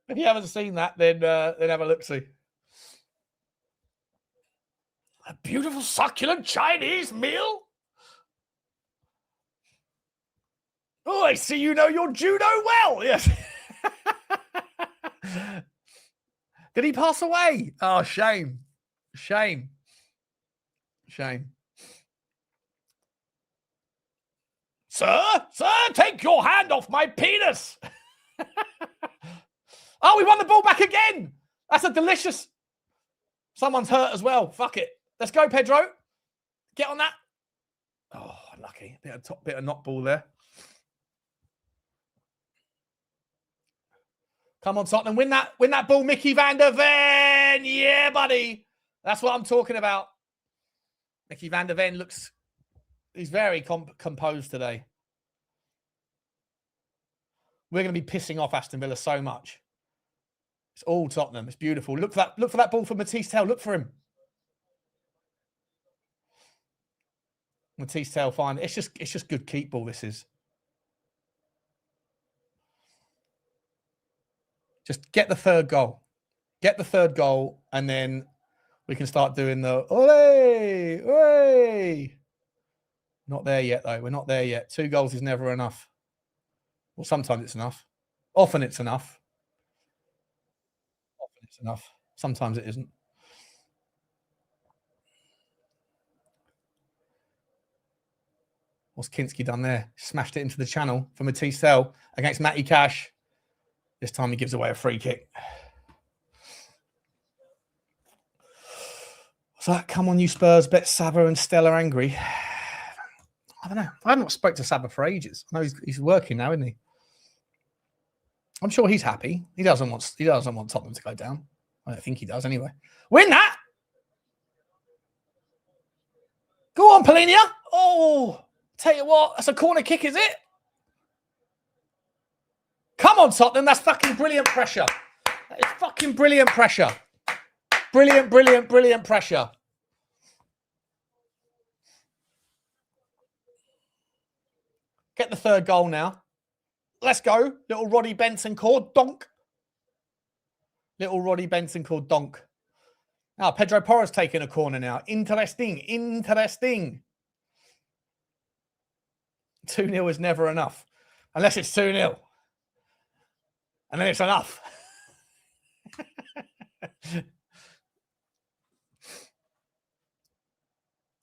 then have a look-see. A beautiful succulent Chinese meal? Oh, I see you know your judo well. Yes. Did he pass away? Oh, shame. Shame. Sir, take your hand off my penis. Oh, we won the ball back again. That's a delicious... Someone's hurt as well. Fuck it. Let's go, Pedro. Get on that. Oh, lucky. Bit of knock ball there. Come on, Tottenham. Win that ball, Micky van der Ven. Yeah, buddy. That's what I'm talking about. Micky van der Ven looks... He's very composed today. We're going to be pissing off Aston Villa so much. It's all Tottenham. It's beautiful. Look for that ball for Mathys Tel. Look for him. Mathys Tel, fine. It's just good keep ball, this is. Just get the third goal. Get the third goal, and then we can start doing the ole, ole. Not there yet, though. We're not there yet. 2 goals is never enough. Well, sometimes it's enough. Often it's enough. Often it's enough. Sometimes it isn't. What's Kinsky done there? Smashed it into the channel for Mathys Tel against Matty Cash. This time he gives away a free kick. So that, come on, you Spurs, bet Saba and Stella angry. I don't know. I haven't spoke to Saba for ages. I know he's working now, isn't he? I'm sure he's happy. He doesn't want Tottenham to go down. I don't think he does anyway. Win that! Go on, Polinia. Oh, tell you what, that's a corner kick, is it? Come on, Tottenham. That's fucking brilliant pressure. That is fucking brilliant pressure. Brilliant, brilliant, brilliant pressure. Get the third goal now. Let's go. Little Roddy Benson called donk. Little Roddy Benson called donk. Now, Pedro Porro's taking a corner now. Interesting. Interesting. 2-0 is never enough. Unless it's 2-0. And then it's enough.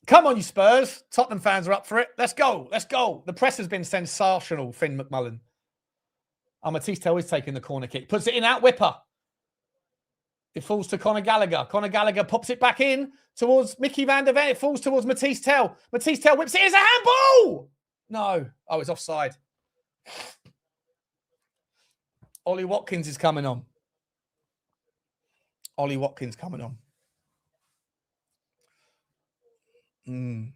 Come on, you Spurs. Tottenham fans are up for it. Let's go. Let's go. The press has been sensational, Finn McMullen. Mathys Tel is taking the corner kick. Puts it in out, Whipper. It falls to Conor Gallagher. Conor Gallagher pops it back in towards Micky van der Ven. It falls towards Mathys Tel. Mathys Tel whips it. It's a handball! No. Oh, it's offside. Ollie Watkins is coming on. Ollie Watkins coming on. Come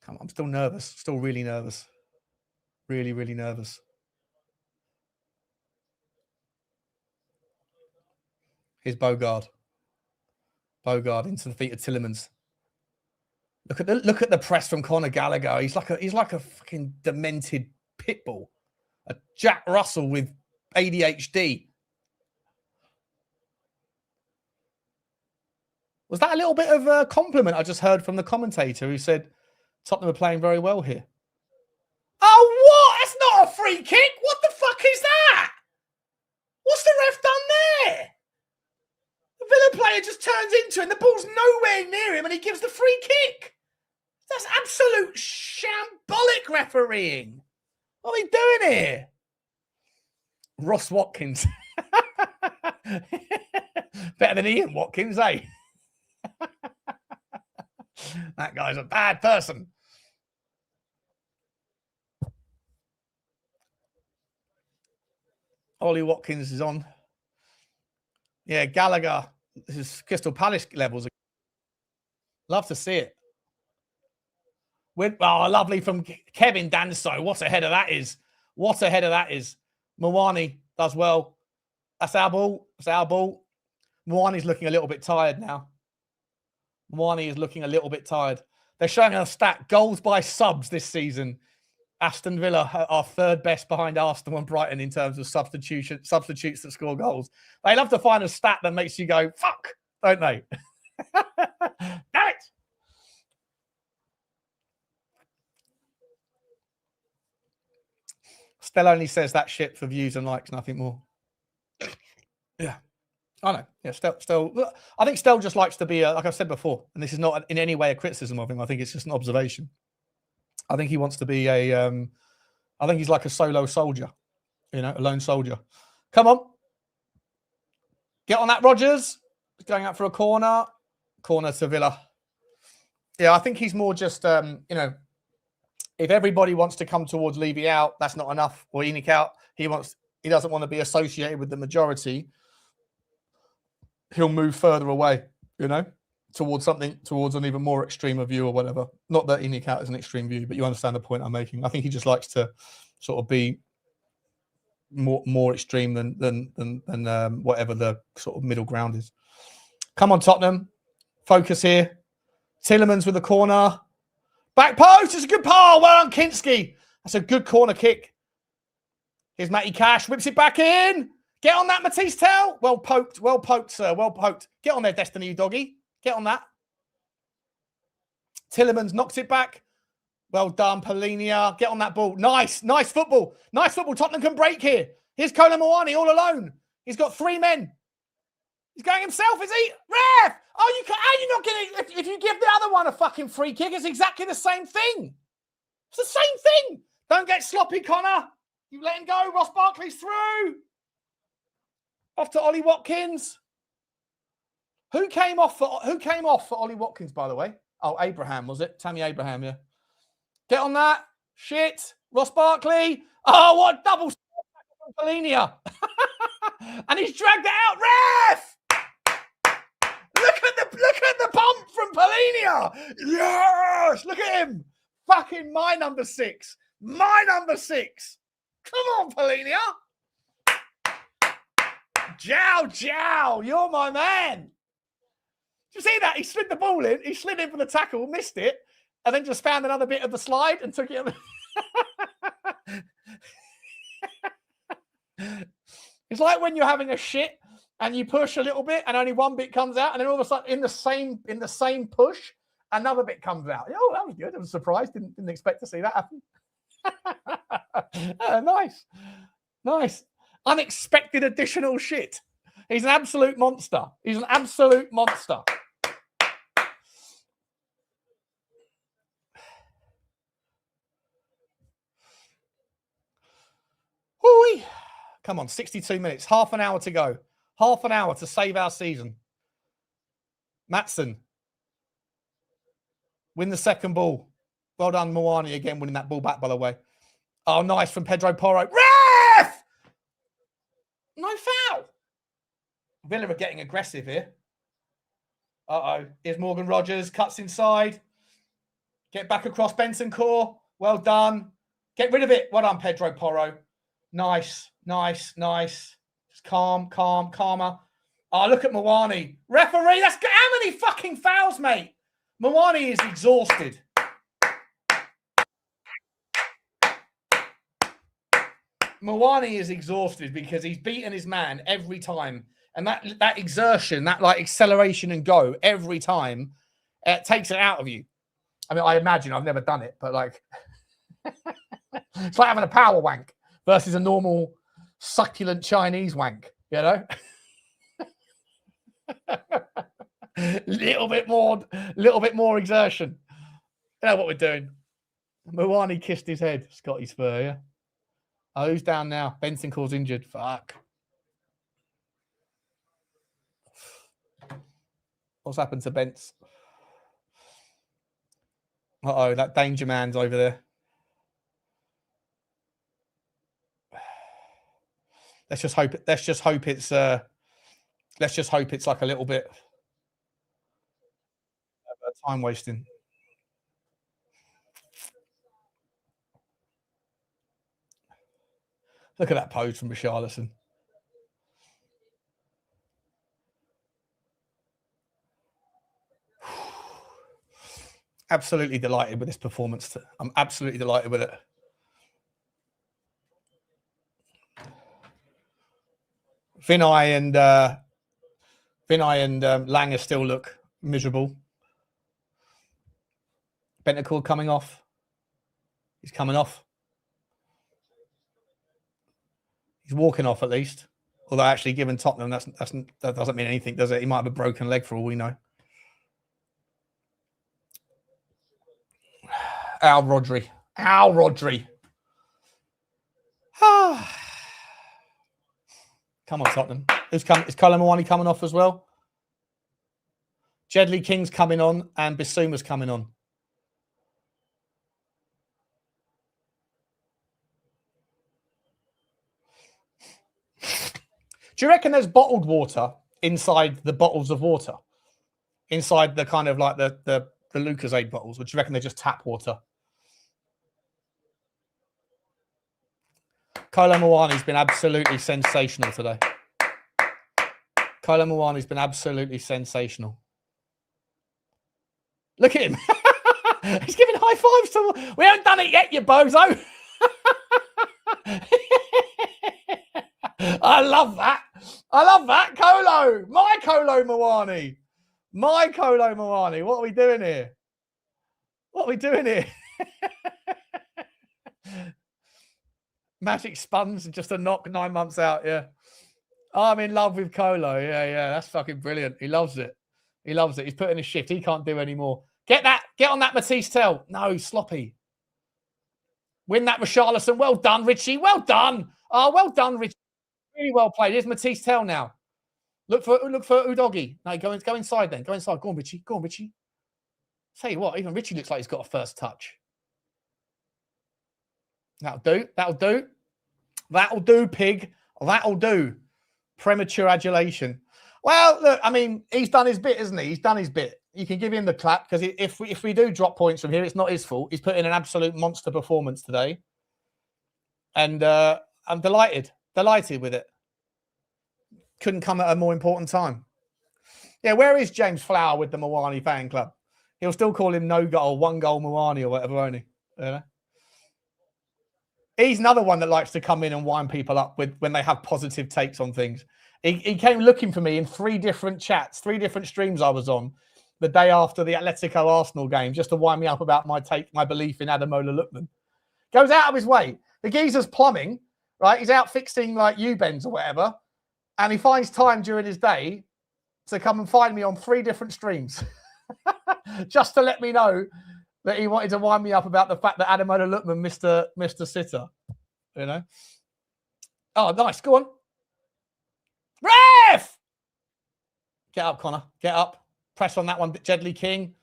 on, I'm still nervous. Still really nervous. Really, really nervous. Here's Bogard. Bogard into the feet of Tillemans. Look at the press from Conor Gallagher. He's like a fucking demented pit bull. A Jack Russell with ADHD. Was that a little bit of a compliment I just heard from the commentator who said Tottenham are playing very well here? Oh, what? That's not a free kick. What the fuck is that? What's the ref done there? The Villa player just turns into it and the ball's nowhere near him and he gives the free kick. That's absolute shambolic refereeing. What are we doing here? Ross Watkins. Better than Ian Watkins, eh? That guy's a bad person. Ollie Watkins is on. Yeah, Gallagher. This is Crystal Palace levels. Love to see it. Oh, lovely from Kevin Danso. What a header that is. What a header that is. Mwani does well. That's our ball. That's our ball. Mwani's looking a little bit tired now. Mwani is looking a little bit tired. They're showing a stat. Goals by subs this season. Aston Villa are third best behind Arsenal and Brighton in terms of substitutes that score goals. They love to find a stat that makes you go, fuck, don't they? Damn it. Stell only says that shit for views and likes, nothing more. Yeah. I know. Yeah, Stell. I think Stell just likes to be, like I've said before, and this is not in any way a criticism of him. I think it's just an observation. I think he wants to be a I think he's like a solo soldier, you know, a lone soldier. Come on. Get on that, Rodgers. Going out for a corner. Corner to Villa. Yeah, I think he's more just, you know, if everybody wants to come towards Levy out, that's not enough. Or ENIC out. He doesn't want to be associated with the majority. He'll move further away, you know, towards an even more extreme view or whatever. Not that ENIC out is an extreme view, but you understand the point I'm making. I think he just likes to sort of be more extreme than whatever the sort of middle ground is. Come on, Tottenham. Focus here. Tielemans with the corner. Back post. It's a good pass. Well done, Kinsky. That's a good corner kick. Here's Matty Cash. Whips it back in. Get on that, Mathys Tel. Well poked. Well poked, sir. Well poked. Get on there, Destiny Udogie. Get on that. Tielemans knocks it back. Well done, Polinia. Get on that ball. Nice. Nice football. Nice football. Tottenham can break here. Here's Kolo Muani all alone. He's got 3 men. He's going himself, is he? Ref! Oh, how are you not getting... If you give the other one a fucking free kick, it's exactly the same thing. It's the same thing. Don't get sloppy, Connor. You let him go. Ross Barkley's through. Off to Ollie Watkins. Who came off for Ollie Watkins, by the way? Oh, Abraham, was it? Tammy Abraham, yeah. Get on that. Shit. Ross Barkley. Oh, what double from Polinia. And he's dragged it out. Ref! Look at the pump from Polinia. Yes! Look at him. Fucking my number 6. My number 6. Come on, Polinia. Jow. You're my man. Did you see that? He slid the ball in. He slid in for the tackle, missed it, and then just found another bit of the slide and took it. It's like when you're having a shit and you push a little bit and only one bit comes out, and then all of a sudden in the same push, another bit comes out. Oh, that was good. I was surprised. Didn't expect to see that happen. Nice. Unexpected additional shit. He's an absolute monster. He's an absolute monster. Whoo-wee. Come on, 62 minutes. Half an hour to go. Half an hour to save our season. Maddison. Win the second ball. Well done, Muani, again winning that ball back, by the way. Oh, nice from Pedro Porro. Ref! No foul. Villa are getting aggressive here. Uh-oh. Here's Morgan Rogers. Cuts inside. Get back across Benson Core. Well done. Get rid of it. Well done, Pedro Porro. Nice. Just calmer. Oh, look at Muani. Referee, how many fucking fouls, mate? Muani is exhausted. Muani is exhausted because he's beaten his man every time. And that exertion, that like acceleration and go every time, takes it out of you. I mean, I imagine, I've never done it, but like, it's like having a power wank versus a normal succulent Chinese wank, you know? little bit more exertion. You know what we're doing. Muani kissed his head, Scotty Spur, yeah? Oh, who's down now? Benson calls injured. Fuck. What's happened to Bence? Uh-oh, that danger man's over there. Let's just hope it's like a little bit of time wasting. Look at that pose from Richalison. Absolutely delighted with this performance. I'm absolutely delighted with it. Vinay and Langer still look miserable. Bentancur coming off. He's coming off. He's walking off at least. Although actually, given Tottenham, that doesn't mean anything, does it? He might have a broken leg for all we know. Al Rodri. Come on, Tottenham. Is Kolo Muani coming off as well? Jedley King's coming on and Bissouma's coming on. Do you reckon there's bottled water inside the bottles of water? Inside the kind of like the Lucozade bottles? Or do you reckon they're just tap water? Kolo Muani's been absolutely sensational today. Kolo Muani's been absolutely sensational. Look at him. He's giving high fives to... We haven't done it yet, you bozo. I love that. I love that. Kolo. My Kolo Muani. My Kolo Muani. What are we doing here? What are we doing here? Magic spuns just a knock 9 months out. Yeah. I'm in love with Kolo. Yeah. That's fucking brilliant. He loves it. He loves it. He's putting a shift. He can't do any more. Get on that Mathys Tel. No, sloppy. Win that Richalison. Well done, Richie. Well done. Oh, well done, Richie. Really well played. Here's Mathys Tel now. Look for Udogie. No, go inside then. Go inside. Go on, Richie. Go on, Richie. Tell you what, even Richie looks like he's got a first touch. That'll do. That'll do. That'll do, pig. That'll do. Premature adulation. Well, look, I mean, he's done his bit, isn't he? He's done his bit. You can give him the clap because if we do drop points from here, it's not his fault. He's put in an absolute monster performance today. And I'm delighted with it. Couldn't come at a more important time. Yeah, where is James Flower with the Muani fan club? He'll still call him no goal, 1 goal Muani or whatever, won't he? You know? He's another one that likes to come in and wind people up when they have positive takes on things. He came looking for me in 3 different chats, 3 different streams I was on the day after the Atletico Arsenal game, just to wind me up about my belief in Ademola Lookman. Goes out of his way. The geezer's plumbing, right? He's out fixing like U-bends or whatever. And he finds time during his day to come and find me on 3 different streams just to let me know that he wanted to wind me up about the fact that Ademola Lookman missed a sitter. You know? Oh, nice. Go on. Ref! Get up, Connor. Get up. Press on that one. Jedley King.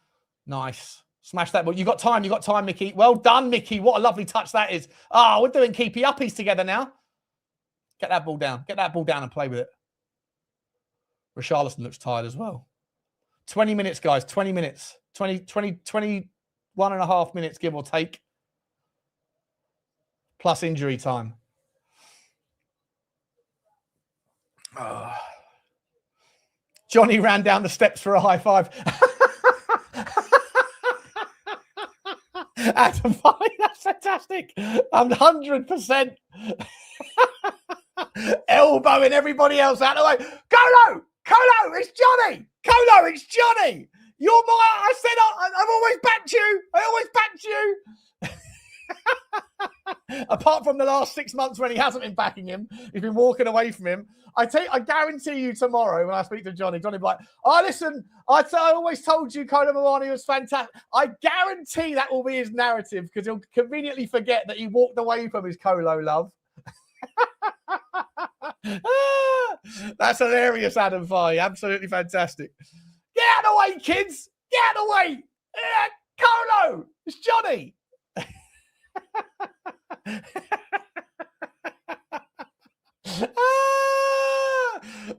Nice. Smash that ball. You got time, Micky. Well done, Micky. What a lovely touch that is. Oh, we're doing keepy uppies together now. Get that ball down. Get that ball down and play with it. Richarlison looks tired as well. 20 minutes, guys. 20 minutes. 21 and a half minutes, give or take. Plus injury time. Oh. Johnny ran down the steps for a high five. Adam, that's fantastic. I'm 100%. Elbowing everybody else out of the way. Kolo, it's Johnny. Kolo, it's Johnny. You're I said I've always backed you. I always backed you. Apart from the last 6 months when he hasn't been backing him, he's been walking away from him. I guarantee you tomorrow when I speak to Johnny will be like, oh, listen, I always told you Kolo Muani was fantastic. I guarantee that will be his narrative because he'll conveniently forget that he walked away from his Kolo love. That's hilarious, Adam Fye. Absolutely fantastic. Get out of the way, kids. Get out of the way. Kolo, it's Johnny.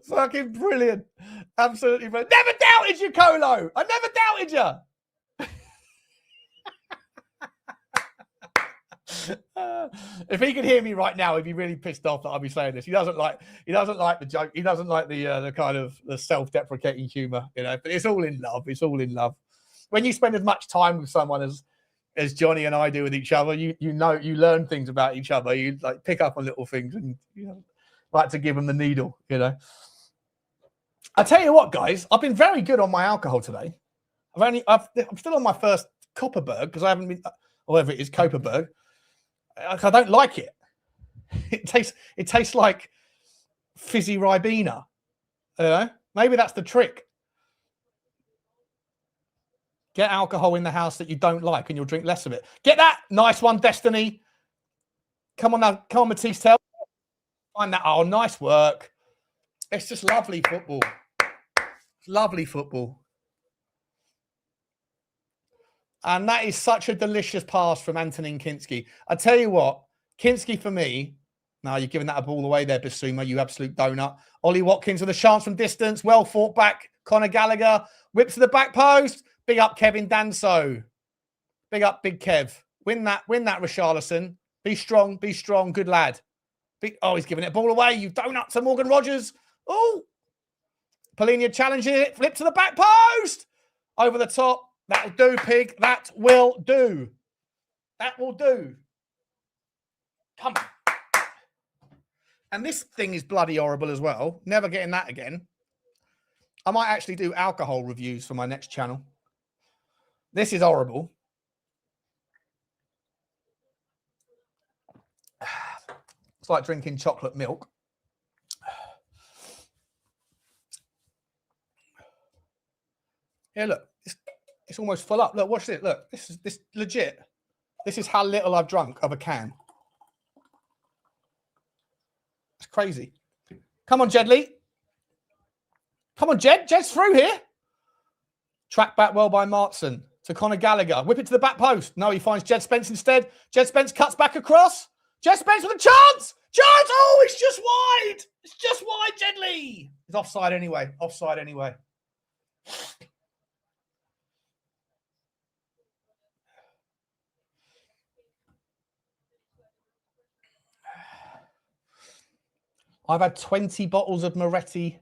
Fucking brilliant. Absolutely brilliant. Never doubted you, Kolo. I never doubted you. If he could hear me right now, he'd be really pissed off that I'll be saying this. He doesn't like the joke. He doesn't like the kind of the self-deprecating humor, you know. But it's all in love. It's all in love. When you spend as much time with someone as Johnny and I do with each other, you learn things about each other. You like pick up on little things and like to give them the needle, you know. I tell you what, guys, I've been very good on my alcohol today. I'm still on my first Copperberg because I haven't been, or whatever it is, Copperberg. I don't like it. It tastes like fizzy Ribena. You know? Maybe that's the trick. Get alcohol in the house that you don't like and you'll drink less of it. Get that. Nice one, Destiny. Come on now. Come on, Mathys Tel. Find that. Oh, nice work. It's just lovely football. It's lovely football. And that is such a delicious pass from Antonin Kinsky. I tell you what, Kinsky for me, now you're giving that a ball away there, Bissouma, you absolute donut. Ollie Watkins with a chance from distance. Well fought back. Conor Gallagher whips to the back post. Big up Kevin Danso. Big up Big Kev. Win that, Richalison. Be strong, good lad. Oh, he's giving it a ball away. You donut to Morgan Rogers. Oh, Polina challenges it. Flip to the back post. Over the top. That'll do, Pig. That will do. That will do. Come on. And this thing is bloody horrible as well. Never getting that again. I might actually do alcohol reviews for my next channel. This is horrible. It's like drinking chocolate milk. Yeah, look. It's almost full up. Look, watch it. Look, this is legit. This is how little I've drunk of a can. It's crazy. Come on, Jedley. Come on, Jed. Jed's through here. Tracked back well by Maddison to Conor Gallagher. Whip it to the back post. No, he finds Jed Spence instead. Jed Spence cuts back across. Jed Spence with a chance. Chance. Oh, it's just wide. It's just wide, Jedley. It's offside anyway. Offside anyway. I've had 20 bottles of Moretti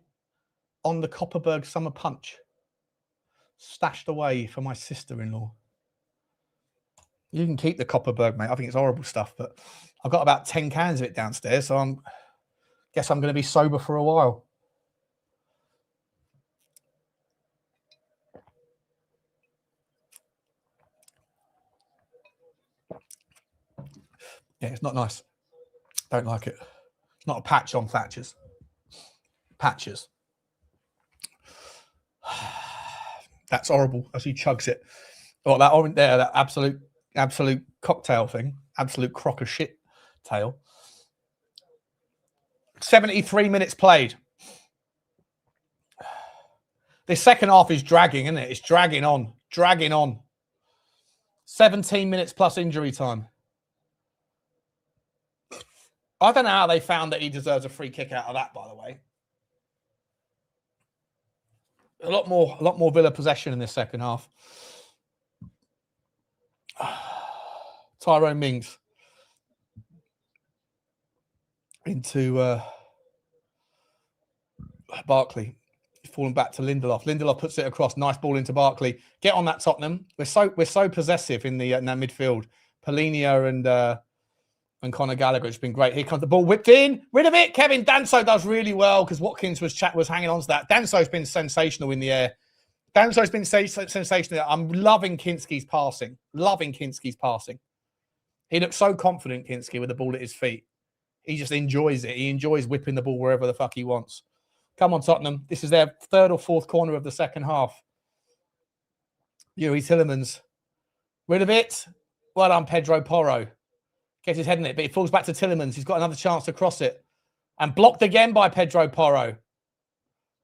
on the Copperberg Summer Punch stashed away for my sister-in-law. You can keep the Copperberg, mate. I think it's horrible stuff, but I've got about 10 cans of it downstairs, so I guess I'm going to be sober for a while. Yeah, it's not nice. Don't like it. Not a patch on Thatcher's. Patches. That's horrible as he chugs it. Oh, that orange there, that absolute cocktail thing. Absolute crock of shit tail. 73 minutes played. This second half is dragging, isn't it? It's dragging on. Dragging on. 17 minutes plus injury time. I don't know how they found that he deserves a free kick out of that, by the way. A lot more Villa possession in this second half. Tyrone Mings into Barkley. He's fallen back to Lindelof. Lindelof puts it across. Nice ball into Barkley. Get on that, Tottenham. We're so possessive in the in that midfield. Polina and Conor Gallagher, it's been great. Here comes the ball whipped in. Rid of it. Kevin Danso does really well because Watkins was hanging on to that. Danso's been sensational in the air. Danso's been sensational. I'm loving Kinsky's passing. Loving Kinsky's passing. He looks so confident, Kinsky, with the ball at his feet. He just enjoys it. He enjoys whipping the ball wherever the fuck he wants. Come on, Tottenham. This is their third or fourth corner of the second half. Yuri Tillemans. Rid of it. Well done, Pedro Porro. Gets his head in it, but he falls back to Tillemans. He's got another chance to cross it. And blocked again by Pedro Porro.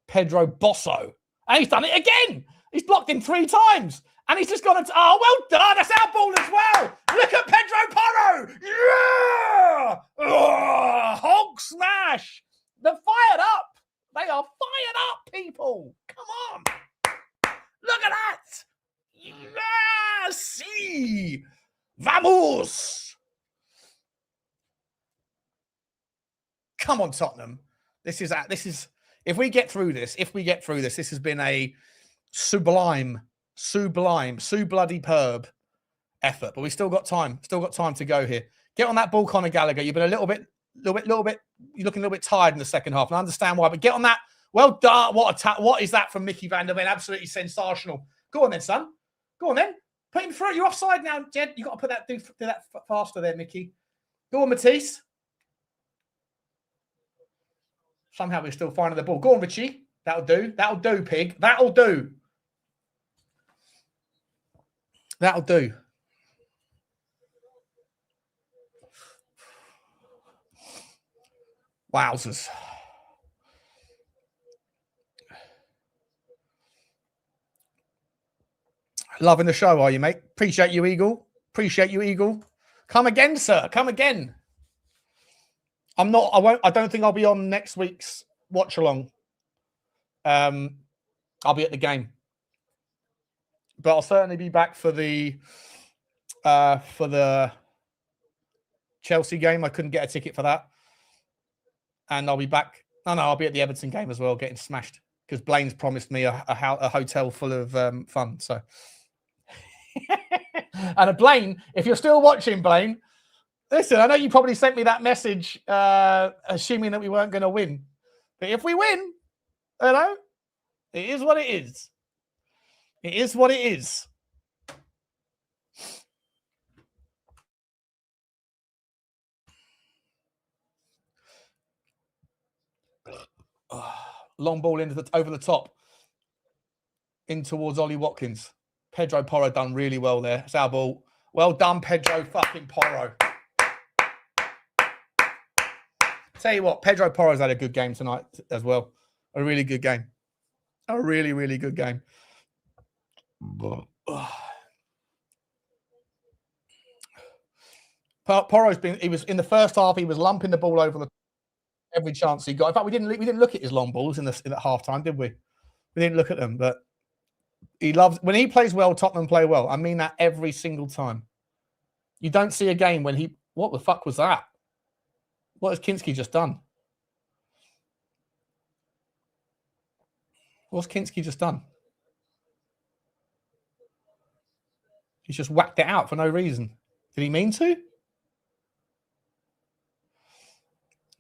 Pedro Bosso. And he's done it again. He's blocked him 3 times. And he's just gone and... Oh, well done. That's our ball as well. Look at Pedro Porro. Yeah! Oh, hog smash. They're fired up. They are fired up, people. Come on. Look at that. Yeah, sí. Vamos. Come on, Tottenham. This is if we get through this, this has been a sublime, bloody perb effort. But we still got time. Still got time to go here. Get on that ball, Conor Gallagher. You've been a little bit. You're looking a little bit tired in the second half, and I understand why. But get on that. Well done. What is that from Micky van der Ven? Absolutely sensational. Go on then, son. Go on then. Put him through. You're offside now, Jed. You got to do that faster there, Micky. Go on, Mathys. Somehow we're still finding the ball. Go on, Richie. That'll do. That'll do, Pig. That'll do. That'll do. Wowzers. Loving the show, are you, mate? Appreciate you, Eagle. Appreciate you, Eagle. Come again, sir. Come again. I don't think I'll be on next week's watch along. I'll be at the game. But I'll certainly be back for the Chelsea game. I couldn't get a ticket for that. And I'll be back. No, I'll be at the Everton game as well, getting smashed. Because Blaine's promised me a hotel full of fun. So, and Blaine, if you're still watching, Blaine, listen, I know you probably sent me that message assuming that we weren't going to win. But if we win, you know, it is what it is. It is what it is. Long ball over the top. In towards Ollie Watkins. Pedro Porro done really well there. It's our ball. Well done, Pedro fucking Porro. Tell you what, Pedro Porro's had a good game tonight as well. A really good game. A really, really good game. Porro's he was in the first half, he was lumping the ball over every chance he got. In fact, we didn't look at his long balls in that half time, did we? We didn't look at them, but he loves when he plays well, Tottenham play well. I mean that every single time. You don't see a game when what the fuck was that? What has Kinsky just done? What's Kinsky just done? He's just whacked it out for no reason. Did he mean to?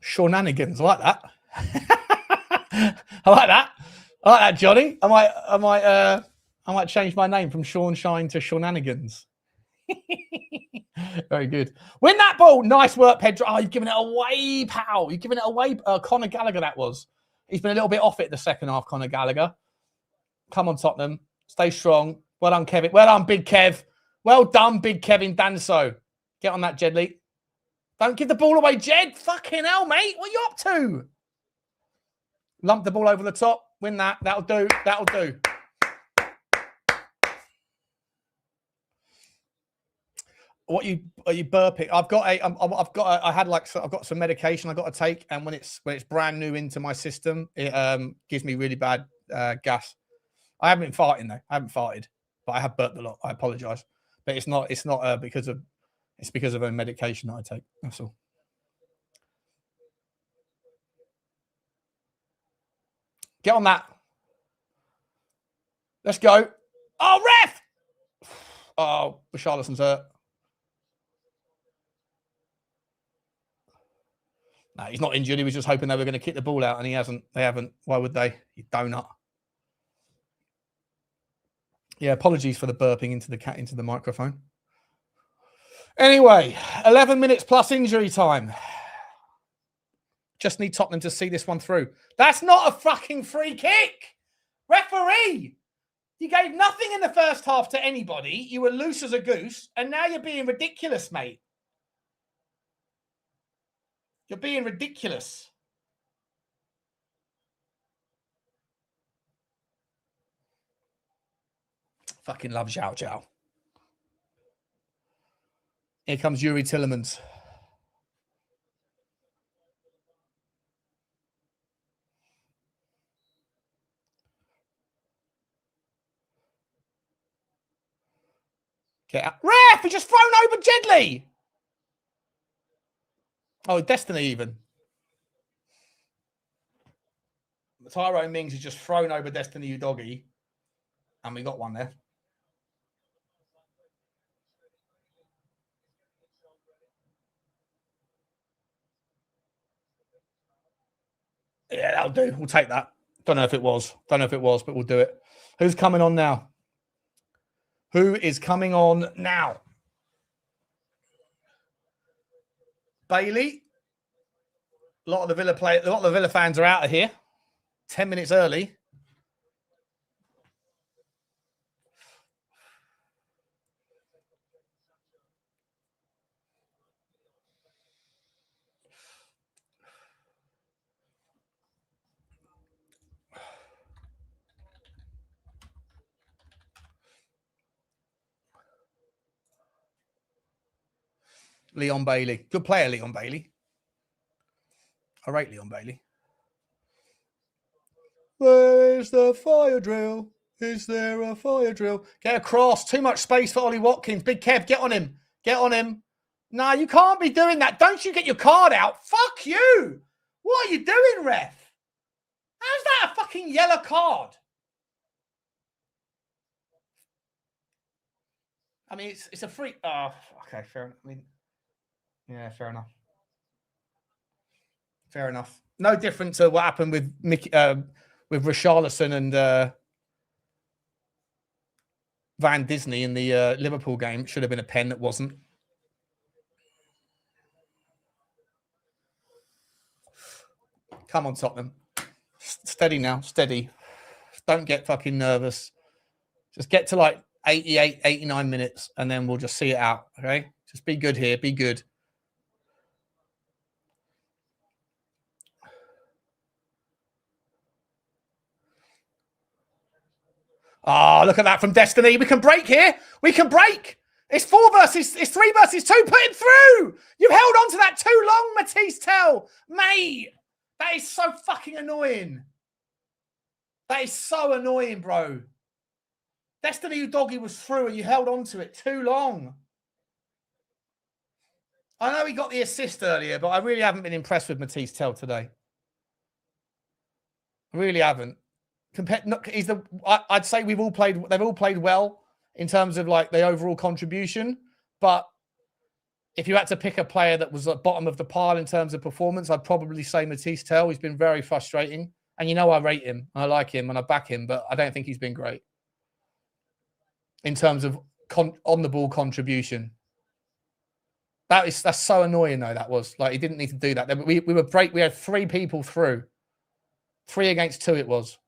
Shenanigans. I like that. I like that. I like that, Johnny. I might change my name from Sean Shine to Shenanigans. Very good. Win that ball. Nice work, Pedro. Oh, you've given it away, pal. You've given it away. Conor Gallagher, that was. He's been a little bit off it the second half, Conor Gallagher. Come on, Tottenham. Stay strong. Well done, Kevin. Well done, Big Kev. Well done, Big Kevin Danso. Get on that, Jedley. Don't give the ball away, Jed. Fucking hell, mate. What are you up to? Lump the ball over the top. Win that. That'll do. That'll do. What are you burping? I've got some medication I've got to take, and when it's brand new into my system, it gives me really bad gas. I haven't been farting though. I haven't farted, but I have burped a lot. I apologise, but it's not because of a medication that I take. That's all. Get on that. Let's go. Oh, ref! Oh, Richalison's hurt. No, he's not injured. He was just hoping they were going to kick the ball out, and he hasn't. They haven't. Why would they? You donut. Yeah, apologies for the burping into the microphone. Anyway, 11 minutes plus injury time. Just need Tottenham to see this one through. That's not a fucking free kick. Referee, you gave nothing in the first half to anybody. You were loose as a goose, and now you're being ridiculous, mate. You're being ridiculous. Fucking love Zhao Zhao. Here comes Yuri Tillemans. Get out. Ref, he just thrown over Jedley. Oh, Destiny even. Tyrone Mings has just thrown over Destiny Udogie. And we got one there. Yeah, that'll do. We'll take that. Don't know if it was, but we'll do it. Who's coming on now? Who is coming on now? Bailey. A lot of the Villa fans are out of here. 10 minutes early. Leon Bailey. Good player, Leon Bailey. I rate Leon Bailey. Where's the fire drill? Is there a fire drill? Get across. Too much space for Ollie Watkins. Big Kev, get on him. Get on him. No, you can't be doing that. Don't you get your card out. Fuck you. What are you doing, ref? How's that a fucking yellow card? I mean, it's a free... Oh, okay, fair enough. I mean, yeah, fair enough. Fair enough. No different to what happened with Micky, with Richalison and Van Disney in the Liverpool game. It should have been a pen that wasn't. Come on, Tottenham. Steady now. Steady. Don't get fucking nervous. Just get to like 88, 89 minutes, and then we'll just see it out, okay? Just be good here. Be good. Oh, look at that from Destiny. We can break here. We can break. It's 3 versus 2. Put him through. You held on to that too long, Mathys Tel. Mate, that is so fucking annoying. That is so annoying, bro. Destiny Udogie was through and you held on to it too long. I know he got the assist earlier, but I really haven't been impressed with Mathys Tel today. I really haven't. I'd say they've all played well in terms of like the overall contribution. But if you had to pick a player that was at the bottom of the pile in terms of performance, I'd probably say Mathys Tel. He's been very frustrating. And you know I rate him. I like him and I back him, but I don't think he's been great in terms of on-the-ball contribution. That's so annoying, though, that was. Like, he didn't need to do that. We had 3 people through. 3 against 2 it was.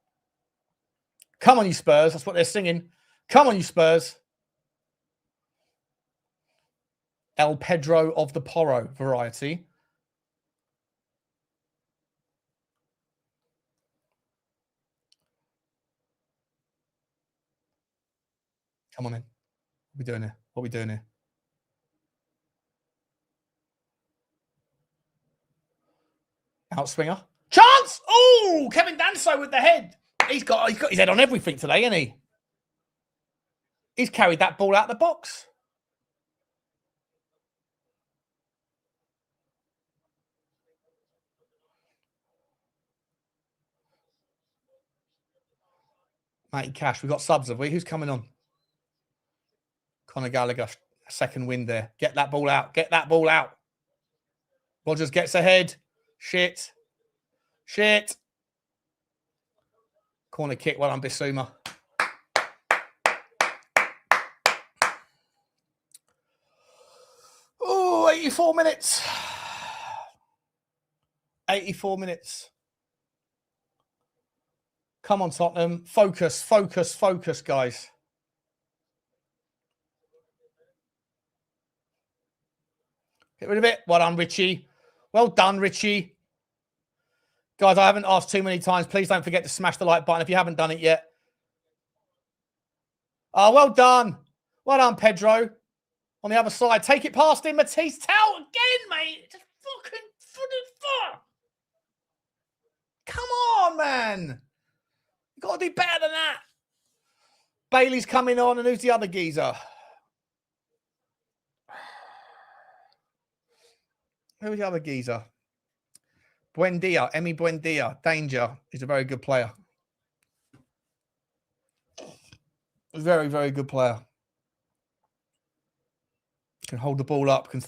Come on, you Spurs. That's what they're singing. Come on, you Spurs. El Pedro of the Porro variety. Come on in. What are we doing here? What are we doing here? Outswinger. Chance! Oh, Kevin Danso with the head. He's got his head on everything today, hasn't he? He's carried that ball out of the box. Matty Cash, we've got subs, have we? Who's coming on? Conor Gallagher, second win there. Get that ball out. Get that ball out. Rogers gets ahead. Shit. Shit. Corner kick. Well done, Bissouma. Oh, 84 minutes. 84 minutes. Come on, Tottenham. Focus, focus, focus, guys. Get rid of it. Well done, Richie. Well done, Richie. Guys, I haven't asked too many times. Please don't forget to smash the like button if you haven't done it yet. Oh, well done. Well done, Pedro. On the other side. Take it past him. Mathys Tel again, mate. Just fucking... Come on, man. You've got to do better than that. Bailey's coming on, and who's the other geezer? Who's the other geezer? Buendia, Emi Buendia. Danger. He's a very good player. Very, very good player. Can hold the ball up. We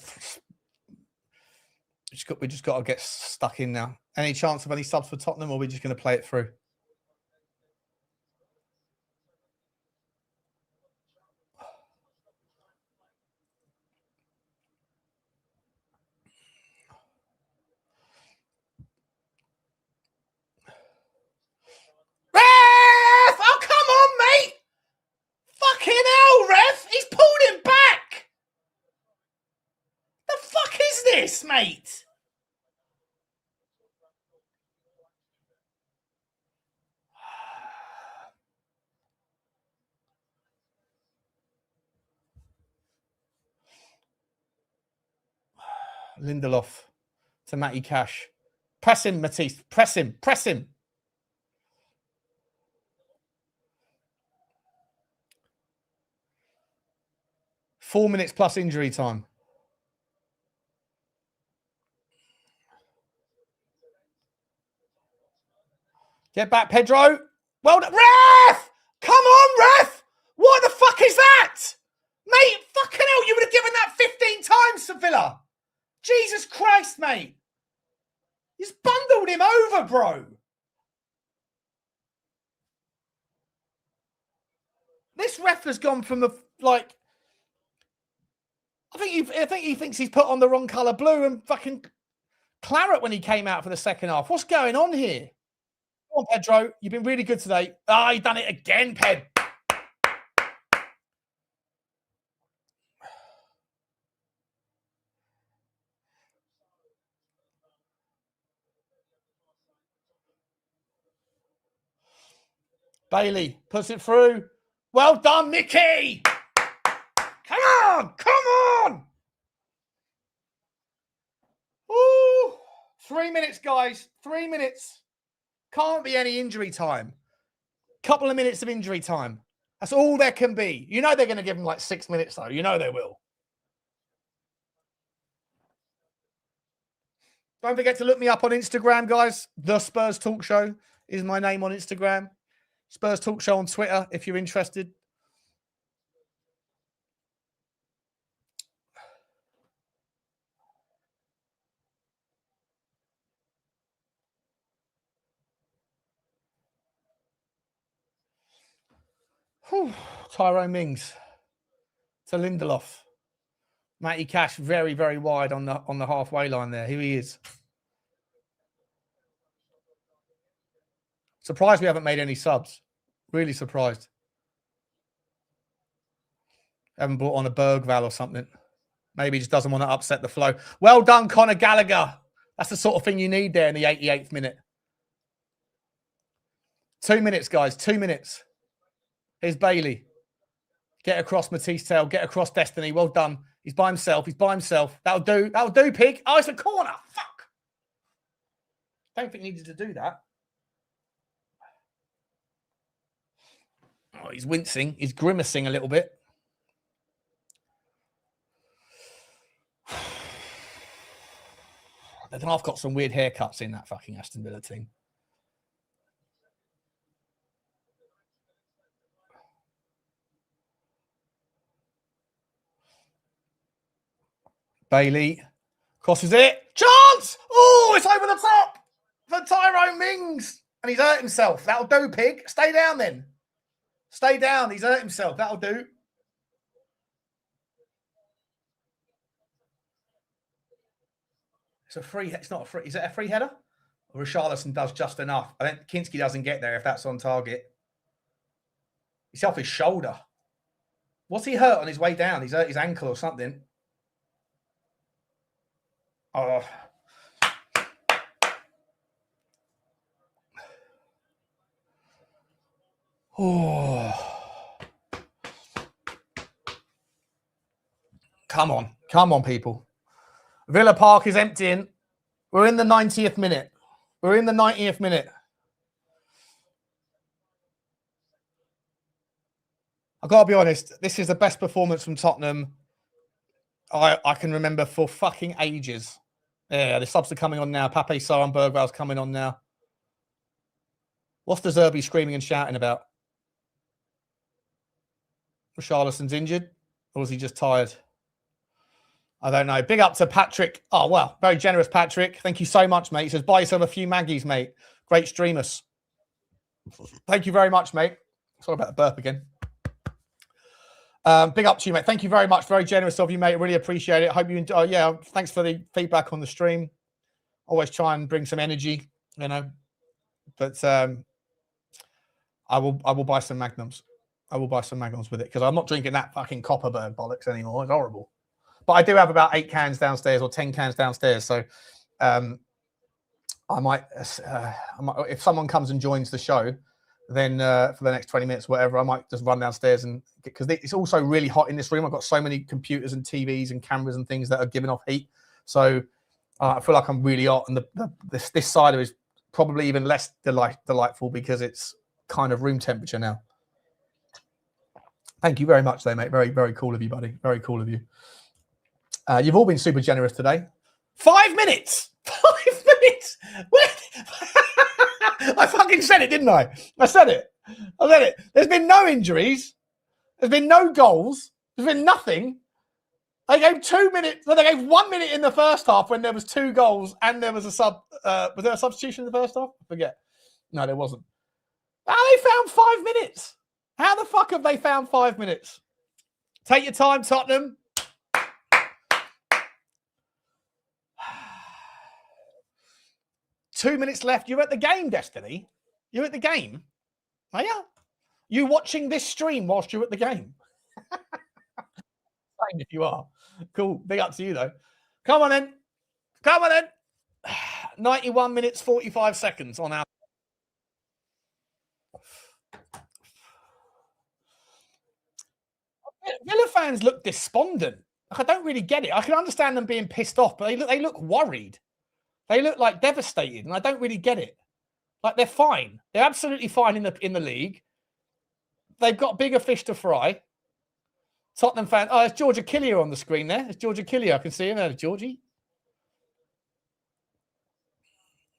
just got to get stuck in now. Any chance of any subs for Tottenham, or are we just going to play it through? Ref! Oh, come on, mate! Fucking hell, ref! He's pulled him back! The fuck is this, mate? Lindelof to Matty Cash. Press him, Mathys. Press him. Press him. Four minutes plus injury time. Get back, Pedro. Well done. Ref! Come on, ref! What the fuck is that? Mate, fucking hell, you would have given that 15 times to Villa. Jesus Christ, mate. He's bundled him over, bro. This ref has gone from the, like, I think he thinks he's put on the wrong colour blue and fucking claret when he came out for the second half. What's going on here? Come on, Pedro. You've been really good today. Ah, you've done it again, Ped. Bailey puts it through. Well done, Micky. Come on. Come on. Ooh. 3 minutes, guys. 3 minutes. Can't be any injury time. Couple of minutes of injury time. That's all there can be. You know they're going to give him like 6 minutes, though. You know they will. Don't forget to look me up on Instagram, guys. The Spurs Talk Show is my name on Instagram. Spurs Talk Show on Twitter, if you're interested. Whew. Tyrone Mings to Lindelof. Matty Cash very, very wide on the halfway line there. Here he is. Surprised we haven't made any subs. Really surprised. Haven't brought on a Berghvall or something. Maybe he just doesn't want to upset the flow. Well done, Conor Gallagher. That's the sort of thing you need there in the 88th minute. 2 minutes, guys. 2 minutes. Here's Bailey. Get across Mathys Tel. Get across Destiny. Well done. He's by himself. He's by himself. That'll do. That'll do, pig. Oh, it's a corner. Fuck. Don't think he needed to do that. Oh, he's wincing. He's grimacing a little bit. They've got some weird haircuts in that fucking Aston Villa team. Bailey crosses it. Chance! Oh, it's over the top for Tyrone Mings. And he's hurt himself. That'll do, pig. Stay down then. Stay down. He's hurt himself. That'll do. It's a free. It's not a free. Is it a free header? Or Richalison does just enough. I think Kinsky doesn't get there if that's on target. He's off his shoulder. What's he hurt on his way down? He's hurt his ankle or something. Oh. Oh. Come on. Come on, people. Villa Park is emptying. We're in the 90th minute. We're in the 90th minute. I've got to be honest. This is the best performance from Tottenham I can remember for fucking ages. Yeah, the subs are coming on now. Pape Sarr and Berghvall's coming on now. What's the Zerbi screaming and shouting about? Richarlison's injured? Or is he just tired? I don't know. Big up to Patrick. Oh, well, very generous, Patrick. Thank you so much, mate. He says, buy yourself a few Maggies, mate. Great streamers. Thank you very much, mate. Sorry about the burp again. Big up to you, mate. Thank you very much. Very generous of you, mate. Really appreciate it. Hope you enjoy. Yeah, thanks for the feedback on the stream. Always try and bring some energy, you know. But I will buy some Magnums. I will buy some Magnums with it because I'm not drinking that fucking Copperberg bollocks anymore. It's horrible. But I do have about 8 cans downstairs or 10 cans downstairs. So I might, if someone comes and joins the show, then for the next 20 minutes, whatever, I might just run downstairs and because it's also really hot in this room. I've got so many computers and TVs and cameras and things that are giving off heat. So I feel like I'm really hot, and this cider is probably even less delightful because it's kind of room temperature now. Thank you very much, though, mate. Very, very cool of you, buddy. Very cool of you. You've all been super generous today. 5 minutes. 5 minutes. I fucking said it, didn't I? I said it. There's been no injuries. There's been no goals. There's been nothing. They gave 2 minutes. Well, they gave 1 minute in the first half when there was 2 goals and there was a sub. Was there a substitution in the first half? I forget. No, there wasn't. How they found 5 minutes? How the fuck have they found 5 minutes? Take your time, Tottenham. Two minutes left. You're at the game, Destiny. You're at the game. Are you? You watching this stream whilst you're at the game? Fine if you are. Cool. Big up to you, though. Come on, then. 91 minutes, 45 seconds on our... Villa fans look despondent. Like, I don't really get it. I can understand them being pissed off, but they look worried. They look like devastated, and I don't really get it. Like, they're fine. They're absolutely fine in the league. They've got bigger fish to fry. Tottenham fan. Oh, it's George Achillia on the screen there. It's George Achillia. I can see him there, Georgie.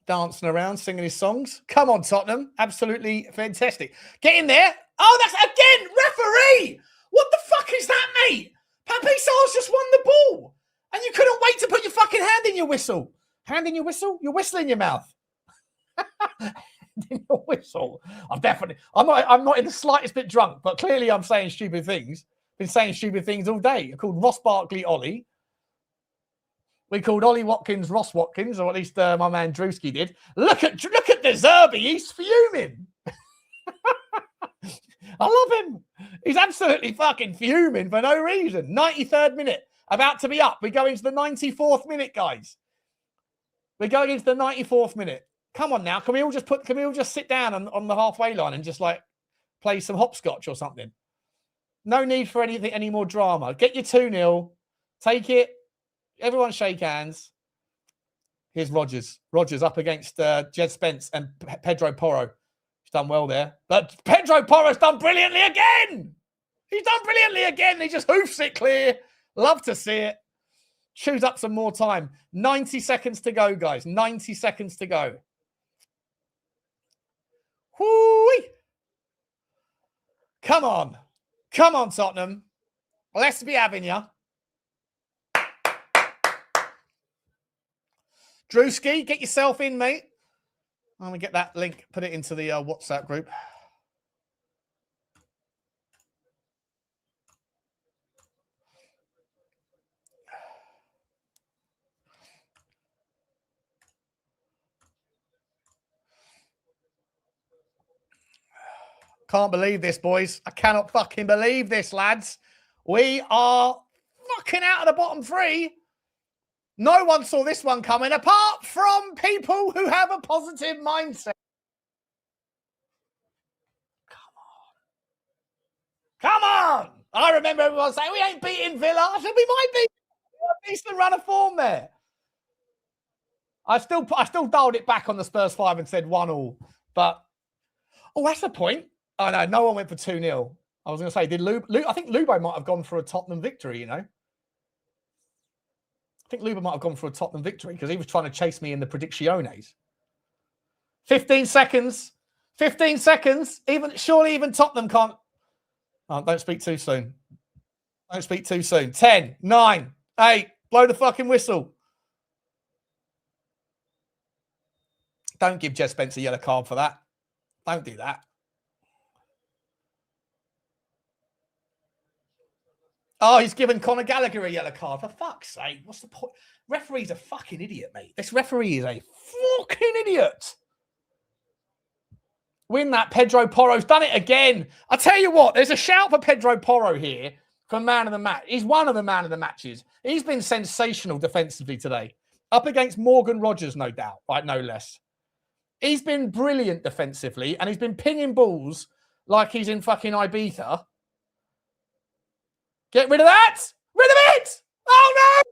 Dancing around, singing his songs. Come on, Tottenham. Absolutely fantastic. Get in there. Oh, that's again, referee. What the fuck is that, mate? Pape Sarr's just won the ball. And you couldn't wait to put your fucking hand in your whistle. Hand in your whistle? Your whistle in your mouth. Hand in your whistle. I'm not in the slightest bit drunk, but clearly I'm saying stupid things. Been saying stupid things all day. I called Ross Barkley Ollie. We called Ollie Watkins Ross Watkins, or at least my man Drewski did. Look at De Zerbi. He's fuming. I love him. He's absolutely fucking fuming for no reason. 93rd minute. About to be up. We go into the 94th minute, guys. We're going into the 94th minute. Come on now. Can we all just sit down on the halfway line and just like play some hopscotch or something? No need for any more drama. Get your 2-0. Take it. Everyone shake hands. Here's Rodgers. Rodgers up against Jed Spence and Pedro Porro. He's done well there. But Pedro Porro's done brilliantly again. He's done brilliantly again. He just hoofs it clear. Love to see it. Chews up some more time. 90 seconds to go, guys. 90 seconds to go. Whoo-wee. Come on. Come on, Tottenham. Let's be having ya. Drewski, get yourself in, mate. I'm going to get that link, put it into the WhatsApp group. Can't believe this, boys. I cannot fucking believe this, lads. We are fucking out of the bottom 3. No one saw this one coming, apart from people who have a positive mindset. Come on. I remember everyone saying, we ain't beating Villa. I said, we might be. A decent run of form there. I still dialed it back on the Spurs 5 and said 1-1. But, oh, that's the point. Oh, no one went for 2-0. I was going to say, I think Lubo might have gone for a Tottenham victory, you know. I think Luba might have gone for a Tottenham victory because he was trying to chase me in the predicciones. 15 seconds. 15 seconds. Surely even Tottenham can't. Oh, don't speak too soon. Don't speak too soon. 10, 9, 8. Blow the fucking whistle. Don't give Jed Spence a yellow card for that. Don't do that. Oh, he's given Conor Gallagher a yellow card. For fuck's sake. What's the point? Referee's a fucking idiot, mate. This referee is a fucking idiot. Win that. Pedro Porro's done it again. I tell you what, there's a shout for Pedro Porro here for man of the match. He's one of the man of the matches. He's been sensational defensively today. Up against Morgan Rogers, no doubt. Right, no less. He's been brilliant defensively, and he's been pinging balls like he's in fucking Ibiza. Get rid of that! Rid of it! Oh, no!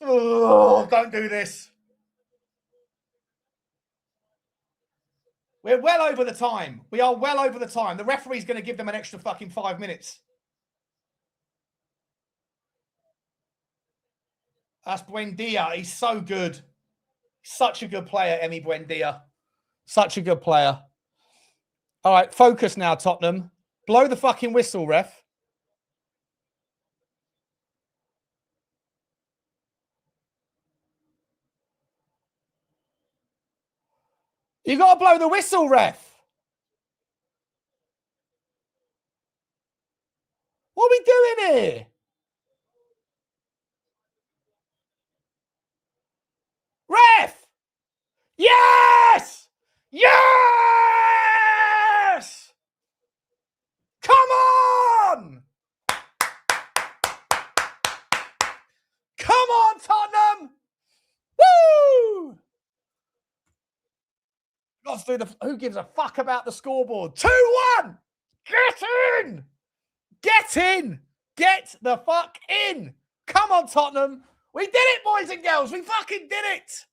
Oh, don't do this. We're well over the time. We are well over the time. The referee's going to give them an extra fucking 5 minutes. That's Buendia. He's so good. Such a good player, Emi Buendia. Such a good player. All right, focus now, Tottenham. Blow the fucking whistle, ref. You got to blow the whistle, ref. What are we doing here? Ref! Yes! Yes! Come on! Come on, Tottenham! Woo! Let's do the. Who gives a fuck about the scoreboard? 2-1! Get in! Get in! Get the fuck in! Come on, Tottenham! We did it, boys and girls! We fucking did it!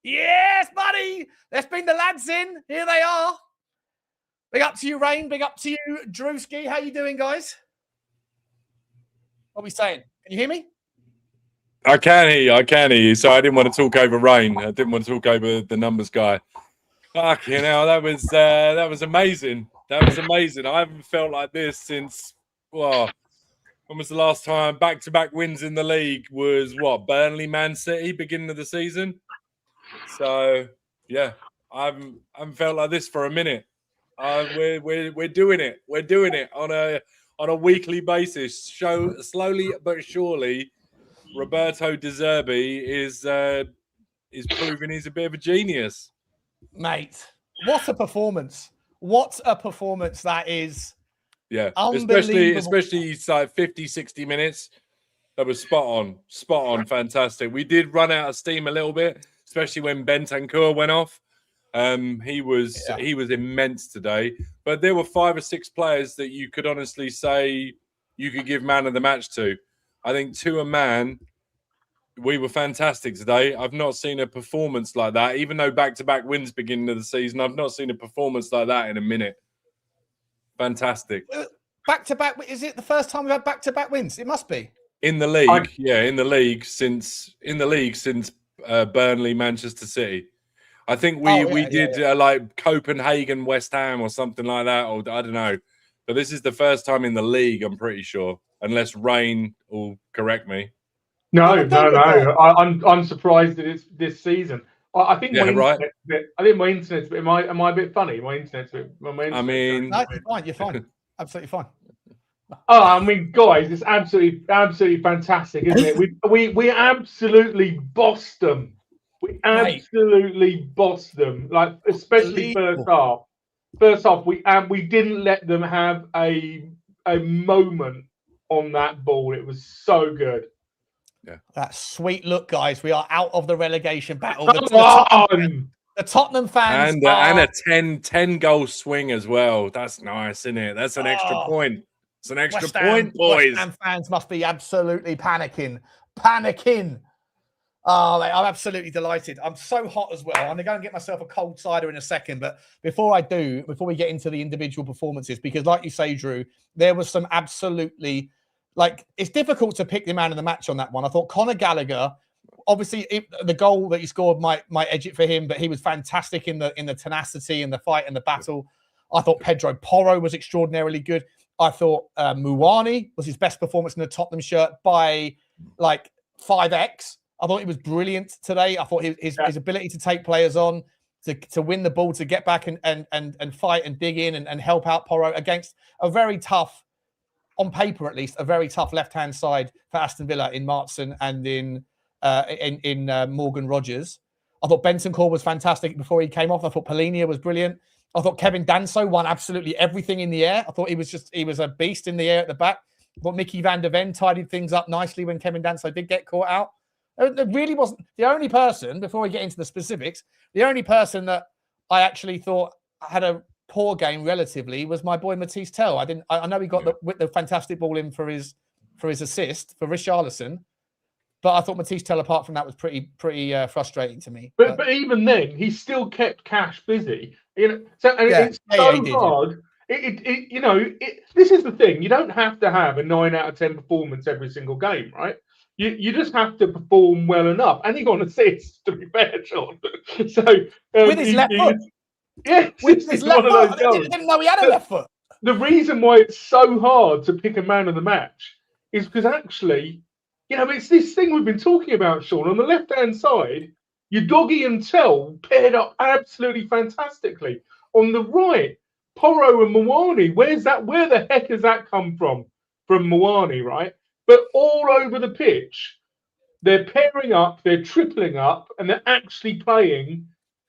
Yes, buddy! Let's bring the lads in. Here they are. Big up to you, Rain. Big up to you, Drewski. How you doing, guys? What are we saying? Can you hear me? I can hear you. So I didn't want to talk over Rain. I didn't want to talk over the numbers guy. Fuck, that was amazing. That was amazing. I haven't felt like this since, well, when was the last time back-to-back wins in the league was what? Burnley, Man City, beginning of the season. So yeah, I haven't felt like this for a minute. We're doing it. We're doing it on a weekly basis. Slowly but surely, Roberto De Zerbi is proving he's a bit of a genius. Mate, what a performance. What a performance that is. Yeah, especially like 50, 60 minutes. That was spot on, fantastic. We did run out of steam a little bit, especially when Bentancur went off. He was immense today. But there were 5 or 6 players that you could honestly say you could give man of the match to. I think to a man, we were fantastic today. I've not seen a performance like that, even though back-to-back wins beginning of the season. I've not seen a performance like that in a minute. Fantastic. Back-to-back, is it the first time we've had back-to-back wins? It must be. In the league, in the league since Burnley, Manchester City. I think we did like Copenhagen, West Ham or something like that, or I don't know. But this is the first time in the league, I'm pretty sure, unless Rain will correct me. No. I'm surprised that it's this season. I think my internet's a bit. Am I a bit funny? My internet's a bit. No, you're fine. You're fine. Absolutely fine. Oh, I mean, guys, it's absolutely fantastic, isn't it? We absolutely bossed them. We absolutely bossed them. Like, especially first half. First half, we didn't let them have a moment on that ball. It was so good. Yeah, that sweet look, guys. We are out of the relegation battle. The Tottenham fans and a 10 goal swing as well. That's nice, isn't it? That's an extra point. It's an extra point, boys. West Ham fans must be absolutely panicking. Oh, mate, I'm absolutely delighted. I'm so hot as well. I'm going to go and get myself a cold cider in a second. But before we get into the individual performances, because like you say, Drew, there was some absolutely, like, it's difficult to pick the man of the match on that one. I thought Conor Gallagher, obviously the goal that he scored might edge it for him, but he was fantastic in the tenacity and the fight and the battle. I thought Pedro Porro was extraordinarily good. I thought Muani was his best performance in the Tottenham shirt by like 5x. I thought he was brilliant today. I thought his ability to take players on, to win the ball, to get back and fight and dig in and help out Porro against a very tough, on paper at least, a very tough left-hand side for Aston Villa in Maddison and in Morgan Rogers. I thought Bentancur was fantastic before he came off. I thought Polinia was brilliant. I thought Kevin Danso won absolutely everything in the air. I thought he was a beast in the air at the back. I thought Micky van der Ven tidied things up nicely when Kevin Danso did get caught out. It really wasn't the only person, before we get into the specifics, the only person that I actually thought had a poor game relatively was my boy Mathys Tel. I know he got the fantastic ball in for his assist for Richalison, But I thought Mathys Tel, apart from that, was pretty frustrating to me. But even then, he still kept Cash busy. So it's so hard. This is the thing. You don't have to have a 9 out of 10 performance every single game, right? You just have to perform well enough. And he got an assist, to be fair, Sean. So with his left foot. Yeah, with his left foot. I didn't know he had a left foot. The reason why it's so hard to pick a man of the match is because actually, it's this thing we've been talking about, Sean. On the left-hand side, Udogie and Tel paired up absolutely fantastically. On the right, Porro and Mwani. Where the heck has that come from? From Mwani, right? But all over the pitch, they're pairing up, they're tripling up, and they're actually playing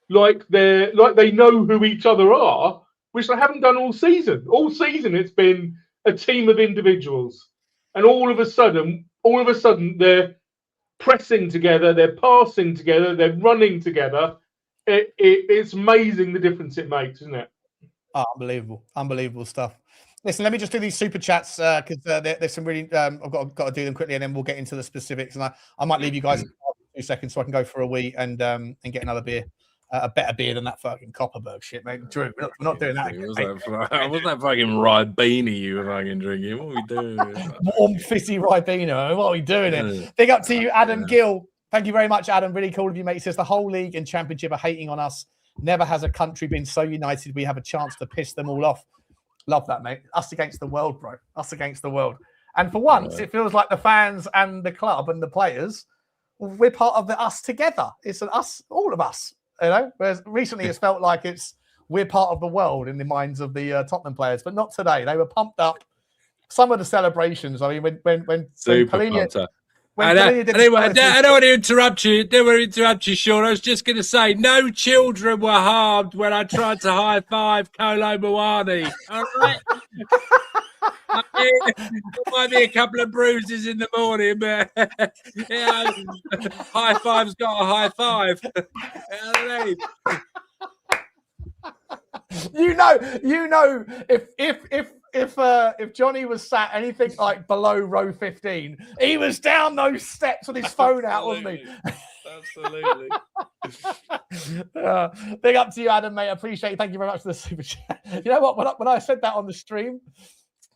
like they know who each other are, which they haven't done all season. All season, it's been a team of individuals, and all of a sudden, they're pressing together, they're passing together, they're running together. It's amazing the difference it makes, isn't it? Oh, unbelievable stuff. Listen, let me just do these super chats because there's some really. I've got to do them quickly, and then we'll get into the specifics. And I might leave you guys 2 seconds so I can go for a wee and get another beer, a better beer than that fucking Copperberg shit, mate. Drew, we're not doing that. What's that fucking Ribena you were fucking drinking? What are we doing? Warm, fizzy Ribena. What are we doing here? Big up to you, Adam Gill. Thank you very much, Adam. Really cool of you, mate. He says the whole league and championship are hating on us. Never has a country been so united. We have a chance to piss them all off. Love that, mate. Us against the world, bro. Us against the world. And for once, it feels like the fans and the club and the players, we're part of the us together. It's an us, all of us, Whereas recently it's felt like we're part of the world in the minds of the Tottenham players, but not today. They were pumped up. Some of the celebrations. I mean, when super pumped up. I don't want to interrupt you. Don't want to interrupt you, Sean. I was just going to say, no children were harmed when I tried to high five Kolo Muani. All right. There might be a couple of bruises in the morning, but high five's got a high five. If Johnny was sat anything like below row 15, he was down those steps with his phone out, wasn't he? Absolutely. Big up to you, Adam, mate. I appreciate it. Thank you very much for the super chat. You know what? When I said that on the stream,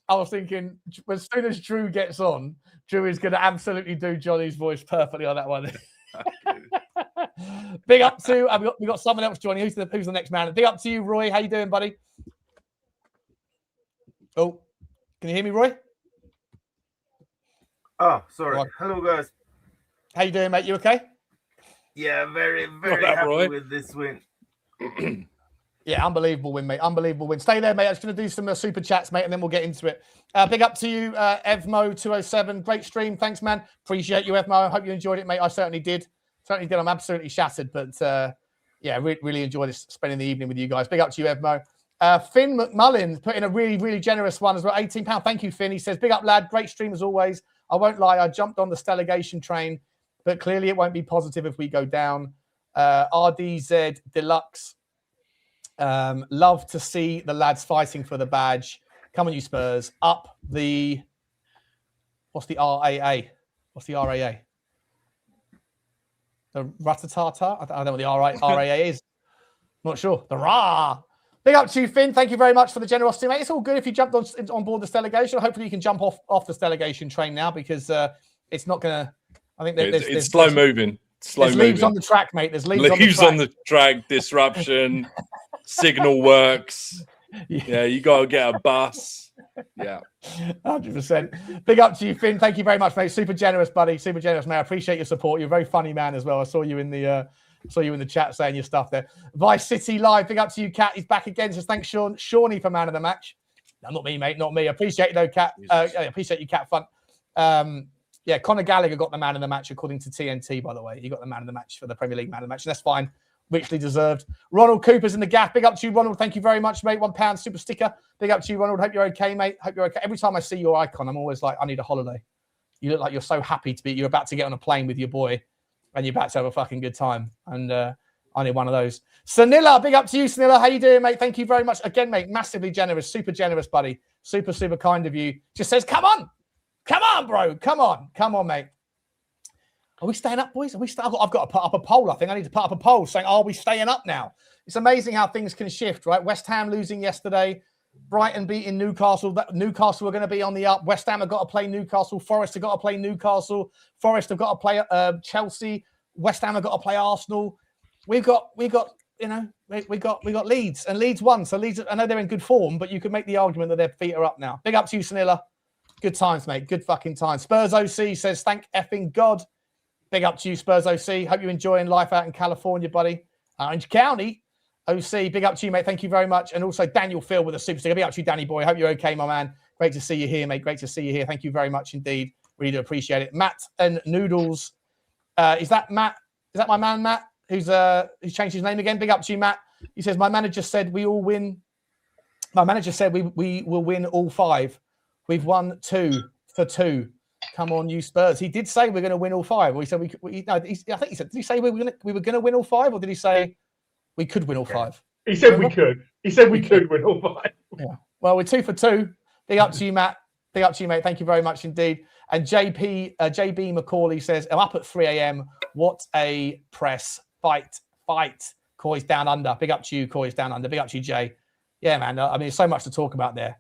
I was thinking, as soon as Drew gets on, Drew is going to absolutely do Johnny's voice perfectly on that one. Big up to we got someone else joining. Who's the next man? Big up to you, Roy. How you doing, buddy? Oh, can you hear me, Roy? Oh, sorry. Right. Hello, guys. How you doing, mate? You okay? Yeah, very happy with this win. Yeah, unbelievable win, mate. Unbelievable win. Stay there, mate. I was going to do some super chats, mate, and then we'll get into it. Big up to you, Evmo207. Great stream. Thanks, man. Appreciate you, Evmo. I hope you enjoyed it, mate. I certainly did. I'm absolutely shattered, but really enjoyed spending the evening with you guys. Big up to you, Evmo. Finn McMullen put in a really, really generous one as well. £18. Thank you, Finn. He says, big up, lad. Great stream as always. I won't lie. I jumped on the Stellegation train, but clearly it won't be positive if we go down. RDZ Deluxe. Love to see the lads fighting for the badge. Come on, you Spurs. Up the... What's the RAA? What's the RAA? The Ratatata? I don't know what the RAA is. Not sure. The Ra. Big up to you, Finn. Thank you very much for the generosity, mate. It's all good if you jumped on board the Stellegation. Hopefully you can jump off the Stellegation train now because it's not going to... I think it's slow moving. There's leaves on the track, mate. There's leaves on the track. Disruption. Signal works. Yeah, you got to get a bus. Yeah. 100%. Big up to you, Finn. Thank you very much, mate. Super generous, buddy. Super generous, mate. I appreciate your support. You're a very funny man as well. I saw you in the chat saying your stuff there. Vice City Live. Big up to you, Kat. He's back again. Just thanks, Shawnee for man of the match. No, not me, mate. Not me. I appreciate you, though, Kat. I appreciate you, Kat. Fun. Conor Gallagher got the man of the match according to TNT, by the way. He got the man of the match for the Premier League man of the match. And that's fine. Richly deserved. Ronald Cooper's in the gaff. Big up to you, Ronald. Thank you very much, mate. £1 super sticker. Big up to you, Ronald. Hope you're okay, mate. Hope you're okay. Every time I see your icon, I'm always like, I need a holiday. You look like you're so happy to be. You're about to get on a plane with your boy, and you're about to have a fucking good time. And I need one of those. Sanilla, big up to you, Sanilla. How you doing, mate? Thank you very much again, mate. Massively generous, super generous, buddy. Super, super kind of you. Just says, come on, bro, come on, mate. Are we staying up, boys? I've got to put up a poll. I think I need to put up a poll saying, are we staying up now? It's amazing how things can shift, right? West Ham losing yesterday. Brighton beating Newcastle. Newcastle are going to be on the up. West Ham have got to play Newcastle. Forest have got to play Newcastle. Forest have got to play Chelsea. West Ham have got to play Arsenal. We've got Leeds, and Leeds won. So Leeds, I know they're in good form, but you could make the argument that their feet are up now. Big up to you, Sanilla. Good times, mate. Good fucking times. Spurs OC says, thank effing God. Big up to you, Spurs OC. Hope you're enjoying life out in California, buddy. Orange County. OC, big up to you, mate. Thank you very much. And also Daniel Phil with a super sticker. Big up to you, Danny boy. Hope you're okay, my man. Great to see you here, mate. Great to see you here. Thank you very much indeed. Really do appreciate it. Matt and Noodles. Is that Matt? Is that my man, Matt? Who's changed his name again? Big up to you, Matt. He says, my manager said we all win. My manager said we will win all 5. We've won 2 for 2. Come on, you Spurs. He did say we're going to win all 5. Or he said I think he said, did he say we were going to win all 5, or did he say we could win all 5? He said we could. He said we could win all 5. Yeah. Well, we're 2 for 2. Big up to you, Matt. Big up to you, mate. Thank you very much indeed. And JB Macaulay says, I'm up at 3 a.m. What a press. Fight. Coy's down under. Big up to you, Coy's down under. Big up to you, Jay. Yeah, man. I mean, there's so much to talk about there.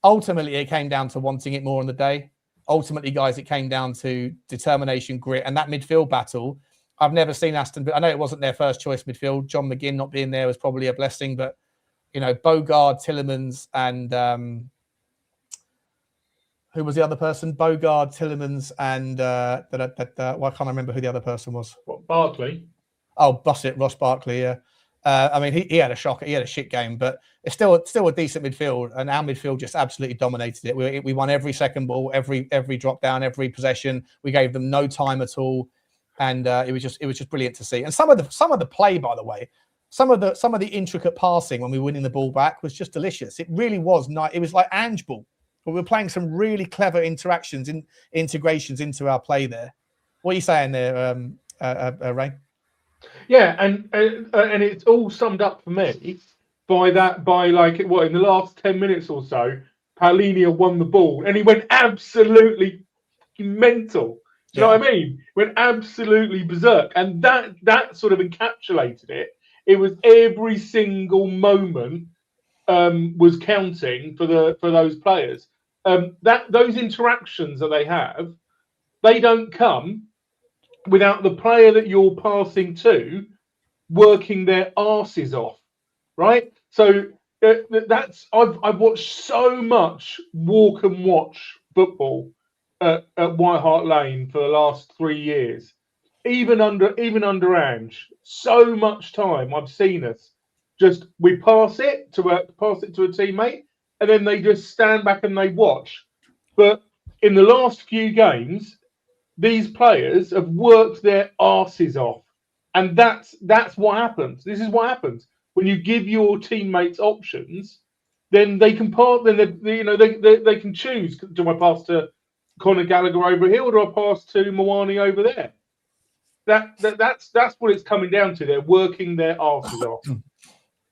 Ultimately, it came down to wanting it more on the day. Ultimately, guys, it came down to determination, grit, and that midfield battle. I've never seen Aston, but I know it wasn't their first choice midfield. John McGinn not being there was probably a blessing, but Bogard, Tillemans, and who was the other person? Bogard, Tillemans, and I can't remember who the other person was. What, Barkley? Oh, bust it, Ross Barkley. Yeah. I mean, he had a shocker. He had a shit game, but it's still a decent midfield, and our midfield just absolutely dominated it. We won every second ball, every drop down, every possession. We gave them no time at all, and it was just brilliant to see. And some of the play, by the way, some of the intricate passing when we were winning the ball back was just delicious. It really was nice. It was like Ange ball. We were playing some really clever integrations into our play there. What are you saying there, Ray? Yeah, and it's all summed up for me by in the last 10 minutes or so, Paulinho won the ball and he went absolutely mental. Do you know what I mean? Went absolutely berserk, and that sort of encapsulated it. It was every single moment was counting for those players. Those interactions that they have, they don't come without the player that you're passing to working their arses off, right? So I've watched so much walk and watch football at White Hart Lane for the last 3 years, even under Ange. So much time I've seen us we pass it to a teammate, and then they just stand back and they watch. But in the last few games, these players have worked their arses off, and that's what happens. This is what happens when you give your teammates options. Then they can they can choose. Do I pass to Conor Gallagher over here, or do I pass to Moani over there? That's what it's coming down to. They're working their arses off.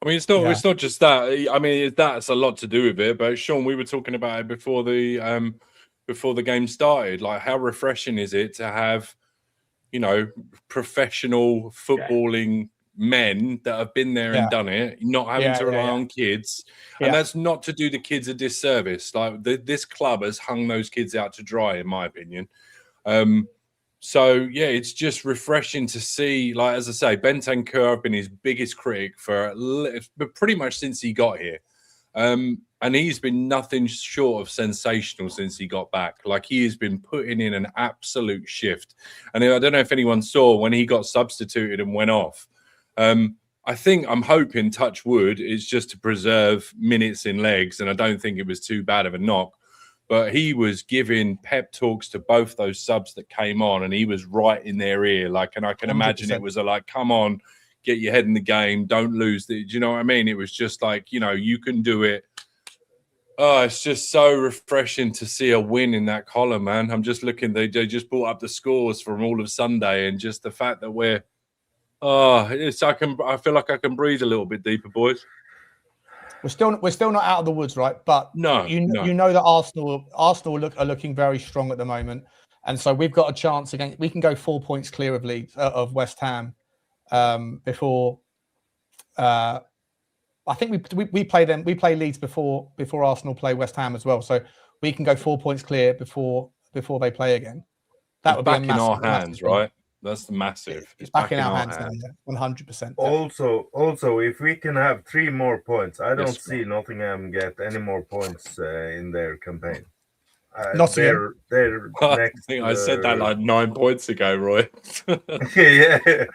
I mean, it's not just that. I mean, that's a lot to do with it. But Sean, we were talking about it before the game started. Like, how refreshing is it to have, professional footballing men that have been there and done it, not having to rely on kids. And that's not to do the kids a disservice. Like, this club has hung those kids out to dry, in my opinion. So, yeah, it's just refreshing to see, like, as I say, Bentancur, I've been his biggest critic for pretty much since he got here. And he's been nothing short of sensational since he got back. Like, he has been putting in an absolute shift. And I don't know if anyone saw when he got substituted and went off. I'm hoping, touch wood, is just to preserve minutes in legs. And I don't think it was too bad of a knock. But he was giving pep talks to both those subs that came on, and he was right in their ear. Like, and I can imagine 100%. It was come on, get your head in the game, don't lose. Do you know what I mean? It was just like, you can do it. Oh, it's just so refreshing to see a win in that column, man. I'm just looking. They just brought up the scores from all of Sunday, and just the fact that I feel like I can breathe a little bit deeper, boys. We're still not out of the woods, right? But you know that Arsenal are looking very strong at the moment. And so we've got a chance again. We can go 4 points clear of Leeds of West Ham before. I think we play them. We play Leeds before Arsenal play West Ham as well. So we can go 4 points clear before they play again. That would be back in our hands, right? That's massive. It's back in our hands now, 100%. Also, if we can have 3 more points, I don't see Nottingham get any more points in their campaign. Nottingham. They're next. I think I said that like 9 points ago, Roy. Yeah.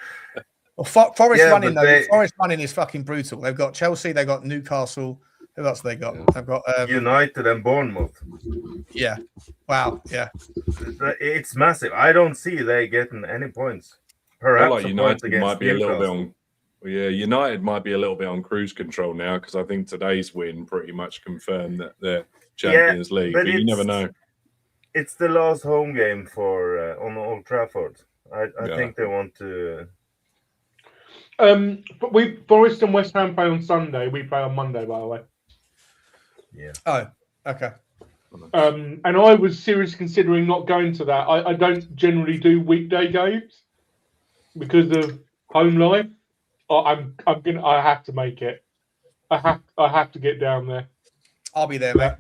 Well, Forest running though. Forest running is fucking brutal. They've got Chelsea. They've got Newcastle. Who else they got? They've got United and Bournemouth. Yeah. Wow. Yeah. It's massive. I don't see they getting any points. Perhaps like United might be a little bit on. Yeah, United might be a little bit on cruise control now because I think today's win pretty much confirmed that they're Champions League. But you never know. It's the last home game for on Old Trafford. I think they want to. But Forest and West Ham play on Sunday. We play on Monday, by the way. Yeah. Oh, okay. And I was seriously considering not going to that. I don't generally do weekday games because of home life. I have to make it. I have to get down there. I'll be there, mate.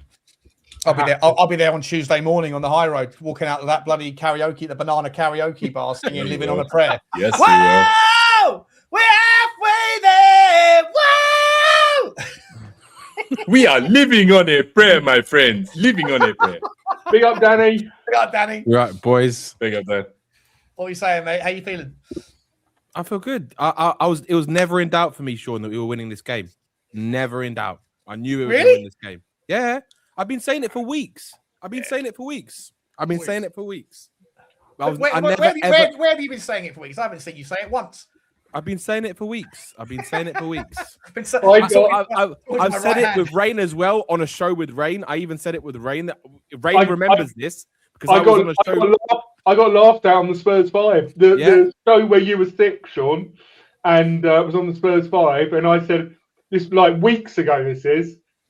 I'll be there. I'll be there on Tuesday morning on the high road, walking out of that bloody karaoke, the banana karaoke bar, singing "Living on a Prayer." Yes, whoa! We're halfway there. Whoa! We are living on a prayer, my friends. Living on a prayer. Big up, Danny. Big up, Danny. Right, boys. Big up, Dan. What are you saying, mate? How you feeling? I feel good. It was never in doubt for me, Sean, that we were winning this game. Never in doubt. I knew we were going to win this game. Yeah. I've been saying it for weeks. Where have you been saying it for weeks? I haven't seen you say it once. I've been saying it for weeks. I've said it with Rain as well on a show with Rain. I even said it with Rain. Rain remembers this because I was on a show. I got laughed at on the Spurs 5. The show where you were sick, Sean, and it was on the Spurs 5. And I said, this like weeks ago,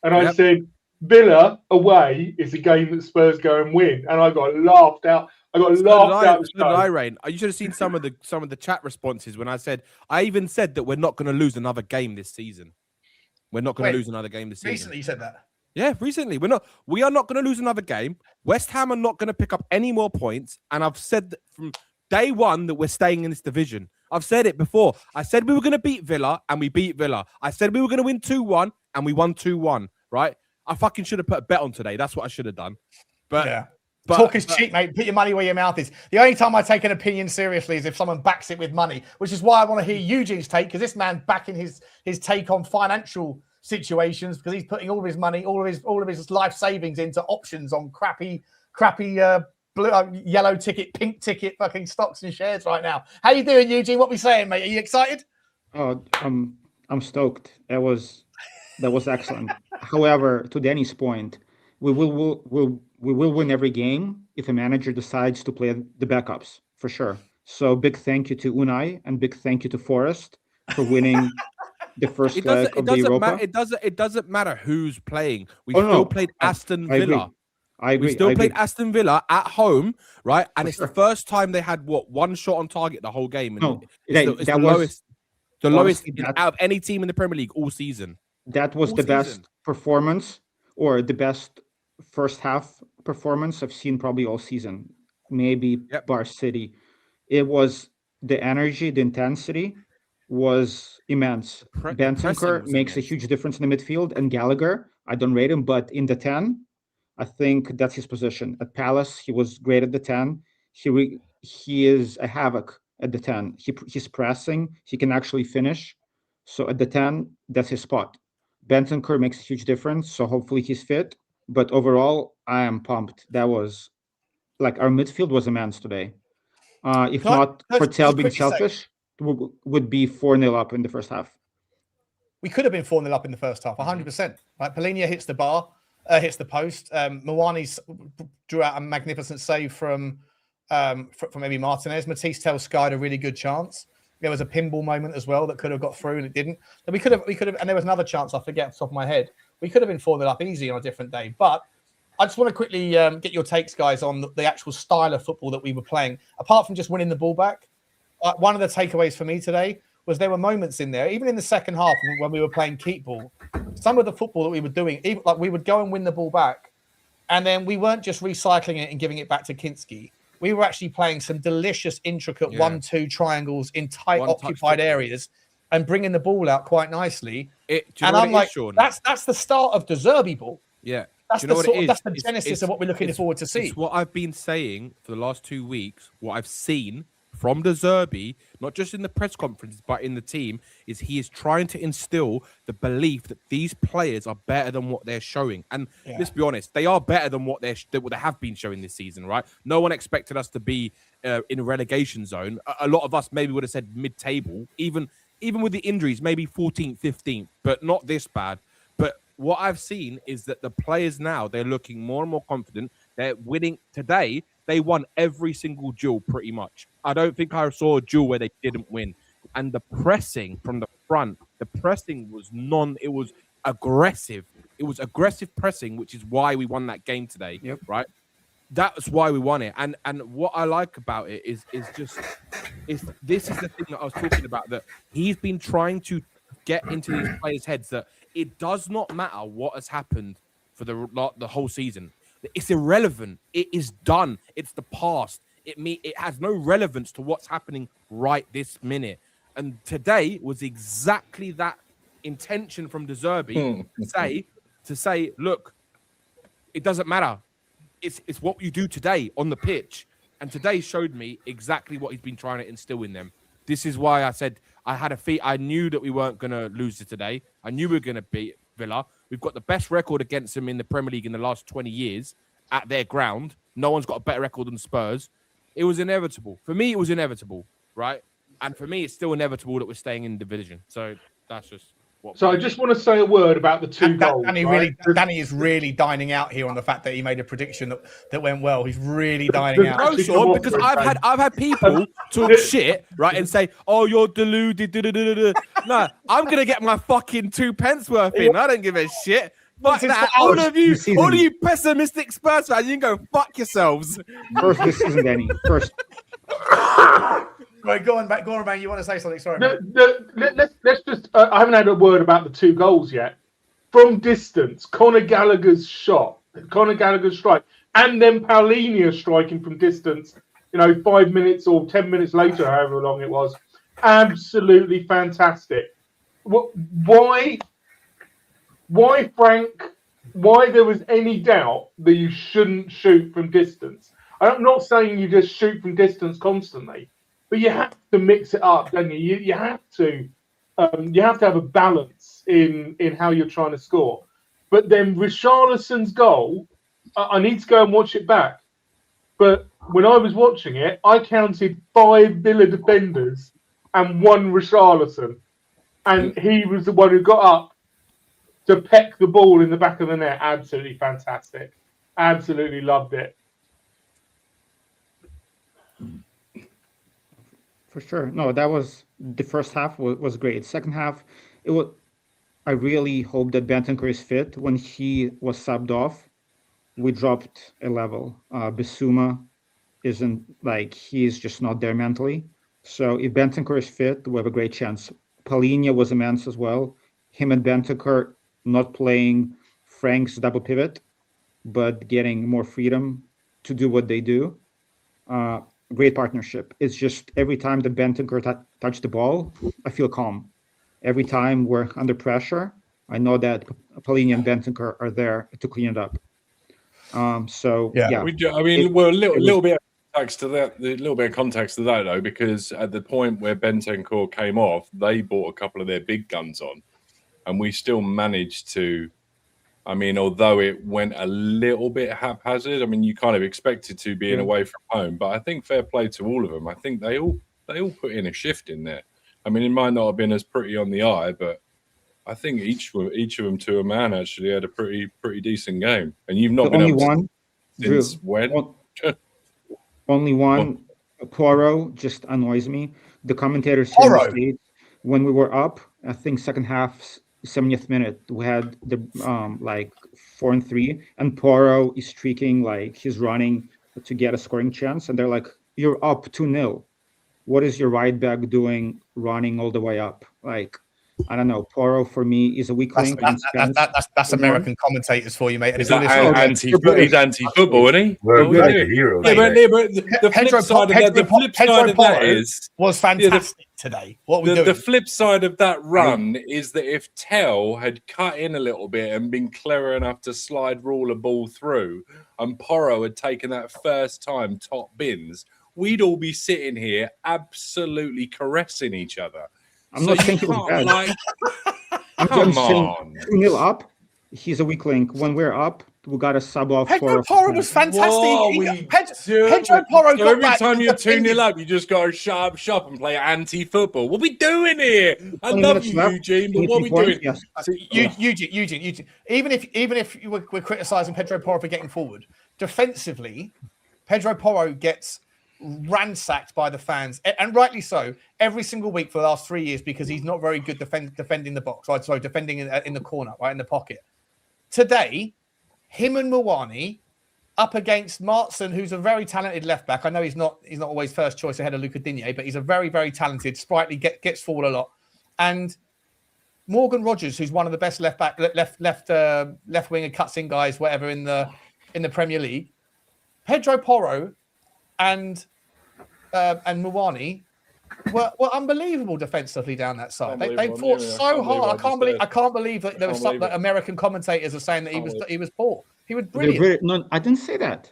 I said, Villa away is a game that Spurs go and win. And I got laughed out. Rain. You should have seen some of the chat responses when I even said that we're not going to lose another game this season. We're not going to lose another game this season. Recently, you said that. Yeah, recently. We are not going to lose another game. West Ham are not going to pick up any more points. And I've said that from day one that we're staying in this division. I've said it before. I said we were going to beat Villa and we beat Villa. I said we were going to win 2-1 and we won 2-1, right? I fucking should have put a bet on today. That's what I should have done. But yeah. Talk is cheap, mate. Put your money where your mouth is. The only time I take an opinion seriously is if someone backs it with money, which is why I want to hear Eugene's take, because this man backing his take on financial situations because he's putting all of his money, all of his life savings into options on crappy blue, yellow ticket, pink ticket, fucking stocks and shares right now. How you doing, Eugene? What we saying, mate? Are you excited? Oh, I'm stoked. That was excellent. However, to Danny's point, we will win every game if a manager decides to play the backups, for sure. So big thank you to Unai and big thank you to Forest for winning the first leg of the Europa. It doesn't matter who's playing. We still played Aston Villa. I agree. We still played Aston Villa at home, right? And it's the first time they had one shot on target the whole game. And it's the lowest out of any team in the Premier League all season. That was the best performance or the best first half performance I've seen probably all season. Maybe Bar City. It was the energy, the intensity was immense. Bentancur makes a huge difference in the midfield, and Gallagher, I don't rate him, but in the 10, I think that's his position. At Palace, he was great at the 10. He is a havoc at the 10. He's pressing. He can actually finish. So at the 10, that's his spot. Bentancur makes a huge difference, so hopefully he's fit. But overall, I am pumped. That was like our midfield was immense today. If not for Tel being selfish, would be 4-0 up in the first half. We could have been 4-0 up in the first half, 100%. Right? Polinia hits the bar, hits the post. Mwani drew out a magnificent save from maybe Martinez. Mathys Tel skied a really good chance. There was a pinball moment as well that could have got through and it didn't. And we could have, and there was another chance I forget off the top of my head. We could have been 4-0 up easy on a different day. But I just want to quickly get your takes, guys, on the actual style of football that we were playing. Apart from just winning the ball back, one of the takeaways for me today was there were moments in there, even in the second half when we were playing keep ball, some of the football that we were doing, even like we would go and win the ball back, and then we weren't just recycling it and giving it back to Kinsky. We were actually playing some delicious, intricate 1-2 triangles in tight occupied areas and bringing the ball out quite nicely. And I'm like, that's the start of the Zerbi ball. Yeah. That's the genesis of what we're looking forward to see. It's what I've been saying for the last 2 weeks, what I've seen from the Zerbi, not just in the press conferences, but in the team, is he is trying to instill the belief that these players are better than what they're showing. And let's be honest, they are better than what they have been showing this season, right? No one expected us to be in a relegation zone. A lot of us maybe would have said mid-table, even with the injuries, maybe 14th, 15th, but not this bad. But what I've seen is that the players now, they're looking more and more confident. They're winning today. They won every single duel pretty much. I don't think I saw a duel where they didn't win. And the pressing from the front, the pressing was it was aggressive. It was aggressive pressing, which is why we won that game today, right? That's why we won it. And what I like about it is this is the thing that I was talking about, that he's been trying to get into these players' heads that it does not matter what has happened for the whole season. It's irrelevant. It is done. It's the past. It has no relevance to what's happening right this minute. And today was exactly that intention from De Zerbi to say, look, it doesn't matter. It's what you do today on the pitch. And today showed me exactly what he's been trying to instill in them. This is why I said I knew that we weren't going to lose it today. I knew we were going to beat Villa. We've got the best record against them in the Premier League in the last 20 years at their ground. No one's got a better record than Spurs. It was inevitable. For me, it was inevitable, right? And for me, it's still inevitable that we're staying in the division. So that's just what. So I just want to say a word about the two goals. Danny is really dining out here on the fact that he made a prediction that went well. He's really dining out. No, Sean, because I've had people talk shit, right, and say, "Oh, you're deluded." No, I'm gonna get my fucking 2 pence worth in. I don't give a shit. Fuck that. All of you pessimistic Spurs fans, you can go fuck yourselves. First this season, Danny. First. Right, go on, man. You want to say something? Sorry. Let's just. I haven't had a word about the 2 goals yet. From distance, Conor Gallagher's shot, Conor Gallagher's strike, and then Paulinho striking from distance. 5 minutes or 10 minutes later, however long it was, absolutely fantastic. Why, Frank? Why there was any doubt that you shouldn't shoot from distance? I'm not saying you just shoot from distance constantly. But you have to mix it up, don't you? You have to have a balance in how you're trying to score. But then Richarlison's goal, I need to go and watch it back. But when I was watching it, I counted 5 Villa defenders and 1 Richarlison, and he was the one who got up to peck the ball in the back of the net. Absolutely fantastic. Absolutely loved it. For sure. No, that was the first half was great. Second half, I really hope that Bentancur is fit. When he was subbed off, we dropped a level. Bissouma he's just not there mentally. So if Bentancur is fit, we have a great chance. Paulinho was immense as well. Him and Bentancur not playing Frank's double pivot, but getting more freedom to do what they do. Great partnership. It's just every time that Bentancur touch the ball, I feel calm. Every time we're under pressure, I know that Paulinho and Bentancur are there to clean it up. We do. I mean, we're a little bit of context to that. A little bit of context to that though, because at the point where Bentancur came off, they brought a couple of their big guns on, and we still managed to. I mean, although it went a little bit haphazard, I mean, you kind of expected to being away from home, but I think fair play to all of them. I think they all put in a shift in there. I mean, it might not have been as pretty on the eye, but I think each of them to a man actually had a pretty decent game. And you've not been able to since when? Only one. Porro just annoys me. The commentators here in the States, when we were up, I think second half 70th minute. We had the like 4-3, and Porro is streaking, like he's running to get a scoring chance, and they're like, "You're up 2-0. What is your right back doing running all the way up?" Like, I don't know. Porro for me is a weak link. That's American commentators for you, mate. And he's anti-football, isn't he? The flip side of that is was fantastic today. What we doing? The flip side of that run is that if Tel had cut in a little bit and been clever enough to slide rule a ball through, and Porro had taken that first time top bins, we'd all be sitting here absolutely caressing each other. I'm not saying he was bad. I'm just saying 2-0 up, he's a weak link. When we're up, we got to sub off. Pedro Porro was fantastic. Pedro Porro got every time you're 2-0 up, you just go shut up and play anti-football. What are we doing here? I love you, Eugene, but what are we doing? Yes. Eugene. Even if we're criticising Pedro Porro for getting forward, defensively, Pedro Porro gets ransacked by the fans, and rightly so, every single week for the last 3 years, because he's not very good defending the box, right? So defending in the corner, right in the pocket. Today, him and Mwani up against Maddison, who's a very talented left back. I know he's not always first choice ahead of Luca Digne, but he's a very, very talented, sprightly, gets forward a lot. And Morgan Rogers, who's one of the best left winger cuts in guys, whatever in the Premier League. Pedro Porro and Mwani were unbelievable defensively down that side. They fought so hard. I can't believe that there was some that American commentators are saying that he was poor. He was brilliant. No, I didn't say that.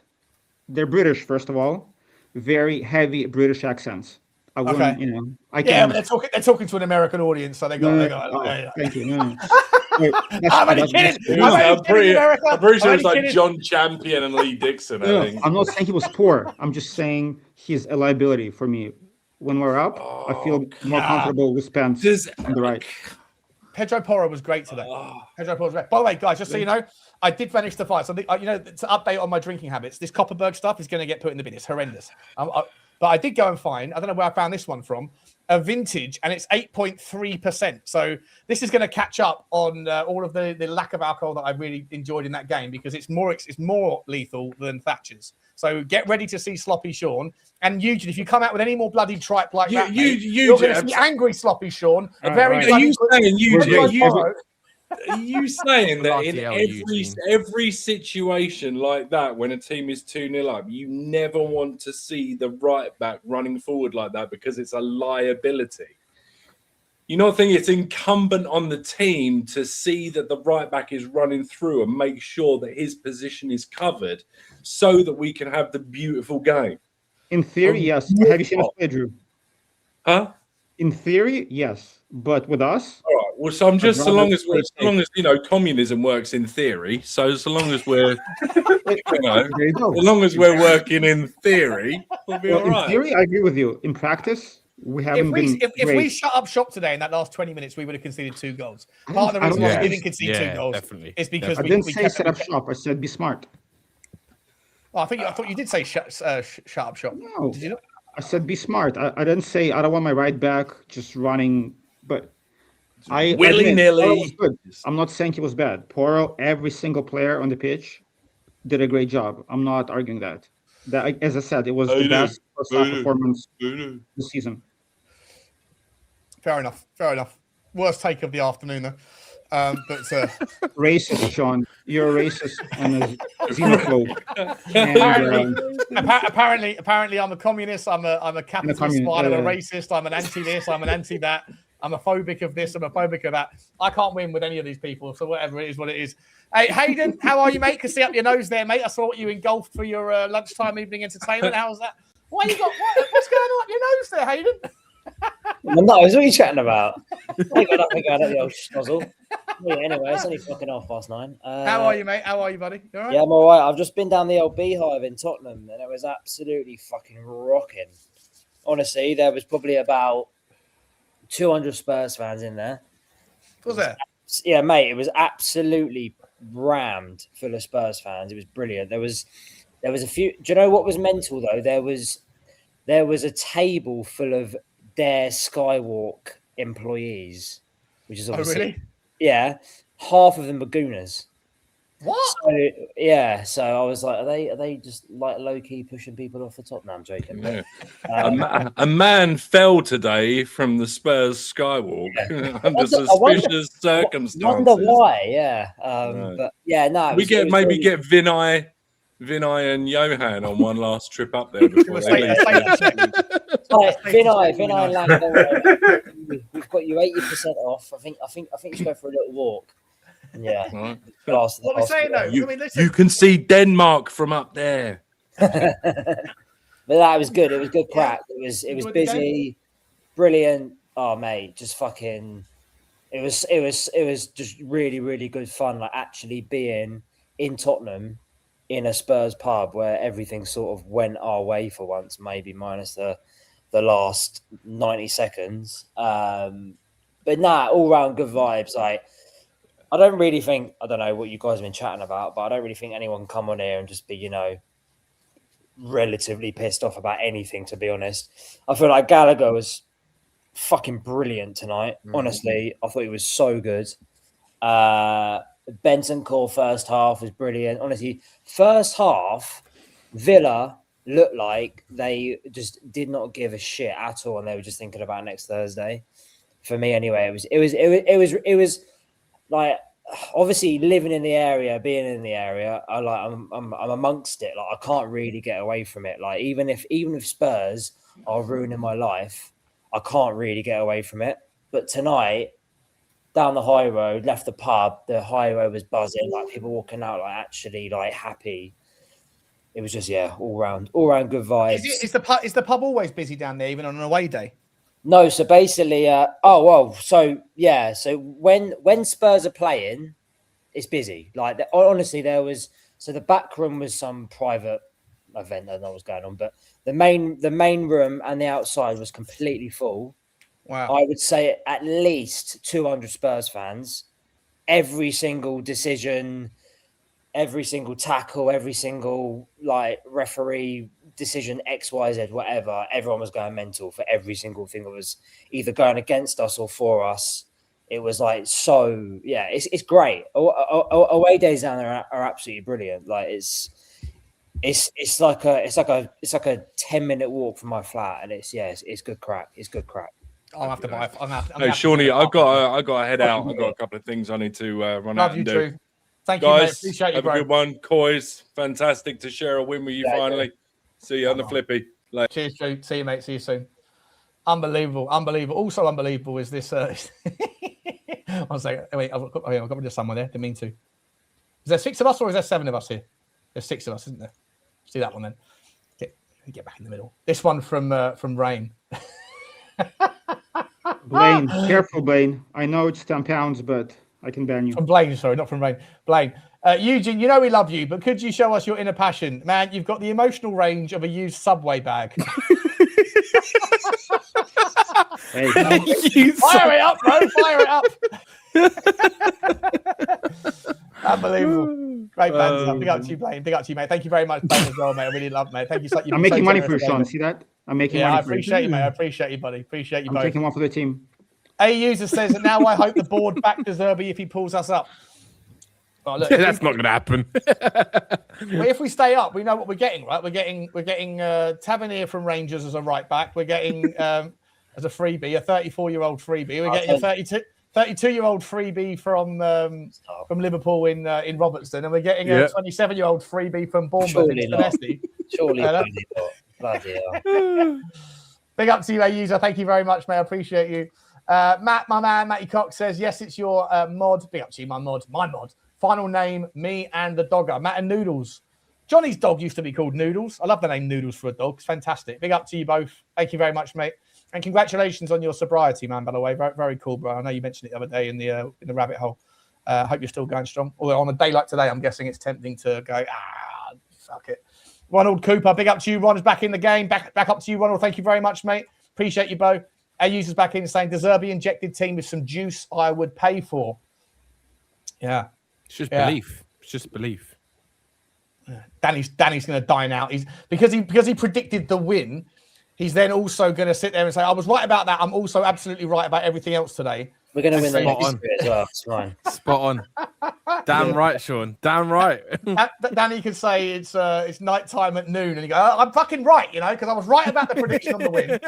They're British, first of all. Very heavy British accents. I wouldn't, but they're talking to an American audience, so they got. Thank you. I'm kidding. I'm pretty sure it's like John Champion and Lee Dixon. I think. I'm not saying he was poor. I'm just saying he's a liability for me. When we're up, I feel more comfortable with Spence on the right. Pedro Porro was great today. Pedro Porro was great. By the way, guys, just so you know, I did manage to find something. To update on my drinking habits, this Copperberg stuff is going to get put in the bin. It's horrendous. But I did go and find, I don't know where I found this one from, a vintage, and it's 8.3%. So this is going to catch up on all of the lack of alcohol that I really enjoyed in that game, because it's more lethal than Thatcher's. So get ready to see Sloppy Sean. And Eugene, if you come out with any more bloody tripe like that, you're going to see angry Sloppy Sean. Are you saying that in every situation like that, when a team is 2-0 up, you never want to see the right back running forward like that because it's a liability? You not think it's incumbent on the team to see that the right back is running through and make sure that his position is covered so that we can have the beautiful game? In theory, yes. Have you seen us play, Drew? Huh? In theory, yes. But with us? All right. Well, so I'm just, so long as communism works in theory. So long as we're, as long as we're working in theory, we'll be all right. In theory, I agree with you. In practice, we haven't been. If we shut up shop today in that last 20 minutes, we would have conceded 2 goals. Part of the reason why we didn't concede 2 goals is because I didn't say set up shop. I said be smart. Oh, I thought you did say shut up shop. No, did you not? I said be smart. I didn't say I don't want my right back just running, but willy-nilly. I'm not saying he was bad. Porro, every single player on the pitch did a great job. I'm not arguing that. As I said, it was the best first half performance this season. Fair enough. Worst take of the afternoon, though. But racist, Sean. You're a racist and a xenophobe. Apparently, I'm a communist. I'm a capitalist. I'm a racist. I'm an anti-this. I'm an anti-that. I'm a phobic of this. I'm a phobic of that. I can't win with any of these people. So whatever it is, what it is. Hey, Hayden, how are you, mate? Can see up your nose there, mate. I saw what you engulfed for your lunchtime evening entertainment. How's that? What's going on up your nose there, Hayden? My nose, what are you chatting about? I got nothing going at the old schnozzle. Anyway, it's only fucking 9:30. How are you, mate? How are you, buddy? You all right? Yeah, I'm all right. I've just been down the old Beehive in Tottenham, and it was absolutely fucking rocking. Honestly, there was probably about 200 Spurs fans in there. Was there? Yeah, mate, it was absolutely rammed full of Spurs fans. It was brilliant. There was a few. Do you know what was mental though? There was a table full of their Skywalk employees, which is obviously Yeah, half of them were Gooners. What? So, yeah, so I was like, are they just like low key pushing people off the top? No, I'm joking. Yeah. A man fell today from the Spurs skywalk under suspicious circumstances. Wonder why? Yeah, but yeah, no. We get Vinay and Johan on one last trip up there before they leave. Vinay and Lang, we've got you 80% off. I think you should go for a little walk. Yeah. Right. What we're saying though, you can see Denmark from up there. But that was good. It was good crack. It was busy, brilliant. Oh mate, just fucking. It was just really, really good fun. Like actually being in Tottenham, in a Spurs pub where everything sort of went our way for once, maybe minus the last 90 seconds. But nah, all round good vibes. Like. I don't know what you guys have been chatting about, but I don't really think anyone can come on here and just be, relatively pissed off about anything, to be honest. I feel like Gallagher was fucking brilliant tonight. Honestly, I thought he was so good. Benson Cole first half was brilliant. Honestly, first half, Villa looked like they just did not give a shit at all, and they were just thinking about next Thursday. For me, anyway, it was. Like obviously living in the area, being in the area, I'm amongst it. Like I can't really get away from it. Like even if Spurs are ruining my life, I can't really get away from it. But tonight, down the high road, left the pub, the high road was buzzing, like people walking out like actually like happy. It was just all round good vibes. Is the pub always busy down there, even on an away day? No, so basically, so when Spurs are playing, it's busy. Like honestly, the back room was some private event that was going on, but the main room and the outside was completely full. Wow! I would say at least 200 Spurs fans. Every single decision, every single tackle, every single like referee decision, X, Y, Z, whatever, everyone was going mental for every single thing that was either going against us or for us. It was like it's great. Away days down there are absolutely brilliant. Like it's like a 10-minute walk from my flat, and it's good crack. It's good crack. I'll have to buy. Hey, Shawnee, I've got to head out. I've got a couple of things I need to run out and do. Too. Thank you, guys. Mate. Appreciate you, bro. Have a good one, Coys. Fantastic to share a win with you finally. See you on the flippy. Later. Cheers, Drew. See you, mate. See you soon. Unbelievable. Also unbelievable is this. One second. Wait, I've got rid of someone there. Didn't mean to. Is there 6 of us or is there 7 of us here? There's 6 of us, isn't there? See that one then. Get back in the middle. This one from Rain. Blaine, careful, Blaine. I know it's £10, but I can ban you. From Blaine, sorry, not from Rain. Blaine. Eugene, you know we love you, but could you show us your inner passion? Man, you've got the emotional range of a used Subway bag. Hey, fire it up, bro. Fire it up. Unbelievable. Great bands. Big up to you, Blaine. Big up to you, mate. Thank you very much, Blaine, as well, mate. I really love, mate. Thank you so much. I'm making money for you, Sean. See that? I'm making money for you. I appreciate you, mate. I appreciate you, buddy. Appreciate you both. I'm taking one for the team. A user says that now I hope the board back to Zerbi if he pulls us up. Oh, look, that's not going to happen. Well, if we stay up, we know what we're getting, right? We're getting Tavernier from Rangers as a right back. We're getting as a freebie, a 34-year-old freebie. We're getting a 32-year-old freebie from Liverpool in Robertson, and we're getting a 27-year-old freebie from Bournemouth in Stanesti. Surely not. Bloody hell. Big up to you, user. Thank you very much, mate. I appreciate you. Matt, my man, Matty Cox says, yes, it's your mod. Big up to you, my mod. Final name, me and the dogger, Matt and Noodles. Johnny's dog used to be called Noodles. I love the name Noodles for a dog. It's fantastic. Big up to you both. Thank you very much, mate. And congratulations on your sobriety, man, by the way. Very, very cool, bro. I know you mentioned it the other day in the rabbit hole. Hope you're still going strong. Although on a day like today, I'm guessing it's tempting to go, fuck it. Ronald Cooper, big up to you. Ronald's back in the game. Back up to you, Ronald. Thank you very much, mate. Appreciate you both. Our users back in saying, Deserby injected team with some juice I would pay for. Yeah. It's just belief. It's just belief. Danny's going to dine out. He's because he predicted the win. He's then also going to sit there and say, I was right about that. I'm also absolutely right about everything else today. We're going to win the Spot next on. three as well. It's fine. Spot on. Damn right, Sean. Damn right. Danny could say it's night time at noon, and you go, I'm fucking right, because I was right about the prediction on the win.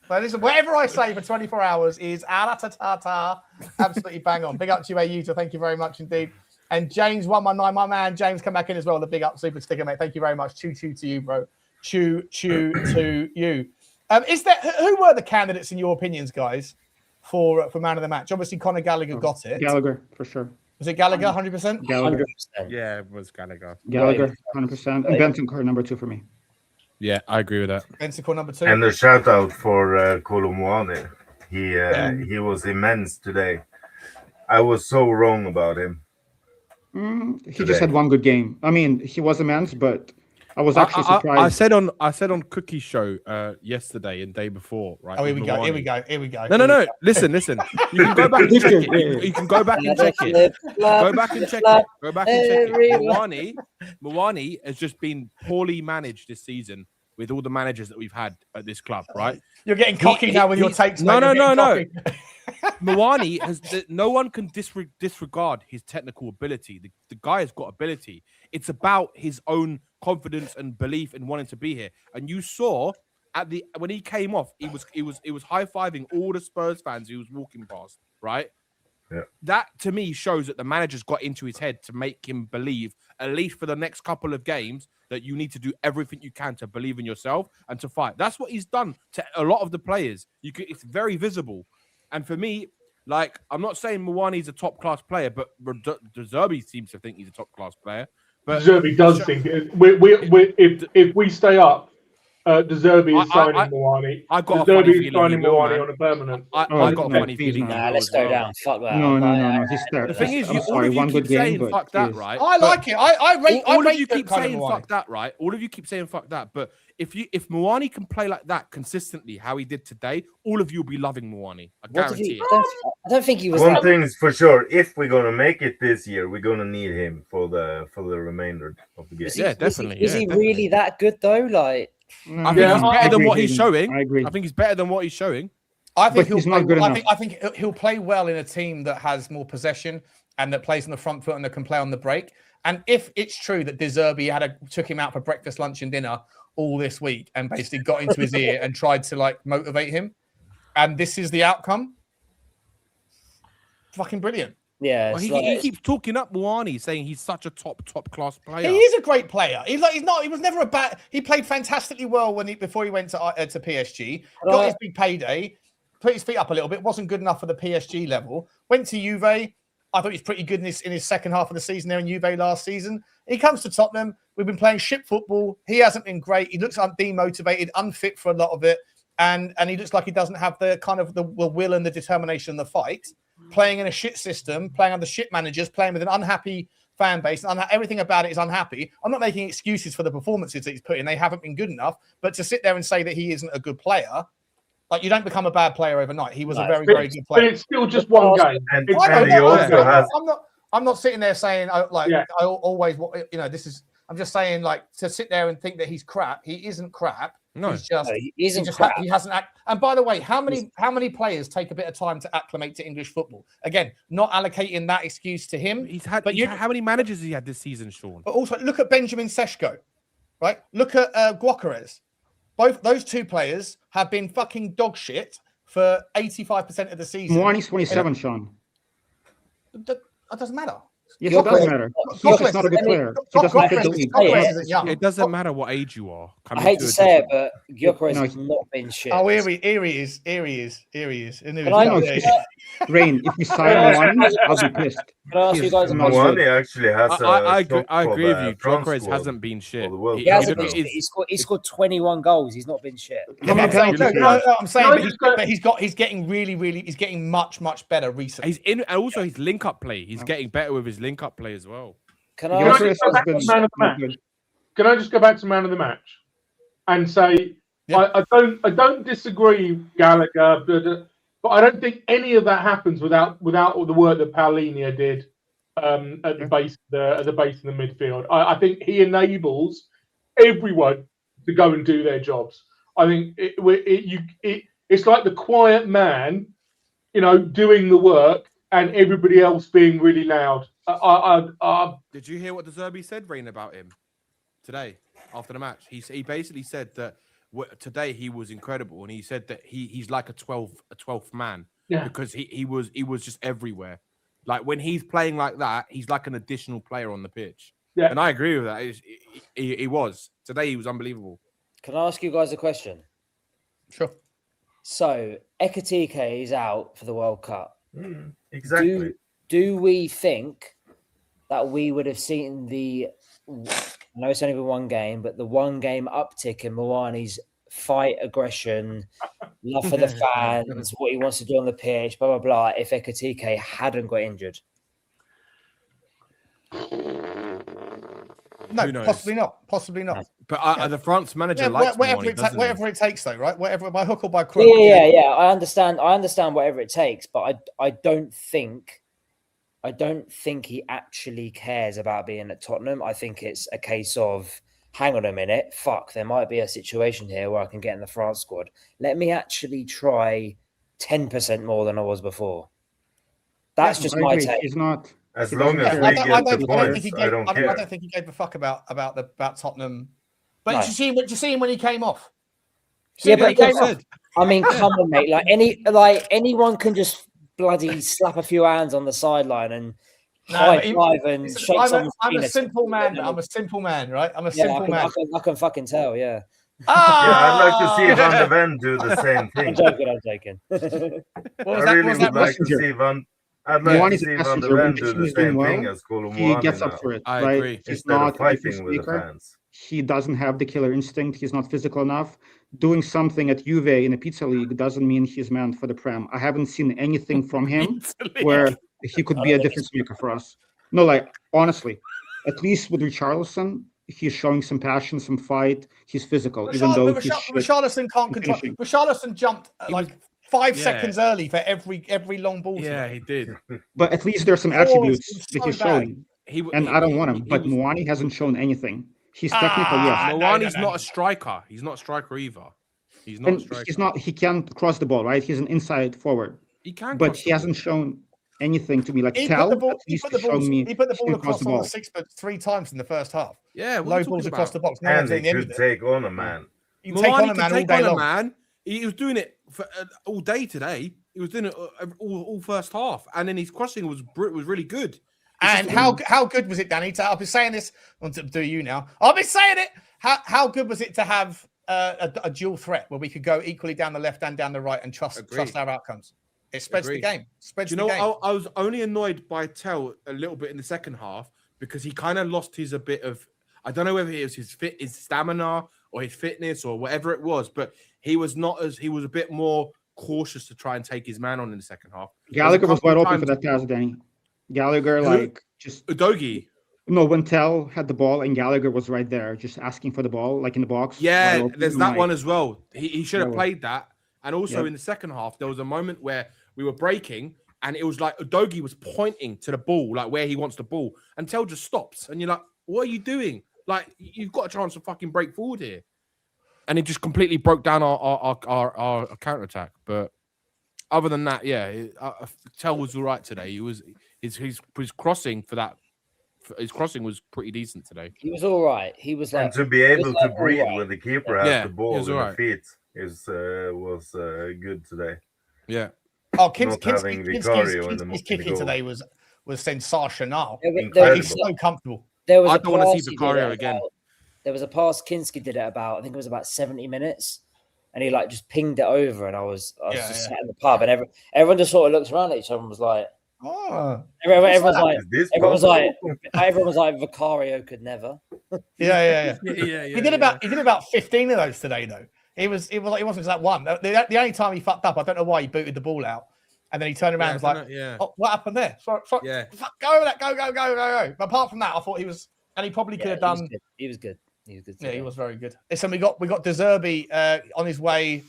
So listen, whatever I say for 24 hours is ta-ta-ta-ta, absolutely bang on. Big up to you, Ayuta. Thank you very much indeed. And James 119, my man, James, come back in as well. The big up super sticker, mate. Thank you very much. Choo to you, bro. Choo to you. Who were the candidates in your opinions, guys, for man of the match? Obviously, Conor Gallagher got it. Gallagher, for sure. Was it Gallagher, 100%? Gallagher. 100%. Yeah, it was Gallagher. Gallagher, 100%. And Bentancur, number 2 for me. Yeah, I agree with that. Bentancur, number 2. And a shout out for Kolomwani. He was immense today. I was so wrong about him. He just had one good game. I mean, he was immense, but I was actually surprised. I said on Cookie's show yesterday and day before, right? Oh, here we go. No. Listen. You can go back and check it. You can go back and check it. Go back and check it. Mwani has just been poorly managed this season with all the managers that we've had at this club, right? You're getting cocky now with your takes. No. Mwani no one can disregard his technical ability. The guy has got ability. It's about his own confidence and belief in wanting to be here. And you saw when he came off, he was high-fiving all the Spurs fans he was walking past, right? Yeah. That to me shows that the manager's got into his head to make him believe, at least for the next couple of games, that you need to do everything you can to believe in yourself and to fight. That's what he's done to a lot of the players. It's very visible. And for me, like, I'm not saying Mwani's a top-class player, but De Zerbi seems to think he's a top-class player. But De Zerbi does think if we stay up, De Zerbi is signing Mwani. I got De a funny Zerbi is signing feeling Mwani on a permanent. I got a funny feeling. Let's go down. Fuck that. No. He's there. The thing is, all of you keep saying fuck that, right? I like it. I rate. All of you keep saying fuck that, right? All of you keep saying fuck that. But if Mwani can play like that consistently, how he did today, all of you will be loving Mwani. I guarantee it. I don't think he was. One thing is for sure: if we're gonna make it this year, we're gonna need him for the remainder of the game. Yeah, definitely. Is he really that good though? Like, I think he's better than what he's showing. I agree. I think he's better than what he's showing. I think he's not good enough. I think he'll play well in a team that has more possession and that plays on the front foot and that can play on the break. And if it's true that De Zerbi took him out for breakfast, lunch, and dinner all this week and basically got into his ear and tried to like motivate him, and this is the outcome, fucking brilliant. Yeah, well, he keeps talking up Mwani, saying he's such a top class player. He is a great player. He was never a bad. He played fantastically well before he went to PSG. Got his big payday, put his feet up a little bit. Wasn't good enough for the PSG level. Went to Juve. I thought he was pretty good in his second half of the season there in Juve last season. He comes to Tottenham. We've been playing shit football. He hasn't been great. He looks demotivated, unfit for a lot of it, and he looks like he doesn't have the kind of the will and the determination and the fight. Playing in a shit system, playing under shit managers, playing with an unhappy fan base, and everything about it is unhappy. I'm not making excuses for the performances that he's put in. They haven't been good enough. But to sit there and say that he isn't a good player, like, you don't become a bad player overnight. He was a very, very good player. But it's still just one game. And he also has. I'm not sitting there saying this is. I'm just saying, like, to sit there and think that he's crap. He isn't crap. No, he isn't crap. He hasn't. And by the way, how many players take a bit of time to acclimate to English football? Again, not allocating that excuse to him. How many managers has he had this season, Sean? But also look at Benjamin Sesko, right? Look at Guacares. Both those two players have been fucking dog shit for 85% of the season. Mwani's 27, Sean. That doesn't matter. Yes, it does matter. He's not a good player. He doesn't fit the league. It doesn't matter what age you are. I hate to say it, but Gyökeres has not been shit. Oh, here he is. Rain, if we sign Mwani, I'll be pissed. Can I ask you guys a question? Mwani actually has I agree with you. Gyökeres hasn't been shit. He scored 21 goals. He's not been shit. I'm saying, but he's getting he's getting much better recently. And also his link-up play. He's getting better with his link-up play as well. Can I just go back to man of the match and say, I don't disagree, Gallagher, but I don't think any of that happens without all the work that Paulinho did at the base of the midfield. I think he enables everyone to go and do their jobs. I think it's like the quiet man doing the work and everybody else being really loud. Did you hear what De Zerbi said, Rain, about him today after the match? He basically said that today he was incredible, and he said that he's like a 12th man because he was just everywhere. Like when he's playing like that, he's like an additional player on the pitch. Yeah, and I agree with that. He was today. He was unbelievable. Can I ask you guys a question? Sure. So Ekitike is out for the World Cup. Exactly. Do we think that we would have seen I know it's only been one game, but the one game uptick in Mwani's fight, aggression, love for the fans, what he wants to do on the pitch, blah, blah, blah, if Ekitike hadn't got injured? No, possibly not. Possibly not. But the France manager likes whatever it takes, though, right? Whatever, by hook or by crook. Yeah. I understand whatever it takes, but I don't think he actually cares about being at Tottenham. I think it's a case of, hang on a minute, there might be a situation here where I can get in the France squad. Let me actually try 10% more than I was before. That's just my take. He's not. As long as we get the points, I don't care. I don't think he gave a fuck about Tottenham. But did you see him when he came off? Yeah, but I mean, come on, mate. Like anyone can just bloody slap a few hands on the sideline and high five and shake someone's I'm a simple man. I'm a simple man, right? I'm a simple man. I can fucking tell, yeah. I'd like to see Van de Ven do the same thing. I'm joking. I really would like to see Van. I'd like to see Van de Ven do the same thing as Colomwani. He gets up for it. I right? agree. He's not fighting with the fans. He doesn't have the killer instinct. He's not physical enough. Doing something at Juve in a pizza league doesn't mean he's meant for the Prem. I haven't seen anything from him where he could be a difference maker for us. No, like, honestly, at least with Richarlison, he's showing some passion, some fight. He's physical, even though Richarlison can't control. Richarlison jumped like 5 seconds early for every long ball. Yeah, he did. But at least there's some attributes that he's showing. And I don't want him. But Mwani hasn't shown anything. He's technical, yes. Mwani's not a striker. He's not a striker either. He's not a striker. He can't cross the ball, right? He's an inside forward. He can, but he hasn't shown anything to me. Like Tel, he put the ball across on the 3 times in the first half. Yeah, low balls across the box. And he could take on a man. He could take on a man all day long. He was doing it for all day today. He was doing it all first half, and then his crossing was really good. And how good was it, Danny? I've been saying this. I want to do you now. I've been saying it. How good was it to have a dual threat where we could go equally down the left and down the right and trust our outcomes? It spreads the game. I was only annoyed by Tel a little bit in the second half because he kind of lost a bit of. I don't know whether it was his stamina or his fitness or whatever it was, but he was a bit more cautious to try and take his man on in the second half. Gallagher was wide open for that pass, Danny. Gallagher, just Udogie. No, when Tel had the ball and Gallagher was right there, just asking for the ball, like in the box. Yeah, there's that one as well. He should have played that. And also in the second half, there was a moment where we were breaking, and it was like Udogie was pointing to the ball, like where he wants the ball, and Tel just stops, and you're like, "What are you doing? Like, you've got a chance to fucking break forward here." And it just completely broke down our counter attack. But other than that, Tel was all right today. His crossing for that. His crossing was pretty decent today. He was all right. He was like, and to be able to breathe when the keeper has the ball in the feet was good today. Yeah. Oh, Kinsky's kicking today was sensational. He's so comfortable. I don't want to see Vicario again. There was a pass Kinsky did it about, I think it was about 70 minutes, and he like just pinged it over, and I was just sat in the pub, and everyone just sort of looked around at each other and was like, "Oh." Everyone was like, Vicario could never. Yeah. He did about 15 of those today, though. It wasn't just that one. The only time he fucked up, I don't know why, he booted the ball out, and then he turned around and was like, "Oh, what happened there? Sorry, go over that, go." But apart from that, I thought he was, and he probably could have done. He was good. Yeah, he was very good. Listen, we got De Zerbi on his way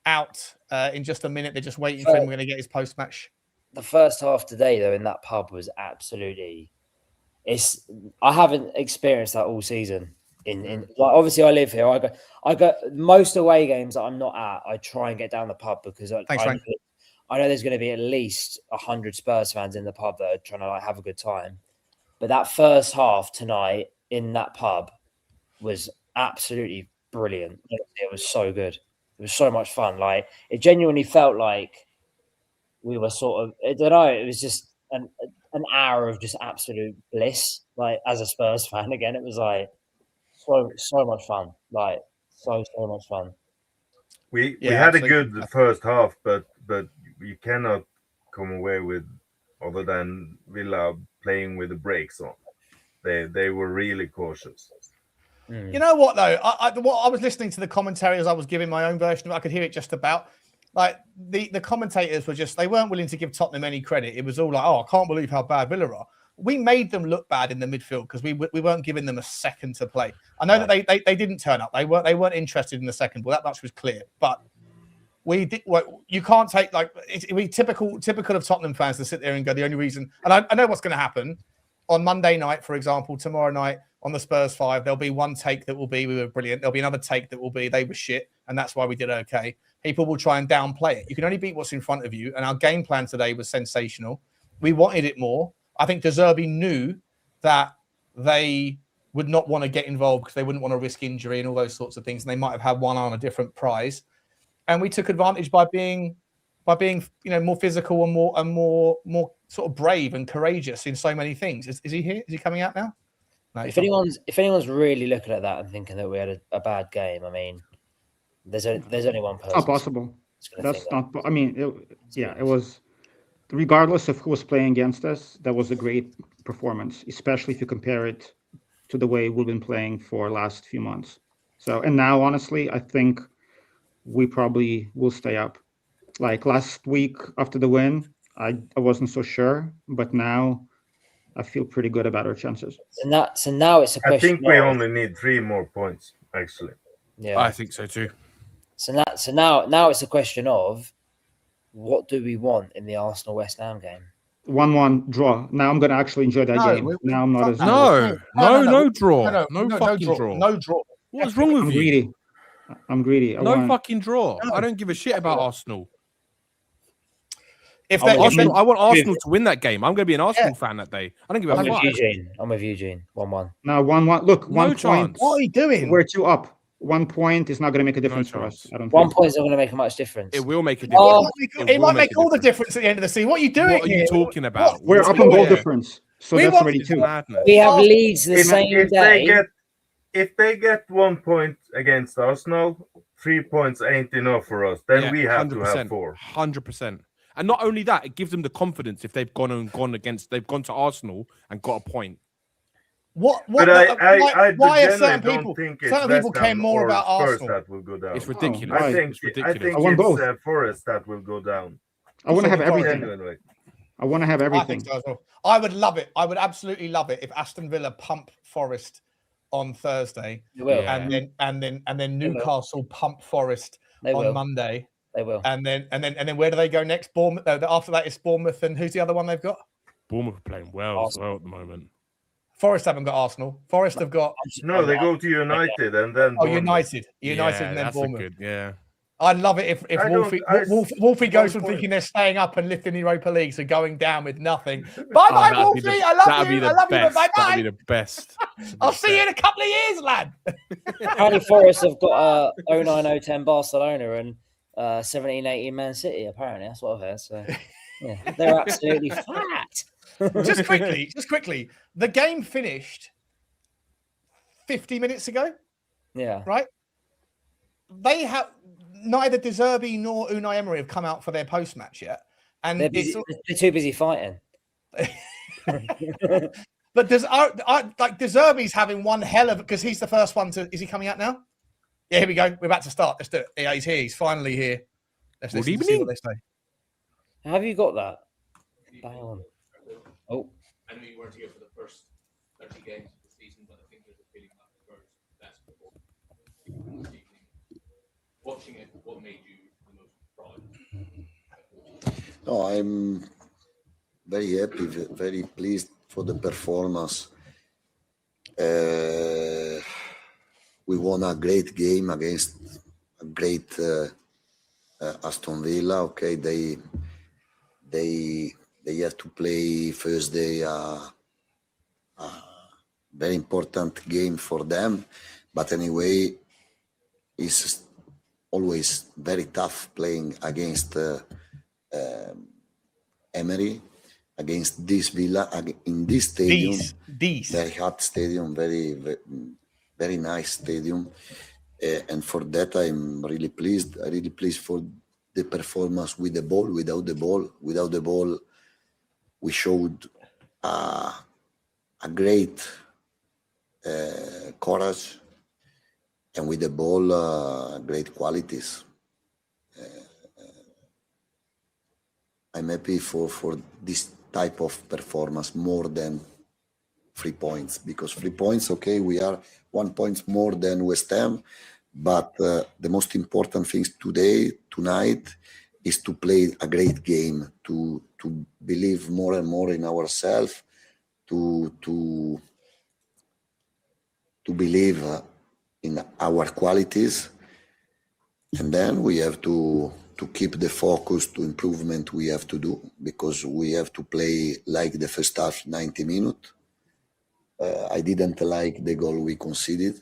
out in just a minute. They're just waiting for him. We're going to get his post match. The first half today, though, in that pub was absolutely. I haven't experienced that all season. In like, obviously, I live here. I go most away games that I'm not at. I try and get down the pub because I I know there's going to be at least 100 Spurs fans in the pub that are trying to like have a good time. But that first half tonight in that pub was absolutely brilliant. It was so good. It was so much fun. Like it genuinely felt like we were sort of, I don't know, it was just an hour of just absolute bliss. Like as a Spurs fan, again, it was like so much fun. Like so much fun. We had a good first half, but you cannot come away with other than Villa playing with the brakes on. They were really cautious. You know what though? I was listening to the commentary as I was giving my own version. I could hear it just about. Like the commentators were just, they weren't willing to give Tottenham any credit. It was all like, oh, I can't believe how bad Villa are. We made them look bad in the midfield because we weren't giving them a second to play. I know that they didn't turn up. They weren't interested in the second ball. That much was clear. But we did. Well, you can't take like we typical of Tottenham fans to sit there and go, the only reason. And I know what's going to happen on Monday night, for example, tomorrow night on the Spurs 5. There'll be one take that will be we were brilliant. There'll be another take that will be they were shit, and that's why we did okay. People will try and downplay it. You can only beat what's in front of you. And our game plan today was sensational. We wanted it more. I think De Zerbi knew that they would not want to get involved because they wouldn't want to risk injury and all those sorts of things. And they might have had one eye on a different prize. And we took advantage by being more physical and more sort of brave and courageous in so many things. Is he here? Is he coming out now? No, if anyone's really looking at that and thinking that we had a bad game, I mean, there's only one person. Not possible. That's not. I mean, it was. Regardless of who was playing against us, that was a great performance, especially if you compare it to the way we've been playing for last few months. So, and now, honestly, I think we probably will stay up. Like last week after the win, I wasn't so sure, but now I feel pretty good about our chances. So now it's a question. I think we only need 3 more points, actually. Yeah, I think so too. So now it's a question of what do we want in the Arsenal West Ham game? 1-1 draw. Now I'm going to actually enjoy that game. Now I'm not as no draw. No fucking draw. No draw. What's wrong with you? I'm greedy. No fucking draw. No. I don't give a shit about Arsenal. I want Arsenal to win that game. I'm going to be an Arsenal fan that day. I don't give a fuck. I'm with Eugene. 1-1. No, 1-1. Look, no 1 chance. point. What are you doing? We're 2 up. 1 point is not going to make a difference for us. I don't. 1 point is not going to make much difference. It will make a difference. It might make all the difference at the end of the season. What are you doing? What are you talking about? We're up on goal difference, so that's already 2. Madness. We have leads the same day. If they get 1 point against Arsenal, 3 points ain't enough for us. Then we have to have 4. 100%. And not only that, it gives them the confidence if they've gone to Arsenal and got a point. Why are certain people care more about Arsenal? That will go down. It's ridiculous. I think it's Forest that will go down. I want to have everything. I want to have everything. I think so as well. I would love it. I would absolutely love it if Aston Villa pump Forest on Thursday, and then Newcastle pump Forest on Monday. They will. And then where do they go next? Bournemouth. After that is Bournemouth, and who's the other one they've got? Bournemouth are playing well as well at the moment. Forest haven't got Arsenal. Forest have got. No, they go to United and then. Oh, United, and then Bournemouth. Yeah. I'd love it if Wolfie goes from thinking they're staying up and lifting the Europa League to going down with nothing. Bye, Wolfie. I love you. Bye. That'd be the best. I'll see you in a couple of years, lad. Apparently, Forest have got 09-010 Barcelona and 17-18 Man City. Apparently, that's what I've heard. So, yeah, they're absolutely flat. Just quickly, the game finished 50 minutes ago. Yeah. Right? They have neither De Zerbi nor Unai Emery have come out for their post-match yet. And they're too busy fighting. But De Zerbi's having one hell of, because he's the first one to. Is he coming out now? Yeah, here we go. We're about to start. Let's do it. Yeah, he's here. He's finally here. Let's listen to see what they say. Have you got that? Bang on. Oh. I know you weren't here for the first 30 games of the season, but I think there's a feeling that that's before. Watching it, what made you the most proud? No, I'm very happy, very pleased for the performance. We won a great game against a great Aston Villa. Okay, they they have to play Thursday very important game for them, but anyway, it's always very tough playing against Emery, against this Villa, in this stadium. Very hot stadium, very nice stadium, and for that I'm really pleased. I'm really pleased for the performance with the ball, without the ball. Without the ball, we showed a great courage, and with the ball, great qualities. I'm happy for this type of performance more than 3 points, because 3 points, okay, we are 1 point more than West Ham, but the most important things tonight, is to play a great game, to believe more and more in ourselves, to believe in our qualities, and then we have to keep the focus to improvement we have to do, because we have to play like the first half, 90 minutes. I didn't like the goal we conceded,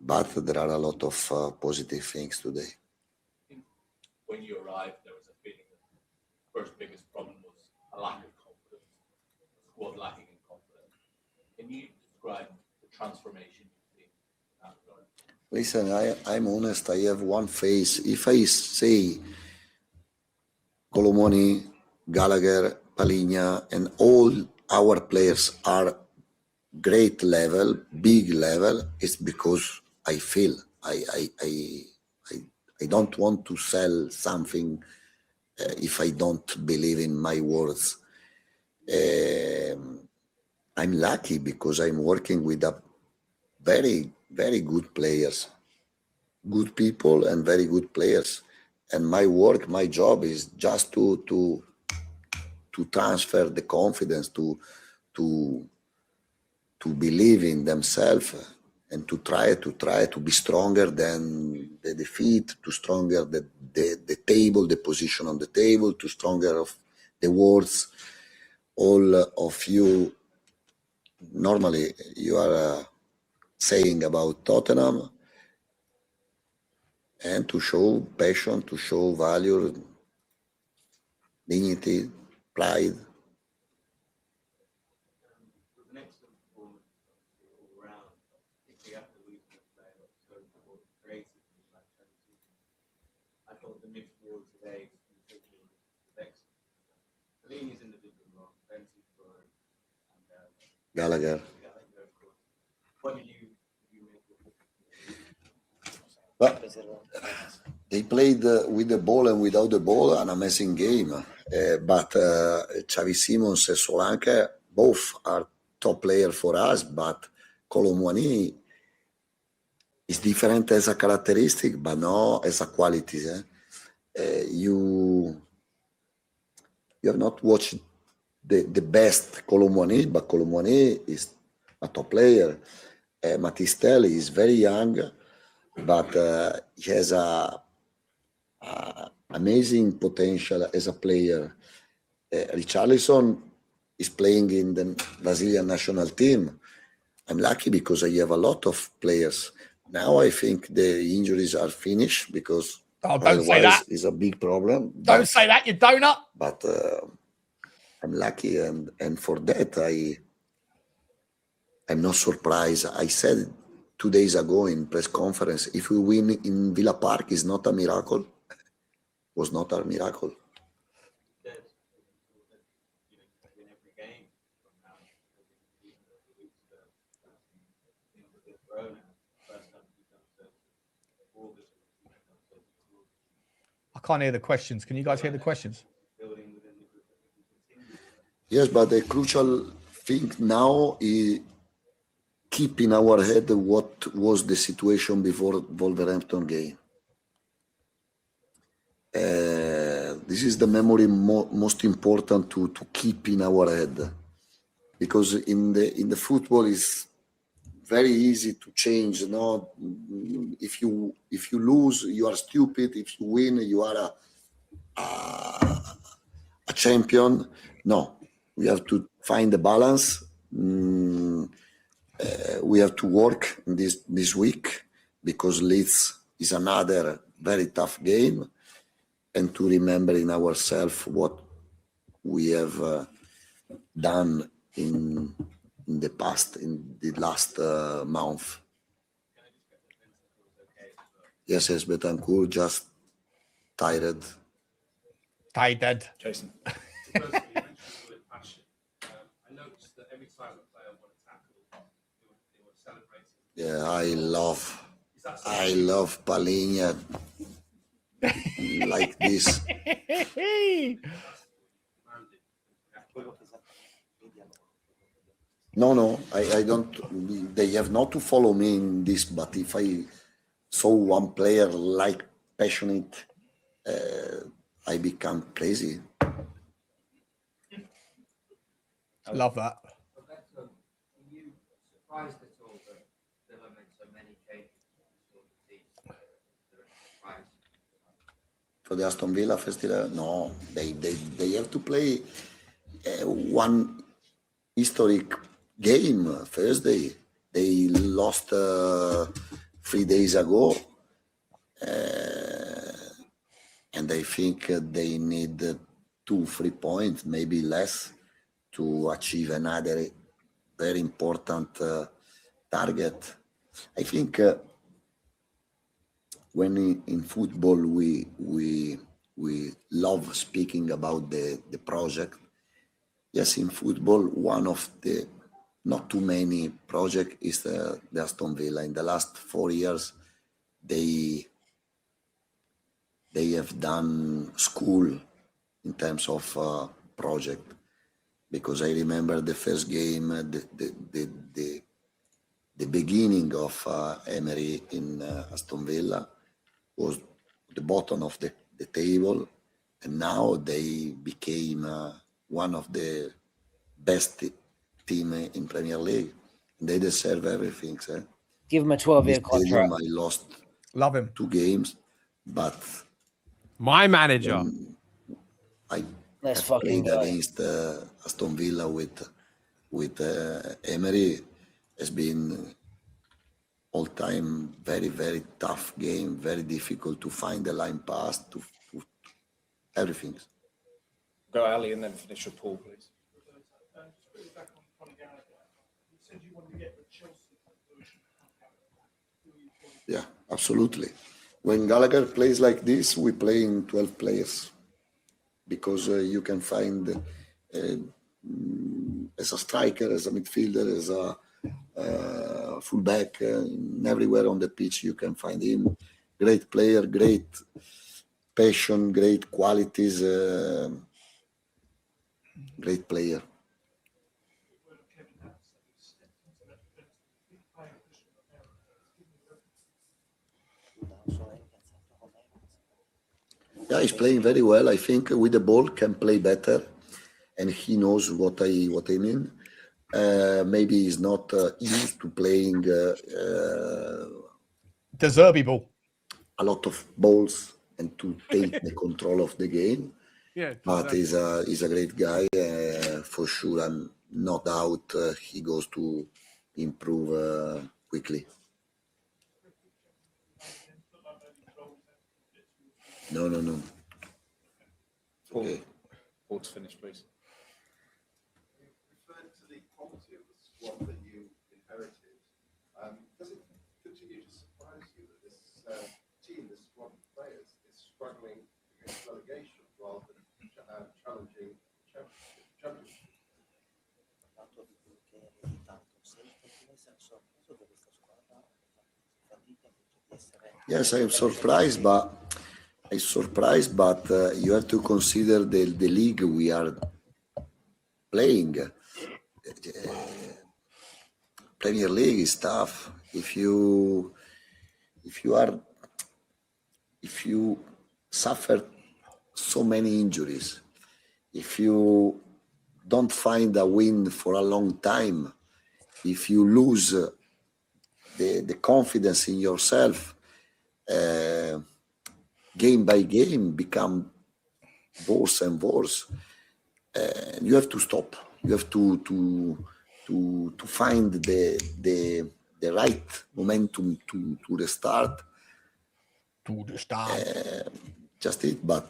but there are a lot of positive things today. When you arrived, there was a feeling that the first biggest problem was a lack of confidence, the squad lacking in confidence. Can you describe the transformation you've seen in that regard? Listen, I'm honest. I have one face. If I say Colomoni, Gallagher, Paligna, and all our players are great level, big level, it's because I feel I don't want to sell something if I don't believe in my words. I'm lucky because I'm working with a very, very good players, good people and very good players. And my work, my job is just to transfer the confidence, to believe in themselves, and to try to be stronger than the defeat, to stronger the table, the position on the table, to stronger of the words. All of you, normally you are saying about Tottenham, and to show passion, to show value, dignity, pride. I thought the mix forward today was excellent. Lini's individual role, Benson for and Gallagher. What did you make? But they played with the ball and without the ball an amazing game. But Xavi Simons and Solanke both are top players for us, but Colomwani is different as a characteristic, but not as a quality. You have not watched the best Colomwani, but Colomwani is a top player. Mathys Tel is very young, but he has a amazing potential as a player. Richalison is playing in the Brazilian national team. I'm lucky because I have a lot of players. Now I think the injuries are finished, because don't say that. It's a big problem. Don't say that, you donut. But I'm lucky, and for that I'm not surprised. I said 2 days ago in press conference, if we win in Villa Park, it's not a miracle. Was not a miracle. I can't hear the questions. Can you guys hear the questions? Yes, but the crucial thing now is keep in our head what was the situation before Wolverhampton game. This is the memory most important to keep in our head, because in the football is very easy to change. If you lose, you are stupid. If you win, you are a champion. No, we have to find the balance. We have to work this week because Leeds is another very tough game, and to remember in ourselves what we have done in the past, in the last month. Yes, but I'm cool, just tired. Tired. Jason. Yeah, I love Palinha like this. No, I don't. They have not to follow me in this. But if I saw one player like passionate, I become crazy. Love that. For the Aston Villa Festival, no, they have to play one historic game Thursday. They lost 3 days ago, and I think they need 2-3 points, maybe less, to achieve another very important target. I think when in football we love speaking about the project. Yes, in football, one of the not too many project is the Aston Villa. In the last 4 years, they have done school in terms of project. Because I remember the first game, the beginning of Emery in Aston Villa was the bottom of the table, and now they became one of the best team in Premier League. They deserve everything. Give him a 12-year contract. I lost Love him. 2 games, but my manager. I played against Aston Villa with Emery. Has been all time very, very tough game, very difficult to find the line pass, to everything. Go Ali and then finish with Paul, please. Yeah, absolutely. When Gallagher plays like this, we play in 12 players because you can find as a striker, as a midfielder, as a fullback, everywhere on the pitch you can find him. Great player, great passion, great qualities, great player. Yeah, he's playing very well. I think with the ball can play better, and he knows what I mean. Maybe he's not used to playing Deserby ball, a lot of balls, and to take the control of the game. Yeah, but he's a great guy for sure. I'm no doubt he goes to improve quickly. No. Okay. Paul to finish, please. Referring to the quality of the squad that you inherited, does it continue to surprise you that this team, this squad of players, is struggling against relegation rather than challenging championship? Yes, I'm surprised, but you have to consider the league we are playing. Premier League is tough. If you suffer so many injuries, if you don't find a win for a long time, if you lose the confidence in yourself, game by game become worse and worse. You have to stop. You have to find the right momentum to restart. To the start. Just it, but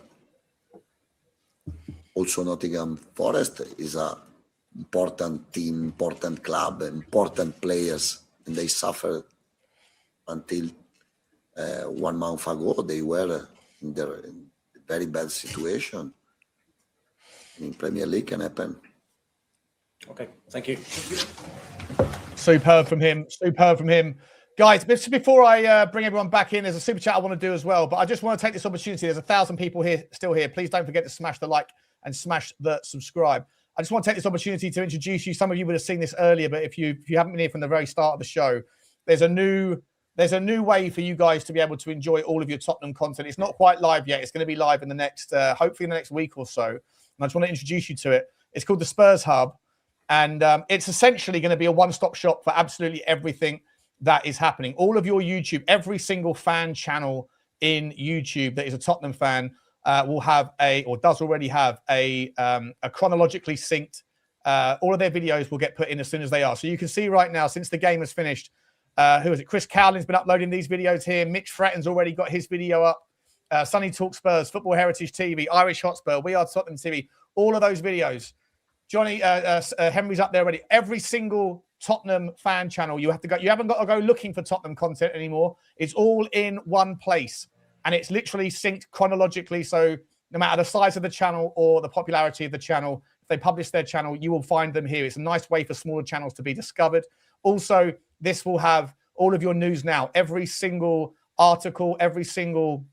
also Nottingham Forest is a important team, important club, important players, and they suffered until 1 month ago. They were in a very bad situation. In Premier League can happen. Okay, thank you. Superb from him. Superb from him. Guys, before I bring everyone back in, there's a super chat I want to do as well. But I just want to take this opportunity. There's 1,000 people still here. Please don't forget to smash the like and smash the subscribe. I just want to take this opportunity to introduce you. Some of you would have seen this earlier, but if you haven't been here from the very start of the show, there's a new way for you guys to be able to enjoy all of your Tottenham content. It's not quite live yet. It's going to be live in the next, hopefully in the next week or so. And I just want to introduce you to it. It's called the Spurs Hub. And it's essentially going to be a one-stop shop for absolutely everything that is happening. All of your YouTube, every single fan channel in YouTube that is a Tottenham fan will have does already have a chronologically synced. All of their videos will get put in as soon as they are. So you can see right now, since the game has finished, who is it? Chris Cowling's been uploading these videos here. Mitch Fretton's already got his video up. Sunny Talk Spurs, Football Heritage TV, Irish Hotspur, We Are Tottenham TV. All of those videos. Johnny Henry's up there already. Every single Tottenham fan channel, you haven't got to go looking for Tottenham content anymore. It's all in one place. And it's literally synced chronologically. So no matter the size of the channel or the popularity of the channel, if they publish their channel, you will find them here. It's a nice way for smaller channels to be discovered. Also, this will have all of your news now. Every single article, every single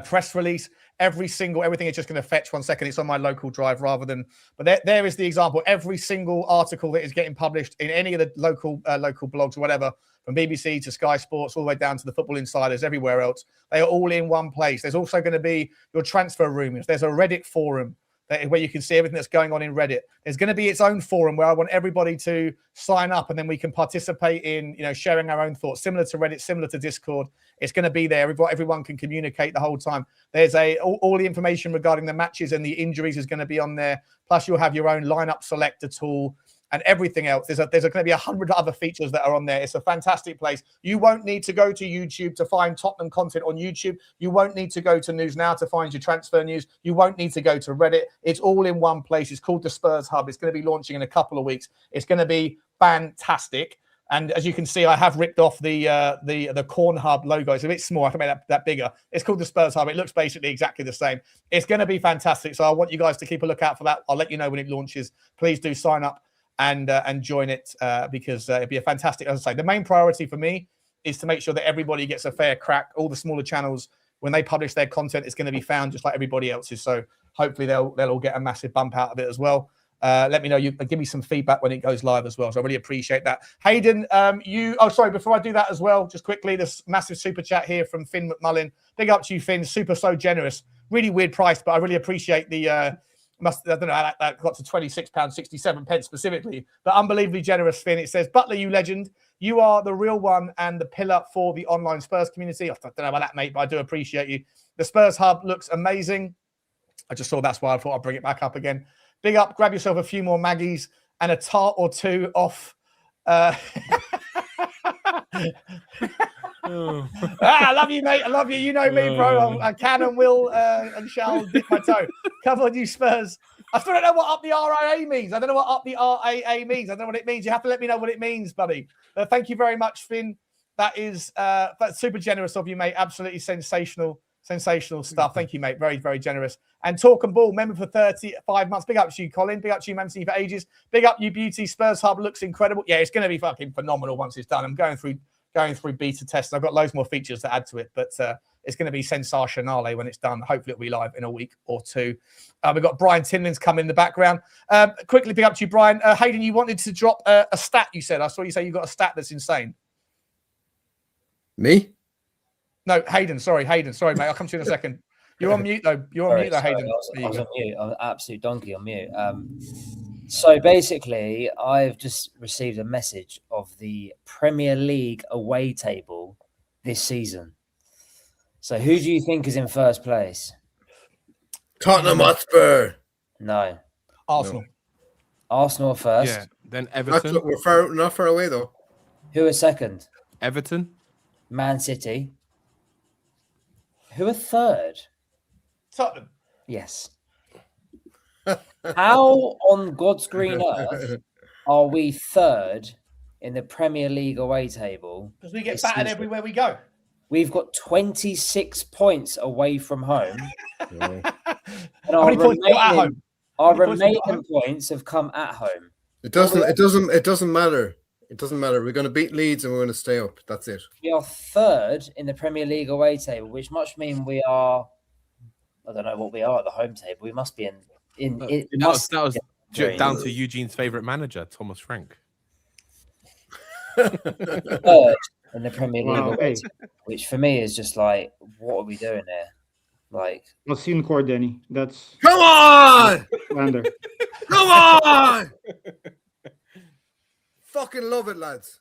press release, everything is just going to fetch 1 second. It's on my local drive but there is the example. Every single article that is getting published in any of the local blogs or whatever, from BBC to Sky Sports, all the way down to the Football Insiders, everywhere else, they are all in one place. There's also going to be your transfer rumors. There's a Reddit forum where you can see everything that's going on in Reddit. There's going to be its own forum where I want everybody to sign up, and then we can participate in, sharing our own thoughts, similar to Reddit, similar to Discord. It's going to be there. Everyone can communicate the whole time. There's all the information regarding the matches and the injuries is going to be on there. Plus, you'll have your own lineup selector tool and everything else. There's going to be 100 other features that are on there. It's a fantastic place. You won't need to go to YouTube to find Tottenham content on YouTube. You won't need to go to News Now to find your transfer news. You won't need to go to Reddit. It's all in one place. It's called the Spurs Hub. It's going to be launching in a couple of weeks. It's going to be fantastic. And as you can see, I have ripped off the Corn Hub logo. It's a bit small. I can make that bigger. It's called the Spurs Hub. It looks basically exactly the same. It's going to be fantastic. So I want you guys to keep a lookout for that. I'll let you know when it launches. Please do sign up and join it because it'd be a fantastic. As I say, the main priority for me is to make sure that everybody gets a fair crack. All the smaller channels, when they publish their content, it's going to be found just like everybody else's. So hopefully they'll all get a massive bump out of it as well. Let me know. You give me some feedback when it goes live as well. So I really appreciate that. Hayden, before I do that as well, just quickly, this massive super chat here from Finn McMullen. Big up to you, Finn. So generous. Really weird price, but I really appreciate the I don't know how that got to £26.67 specifically, but unbelievably generous, Finn. It says, Butler, you legend. You are the real one and the pillar for the online Spurs community. I don't know about that, mate, but I do appreciate you. The Spurs Hub looks amazing. I just saw that's why I thought I'd bring it back up again. Big up, grab yourself a few more Maggies and a tart or two off. I love you, mate. I love you. You know me, bro. I can and will and shall dip my toe. Come on, you Spurs. I still don't know what up the RIA means. I don't know what up the RAA means. I don't know what it means. You have to let me know what it means, buddy. Thank you very much, Finn. That's super generous of you, mate. Absolutely sensational stuff. Thank you, mate. Very, very generous. And Talk and Ball, member for 35 months. Big up to you, Colin. Big up to you, Man City for ages. Big up you, Beauty. Spurs Hub looks incredible. Yeah, it's going to be fucking phenomenal once it's done. I'm going through beta tests. I've got loads more features to add to it, but it's going to be sensationale when it's done. Hopefully it'll be live in a week or two. We've got Brian Tinlin's coming in the background. Quickly, big up to you, Brian. Hayden, you wanted to drop a stat, you said. I saw you say you got a stat that's insane. Me? No, Hayden. Sorry, mate. I'll come to you in a second. You're on mute, though. Hayden. I was on mute. I'm an absolute donkey on mute. So basically, I've just received a message of the Premier League away table this season. So who do you think is in first place? Tottenham Hotspur. No. Arsenal. Arsenal first. Yeah. Then Everton. We're not far away though. Who are second? Everton. Man City. Who are third? Tottenham. Yes. How on God's green earth are we third in the Premier League away table? Because we get battered everywhere we go. We've got 26 points away from home. And How many points got at home? Our remaining points have come at home. It doesn't matter. It doesn't matter. We're going to beat Leeds and we're going to stay up. That's it. We are third in the Premier League away table, which must mean we are. I don't know what we are at the home table. We must be that was down to Eugene's favourite manager, Thomas Frank. Third in the Premier League away table, which for me is just like, what are we doing there? Like, I've seen Core Denny. That's come on, slander. Come on. Fucking love it, lads.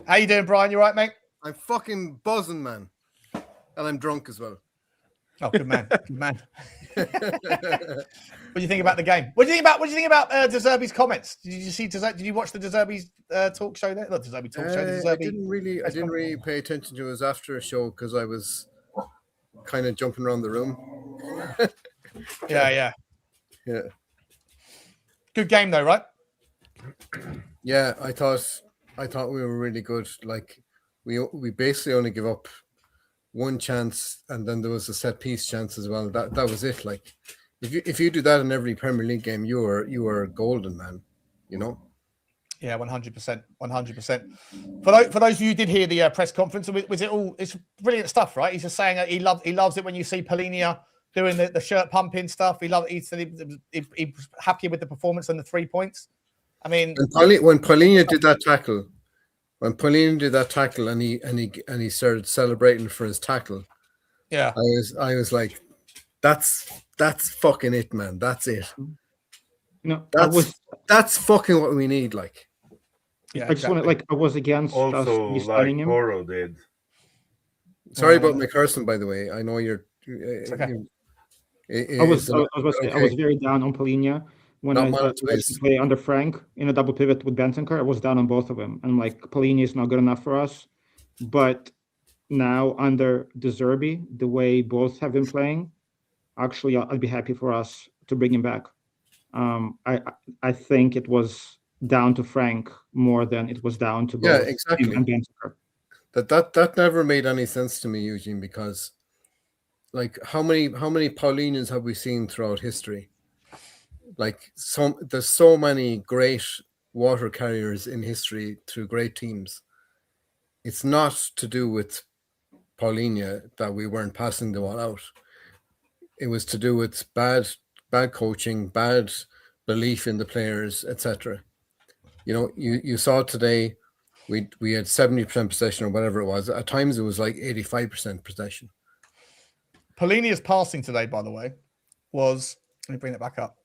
How you doing, Brian? You right, mate? I'm fucking buzzing, man, and I'm drunk as well. Oh, good man, good man. What do you think about the game? What do you think about De Zerbi's comments? Did you see? Did you watch the De Zerbi's talk show there? Not De Zerbi talk show. De Zerbi. I didn't really pay attention to it. It was after a show because I was kind of jumping around the room. Yeah. Good game though, right? Yeah, I thought we were really good. Like we basically only give up one chance, and then there was a set piece chance as well. That was it. Like if you do that in every Premier League game, you are golden, man. You know. Yeah, 100%, 100%. For those of you who did hear the press conference, was it all? It's brilliant stuff, right? He's just saying that he loves it when you see Polinia doing the shirt pumping stuff. He said he was happy with the performance and the 3 points. I mean, when Polinia did that tackle, and he started celebrating for his tackle. Yeah, I was like, that's fucking it, man. That's it. No, that's fucking what we need. Like, yeah, I just want to I was against also like him. Porro did. Sorry about my cursing, by the way. I know you're. Okay. I was very down on Polinia when I play under Frank in a double pivot with Bentancur. I was down on both of them. I'm like, Polinia is not good enough for us. But now under De Zerbi, the way both have been playing, actually, I'd be happy for us to bring him back. I think it was down to Frank more than it was down to both him and Bentancur. That never made any sense to me, Eugene, because like how many Paulinians have we seen throughout history? Like there's so many great water carriers in history through great teams. It's not to do with Paulinia that we weren't passing the ball out. It was to do with bad coaching, bad belief in the players, etc. You know, you saw today we had 70% possession or whatever it was. At times it was like 85% possession. Paulinia's passing today, by the way, was, let me bring it back up.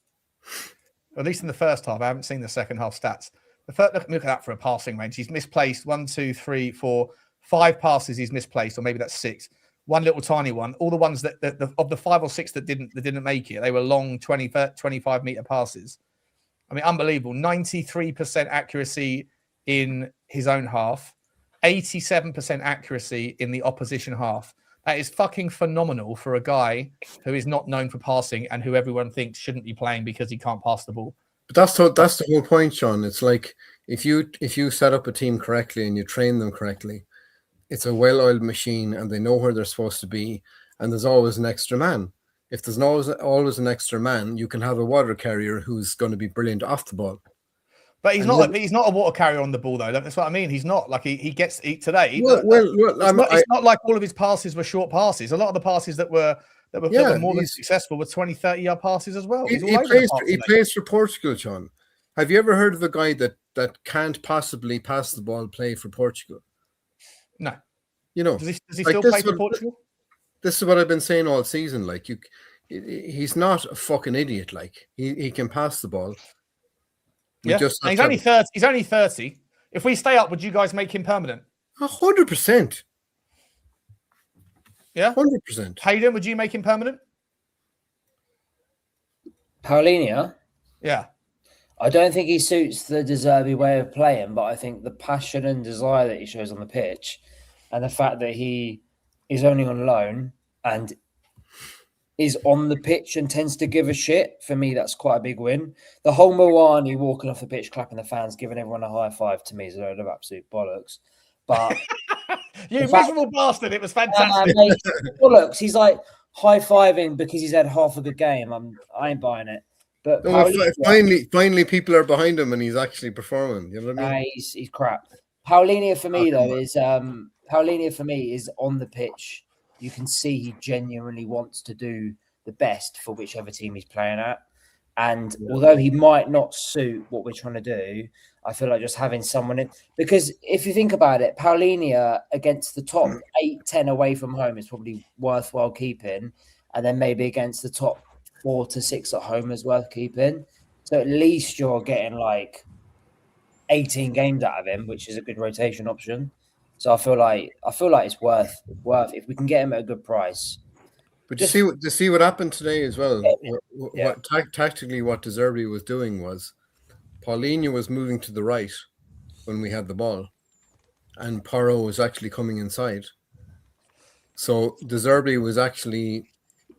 At least in the first half, I haven't seen the second half stats. Look at that for a passing range. He's misplaced 1, 2, 3, 4, 5 passes he's misplaced, or maybe that's 6. One little tiny one. All the ones that of the 5 or 6 that didn't make it, they were long 25 meter passes. I mean, unbelievable. 93% accuracy in his own half, 87% accuracy in the opposition half. That is fucking phenomenal for a guy who is not known for passing and who everyone thinks shouldn't be playing because he can't pass the ball. But that's the whole point, Sean. It's like if you set up a team correctly and you train them correctly, it's a well-oiled machine and they know where they're supposed to be, and there's always an extra man. If there's always an extra man, you can have a water carrier who's going to be brilliant off the ball. But he's not a water carrier on the ball, though. That's what I mean. He's not like he gets today. It's not like all of his passes were short passes. A lot of the passes that were more than successful were 20, 30-yard passes as well. He plays for Portugal, Sean. Have you ever heard of a guy that can't possibly pass the ball play for Portugal? No. You know, does he still play for Portugal? This is what I've been saying all season. Like he's not a fucking idiot. Like he can pass the ball. Yeah, he's only 30. He's only 30. If we stay up, would you guys make him permanent? 100%. Yeah, 100%. Hayden, would you make him permanent? Paulinho? Yeah. I don't think he suits the De Zerbi way of playing, but I think the passion and desire that he shows on the pitch and the fact that he is only on loan and is on the pitch and tends to give a shit, for me, that's quite a big win. The whole Moani walking off the pitch, clapping the fans, giving everyone a high five, to me is a load of absolute bollocks. But you miserable bastard, it was fantastic. Mate, bollocks. He's like high-fiving because he's had half a good game. I ain't buying it. But finally, people are behind him and he's actually performing. You know what I mean? He's crap. Paulinho for me is on the pitch. You can see he genuinely wants to do the best for whichever team he's playing at. And although he might not suit what we're trying to do, I feel like just having someone in, because if you think about it, Paulinho against the top 8-10 away from home is probably worthwhile keeping, and then maybe against the top 4 to 6 at home is worth keeping. So at least you're getting like 18 games out of him, which is a good rotation option. So I feel like it's worth if we can get him at a good price. But to see what happened today as well. Tactically, what De Zerbi was doing was Paulinho was moving to the right when we had the ball, and Porro was actually coming inside. So De Zerbi was actually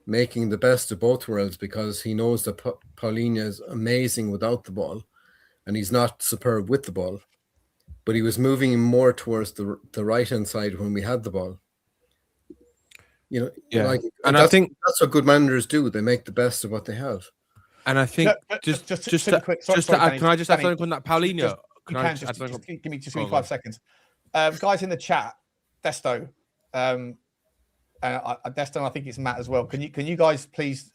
making the best of both worlds, because he knows that Paulinho is amazing without the ball, and he's not superb with the ball. But he was moving him more towards the right hand side when we had the ball. You know, and I think that's what good managers do. They make the best of what they have. And I think just to add, can I just add something on that Paulinho? Give me 5 seconds. Guys in the chat, Desto, Deston, I think it's Matt as well. Can you guys please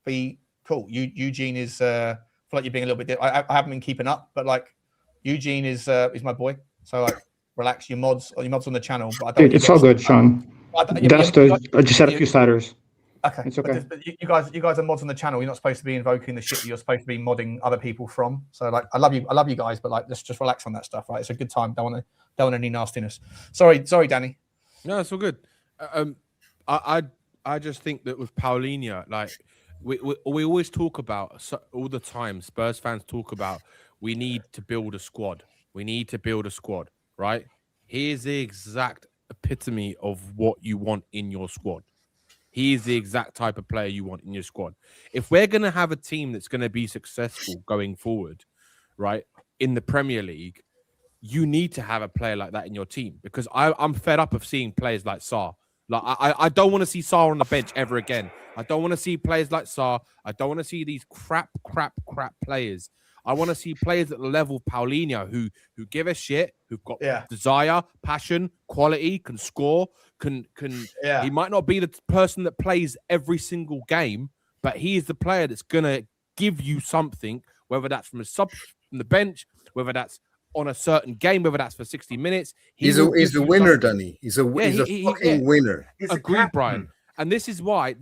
be cool? Eugene is I feel like you're being a little bit. I haven't been keeping up, but like Eugene is my boy. So like relax, your mods on the channel. But I don't it's all good, Sean. Desto, I just had a few sliders. Okay, it's okay. But you guys are mods on the channel. You're not supposed to be invoking the shit that you're supposed to be modding other people from. So like, I love you guys, but like, let's just relax on that stuff, right? It's a good time. Don't want any nastiness. Sorry, Danny. No, it's all good. I just think that with Paulinho, like we always talk about all the time. Spurs fans talk about we need to build a squad. We need to build a squad, right? Here's the exact epitome of what you want in your squad. He is the exact type of player you want in your squad. If we're going to have a team that's going to be successful going forward, right, in the Premier League, you need to have a player like that in your team, because I'm fed up of seeing players like Sarr. Like I don't want to see Sarr on the bench ever again. I don't want to see players like Sarr. I don't want to see these crap players. I want to see players at the level of Paulinho who give a shit, who've got desire, passion, quality, can score, he might not be the person that plays every single game, but he is the player that's gonna give you something, whether that's from a sub from the bench, whether that's on a certain game, whether that's for 60 minutes. He's a winner, Danny. He's a fucking winner. Agreed, Brian. And this is why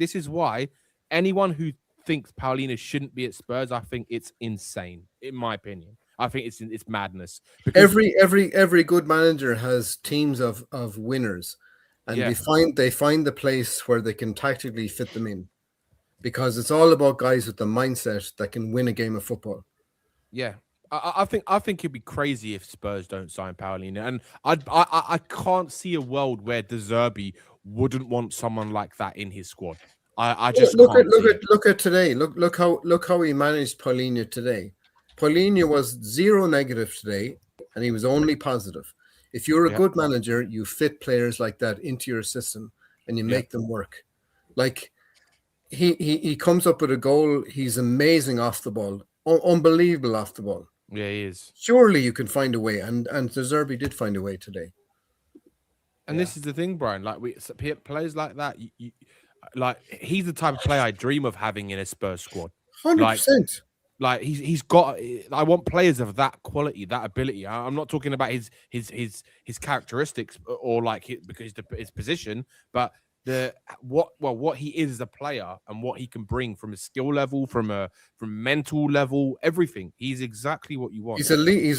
anyone who thinks Paulinho shouldn't be at Spurs, I think it's insane, in my opinion. I think it's madness. Because every good manager has teams of winners, and they find the place where they can tactically fit them in, because it's all about guys with the mindset that can win a game of football. Yeah. I think it'd be crazy if Spurs don't sign Paulinho, and I can't see a world where De Zerbi wouldn't want someone like that in his squad. I just look at today. Look how he managed Paulinho today. Paulinho was 0 negative today, and he was only positive. If you're a good manager, you fit players like that into your system and you make them work. Like he comes up with a goal. He's amazing off the ball, unbelievable off the ball. Yeah, he is. Surely you can find a way, and De Zerbi did find a way today. And this is the thing, Brian. Like players like that, like he's the type of player I dream of having in a Spurs squad. 100%. Like he's got. I want players of that quality, that ability. I'm not talking about his characteristics or like because his position, but what he is as a player and what he can bring from a skill level, from mental level, everything. He's exactly what you want. He's a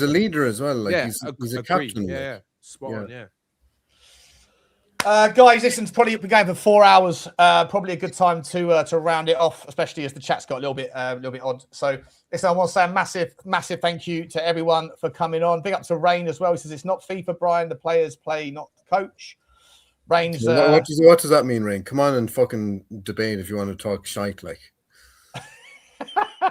leader as well. Like he's a captain. Yeah, spot on. Yeah. Guys, listen, it's probably been going for 4 hours. Probably a good time to round it off, especially as the chat's got a little bit odd. So, listen, I want to say a massive thank you to everyone for coming on. Big up to Rain as well. He says it's not FIFA, Brian. The players play, not the coach. Rain's. What does that mean, Rain? Come on and fucking debate if you want to talk shite, like.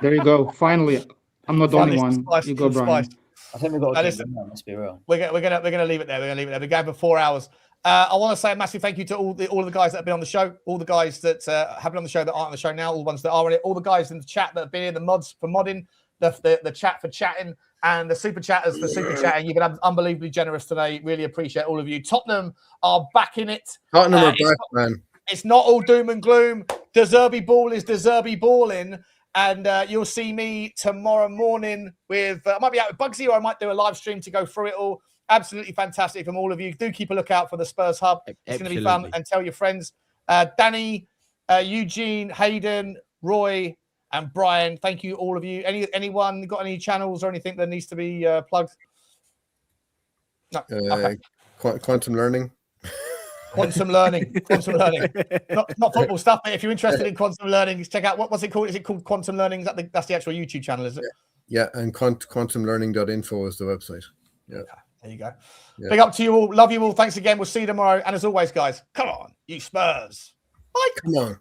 There you go. Finally, I'm not the only one. You go, Brian. I think we've got to keep going. Let's be real. We're gonna leave it there. We're going for 4 hours. I want to say a massive thank you to all of the guys that have been on the show, all the guys that have been on the show that aren't on the show now, all the ones that are on it, all the guys in the chat that have been here, the mods for modding, the chat for chatting, and the super chatters for super chatting. You've been unbelievably generous today. Really appreciate all of you. Tottenham are back in it. Tottenham are back, man. It's not all doom and gloom. De Zerbi ball is De Zerbi balling. And you'll see me tomorrow morning with, I might be out with Bugsy, or I might do a live stream to go through it all. Absolutely fantastic from all of you. Do keep a lookout for the Spurs Hub. It's going to be fun, and tell your friends. Danny, Eugene, Hayden, Roy, and Brian, thank you, all of you. Anyone got any channels or anything that needs to be plugged? No. Okay. Quantum learning. Quantum learning. Not football stuff, but if you're interested in quantum learning, check out what's it called? Is it called Quantum Learning? That's the actual YouTube channel, is it? Yeah, and quantumlearning.info is the website. Yeah. There you go. Yeah. Big up to you all. Love you all. Thanks again. We'll see you tomorrow. And as always, guys, come on, you Spurs. Bye. Come on.